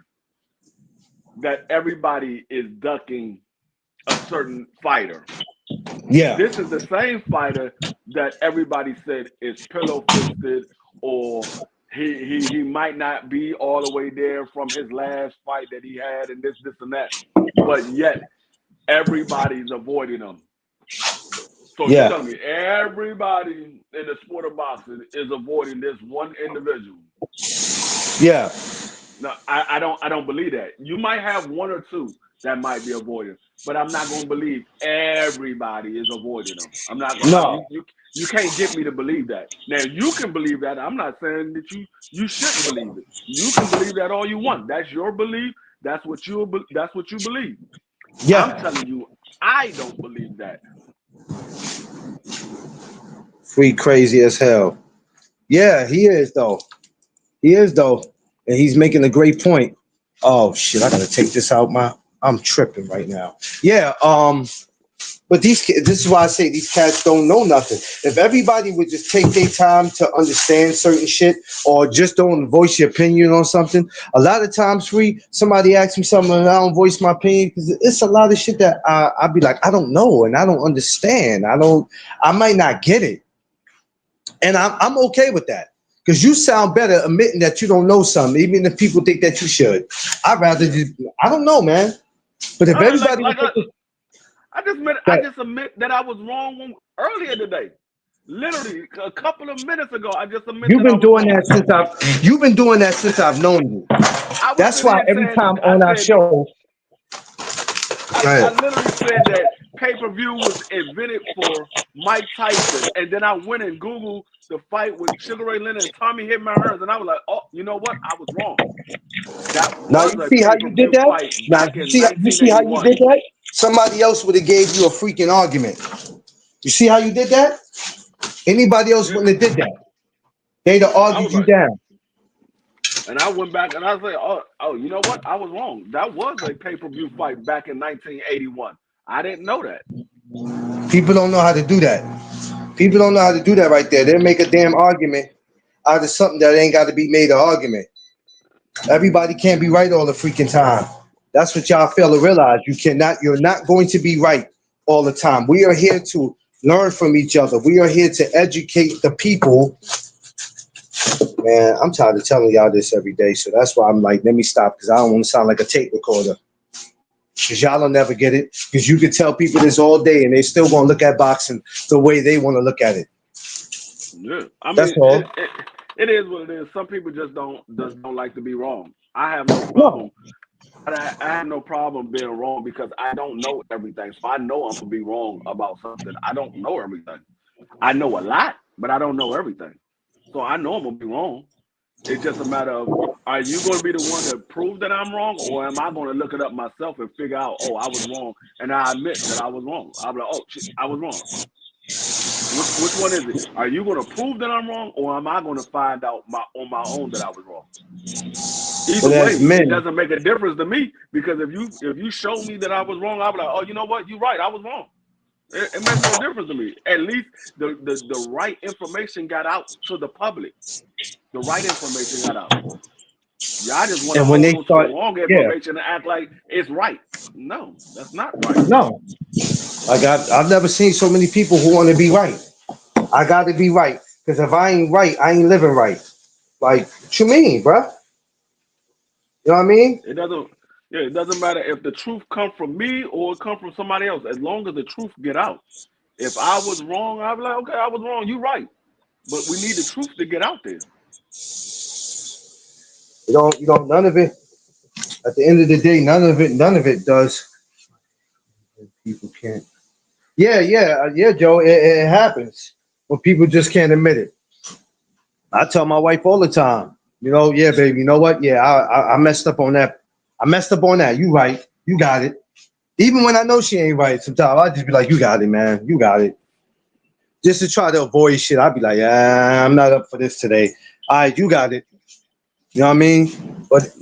that everybody is ducking a certain fighter. Yeah. This is the same fighter that everybody said is pillow fisted, or he might not be all the way there from his last fight that he had, and this and that. But yet everybody's avoiding him. So you're telling me everybody in the sport of boxing is avoiding this one individual? Yeah. No, I don't believe that. You might have one or two that might be avoiding, but I'm not going to believe everybody is avoiding them. I'm not going. No. You can't get me to believe that. Now you can believe that. I'm not saying that you shouldn't believe it. You can believe that all you want. That's your belief. That's what you believe. Yeah. I'm telling you, I don't believe that. Free crazy as hell. Yeah, he is though. He is though. And he's making a great point. Oh shit, I gotta take this out. I'm tripping right now. Yeah, but this is why I say these cats don't know nothing. If everybody would just take their time to understand certain shit or just don't voice your opinion on something, a lot of times, somebody asks me something and I don't voice my opinion because it's a lot of shit that I'd be like, I don't know and I don't understand. I might not get it. And I'm okay with that. Because you sound better admitting that you don't know something, even if people think that you should. I'd rather just, I don't know, man. But if everybody I just admit that I was wrong earlier today. Literally a couple of minutes ago, I just admit that I was wrong. You've been doing that since I've known you. I was That's sitting why here every saying, time on our show, I literally said that pay-per-view was invented for Mike Tyson, and then I went and Googled the fight with Sugar Ray Leonard and Tommy Hitman Hearns, and I was like, oh, you know what? I was wrong. That now was you a see how you did pay-per-view that. fight Now back in you see how you 1981. did that. Somebody else would have gave you a freaking argument. You see how you did that? Anybody else Yeah. wouldn't have did that. They'd have I argued was you like, down. and I went back and I said, oh, you know what? I was wrong. That was a pay-per-view fight back in 1981. I didn't know that. People don't know how to do that. People don't know how to do that right there. They make a damn argument out of something that ain't got to be made an argument. Everybody can't be right all the freaking time. That's what y'all fail to realize. You're not going to be right all the time. We are here to learn from each other. We are here to educate the people. Man, I'm tired of telling y'all this every day. So that's why I'm like, let me stop because I don't want to sound like a tape recorder. Because y'all will never get it. Because you can tell people this all day and they still going to look at boxing the way they want to look at it. Yeah, I mean, That's all. it is what it is. Some people just don't like to be wrong. I have no No. problem. I have no problem being wrong because I don't know everything. So I know I'm gonna be wrong about something. I don't know everything. I know a lot, but I don't know everything. So I know I'm gonna be wrong. It's just a matter of, are you going to be the one to prove that I'm wrong, or am I going to look it up myself and figure out, oh, I was wrong, and I admit that I was wrong. I'll be like, oh, shit, I was wrong. Which one is it? Are you going to prove that I'm wrong, or am I going to find out on my own that I was wrong? Either But as way, it men, doesn't make a difference to me because if you show me that I was wrong, I'll be like, oh, you know what? You're right. I was wrong. It makes no difference to me. At least the right information got out to the public. The right information got out. Y'all just want to and when hold they on to the start, wrong yeah, information and act like it's right. No, that's not right. no. I've never seen so many people who want to be right. I got to be right. Because if I ain't right, I ain't living right. Like, what you mean, bruh? You know what I mean? It doesn't. Yeah, it doesn't matter if the truth come from me or it come from somebody else. As long as the truth get out. If I was wrong, I'd be like, okay, I was wrong. You right. But we need the truth to get out there. None of it, at the end of the day, none of it does. People can't. Yeah, Joe. It happens when people just can't admit it. I tell my wife all the time, yeah, baby, you know what? Yeah, I messed up on that. I messed up on that. You right. You got it. Even when I know she ain't right, sometimes I just be like, you got it, man. You got it. Just to try to avoid shit, I'd be like, yeah, I'm not up for this today. All right, you got it. You know what I mean? But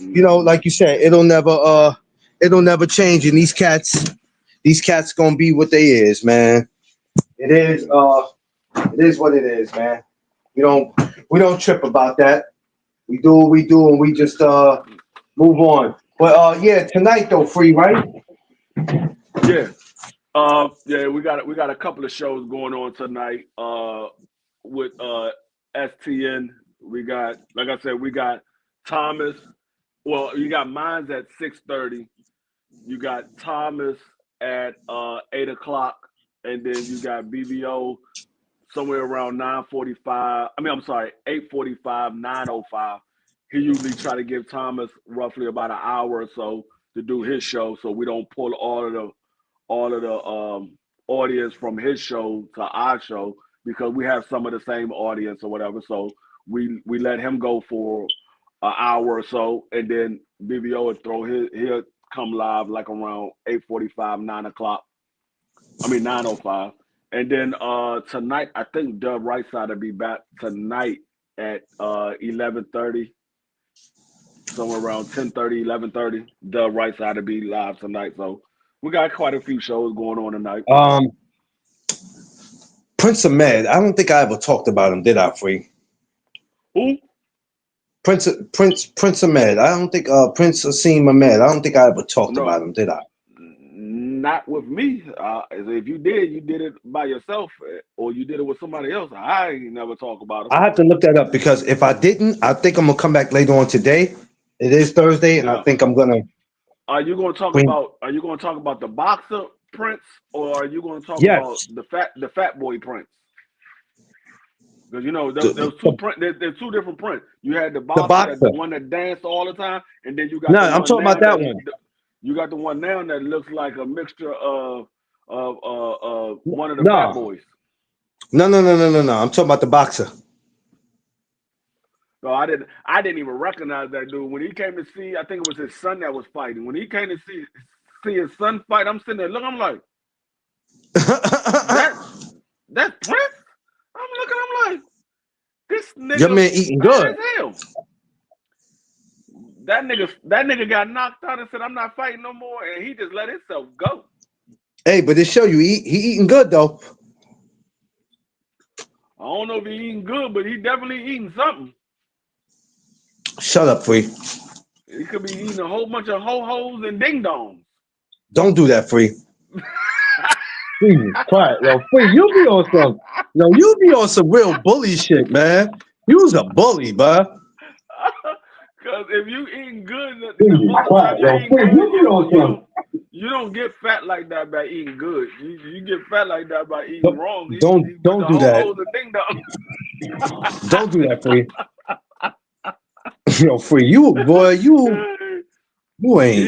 like you said, it'll never change. And these cats gonna be what they is, man. It is what it is, man. We don't trip about that. We do what we do, and we just move on. But yeah, tonight though, free, right? Yeah. Yeah, we got a couple of shows going on tonight. With STN, we got, like I said, we got Thomas. Well, you got mine's at 6:30. You got Thomas at 8 o'clock, and then you got BBO somewhere around 9:45. I mean, I'm sorry, 8:45, 9:05. He usually try to give Thomas roughly about an hour or so to do his show, so we don't pull all of the audience from his show to our show because we have some of the same audience or whatever. So we let him go for an hour or so, and then BBO would he'll come live like around 8:45, 9 o'clock. I mean 9:05. And then tonight, I think Dub Right Side will be back tonight at 11:30, somewhere around 10:30, 11:30. Dub Right Side will be live tonight. So we got quite a few shows going on tonight. Prince Ahmed, I don't think I ever talked about him, did I, Free? Who? Prince Ahmed. I don't think Prince Asim Ahmed. I don't think I ever talked about him, did I? Not with me. If you did it by yourself, or you did it with somebody else. I ain't never talk about him. I have to look that up because if I didn't, I think I'm gonna come back later on today. It is Thursday, and I think I'm gonna. Are you gonna talk about the boxer Prince, or are you gonna talk about the fat boy Prince? Because there's two different Prince. You had the boxer. The one that danced all the time, and then you got I'm talking about that one. You got the one now that looks like a mixture of one of the fat boys. No. I'm talking about the boxer. No, I didn't even recognize that dude when he came to see. I think it was his son that was fighting. When he came to see his son fight, I'm sitting there looking. I'm like, that's Prince. I'm looking. I'm like, this nigga. Your man eating good. Hell. That nigga got knocked out and said, "I'm not fighting no more," and he just let himself go. Hey, but it show you he eating good though. I don't know if he eating good, but he definitely eating something. Shut up, Free. He could be eating a whole bunch of ho-hos and ding-dongs. Don't do that, Free. Quiet, yo. Free, you be on some real bully shit, man. You was a bully, bruh. Because if you eating good, you don't get fat like that by eating good. You get fat like that by eating wrong. Don't do that. Don't do that, Free. Yo, Free, you ain't.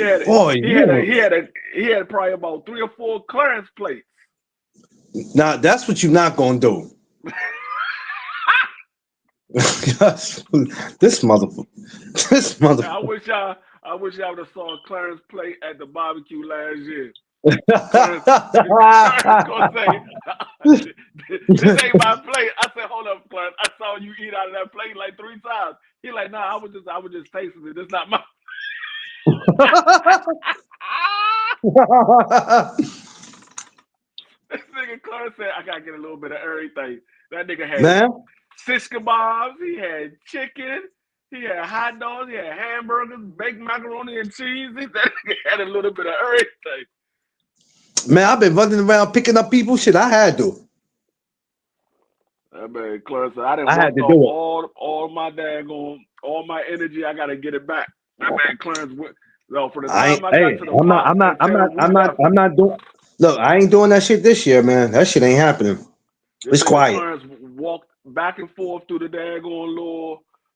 He had probably about 3 or 4 clearance plates. Now that's what you're not gonna do. This motherfucker. I wish I would have saw a Clarence plate at the barbecue last year. Clarence gonna say, "This ain't my plate." I said, "Hold up, Clarence. I saw you eat out of that plate like 3 times." He like, "Nah, I was just tasting it. It's not my." This nigga Clarence said, "I gotta get a little bit of everything." That nigga had fish kebabs, he had chicken, he had hot dogs, he had hamburgers, baked macaroni and cheese. That nigga had a little bit of everything. Man, I've been running around picking up people. Shit, I had to. That man Clarence said, I had to do all my daggone, all my energy. I gotta get it back. That man Clarence went. No, for the time I got to the I'm not doing. Look, I ain't doing that shit this year, man. That shit ain't happening. It's quiet. Clarence walked back and forth through the daggone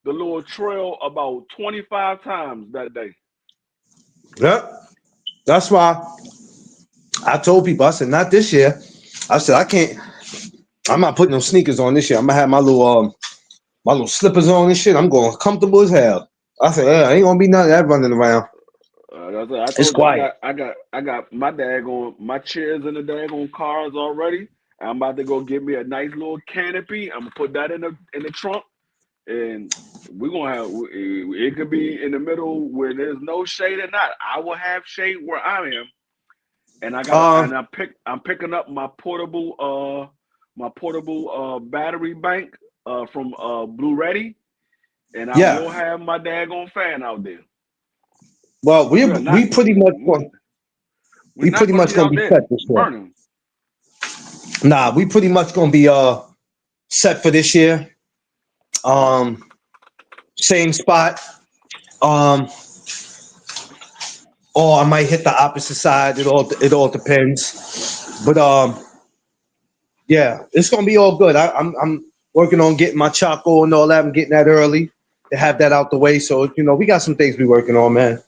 little trail about 25 times that day. Yep. That's why I told people, I said, not this year. I said, I'm not putting no sneakers on this year. I'm gonna have my little slippers on and shit. I'm going comfortable as hell. I said, I ain't gonna be none of that running around. It's quiet. I got my daggone my chairs in the daggone cars already. I'm about to go get me a nice little canopy. I'm gonna put that in the trunk, and we're gonna have it could be in the middle where there's no shade or not. I will have shade where I am, and I'm picking up my portable battery bank from Blue Ready, and I will have my daggone fan out there. Well, we pretty much gonna be set this year. Burning. Nah, we pretty much gonna be set for this year. Same spot. Or I might hit the opposite side. It all depends. But yeah, it's gonna be all good. I'm working on getting my Choco and all that. I'm getting that early to have that out the way. So we got some things we working on, man.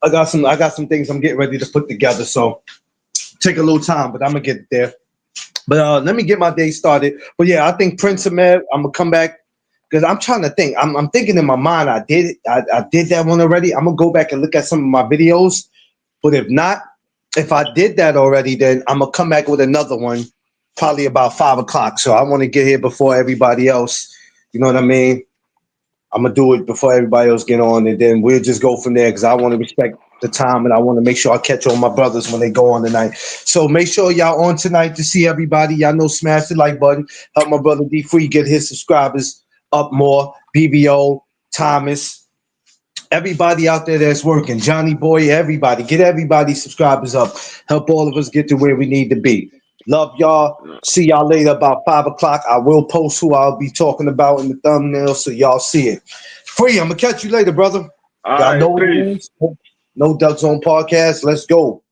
I got some things I'm getting ready to put together. So take a little time, but I'm gonna get there. But let me get my day started. But yeah, I think Prince Ahmed, I'm gonna come back because I'm trying to think. I'm thinking in my mind. I did that one already. I'm gonna go back and look at some of my videos. But if not, if I did that already, then I'm gonna come back with another one, probably about 5 o'clock. So I want to get here before everybody else. You know what I mean? I'm gonna do it before everybody else get on, and then we'll just go from there because I want to respect the time and I want to make sure I catch all my brothers when they go on tonight. So make sure y'all on tonight to see everybody. Y'all know, smash the like button. Help my brother D Free get his subscribers up more. BBO, Thomas, everybody out there that's working, Johnny Boy, everybody, get everybody subscribers up. Help all of us get to where we need to be. Love y'all. See y'all later about 5 o'clock. I will post who I'll be talking about in the thumbnail so y'all see it. Free, I'm gonna catch you later, brother. All Y'all right, know what it peace. is. No Duck Zone Podcast. Let's go.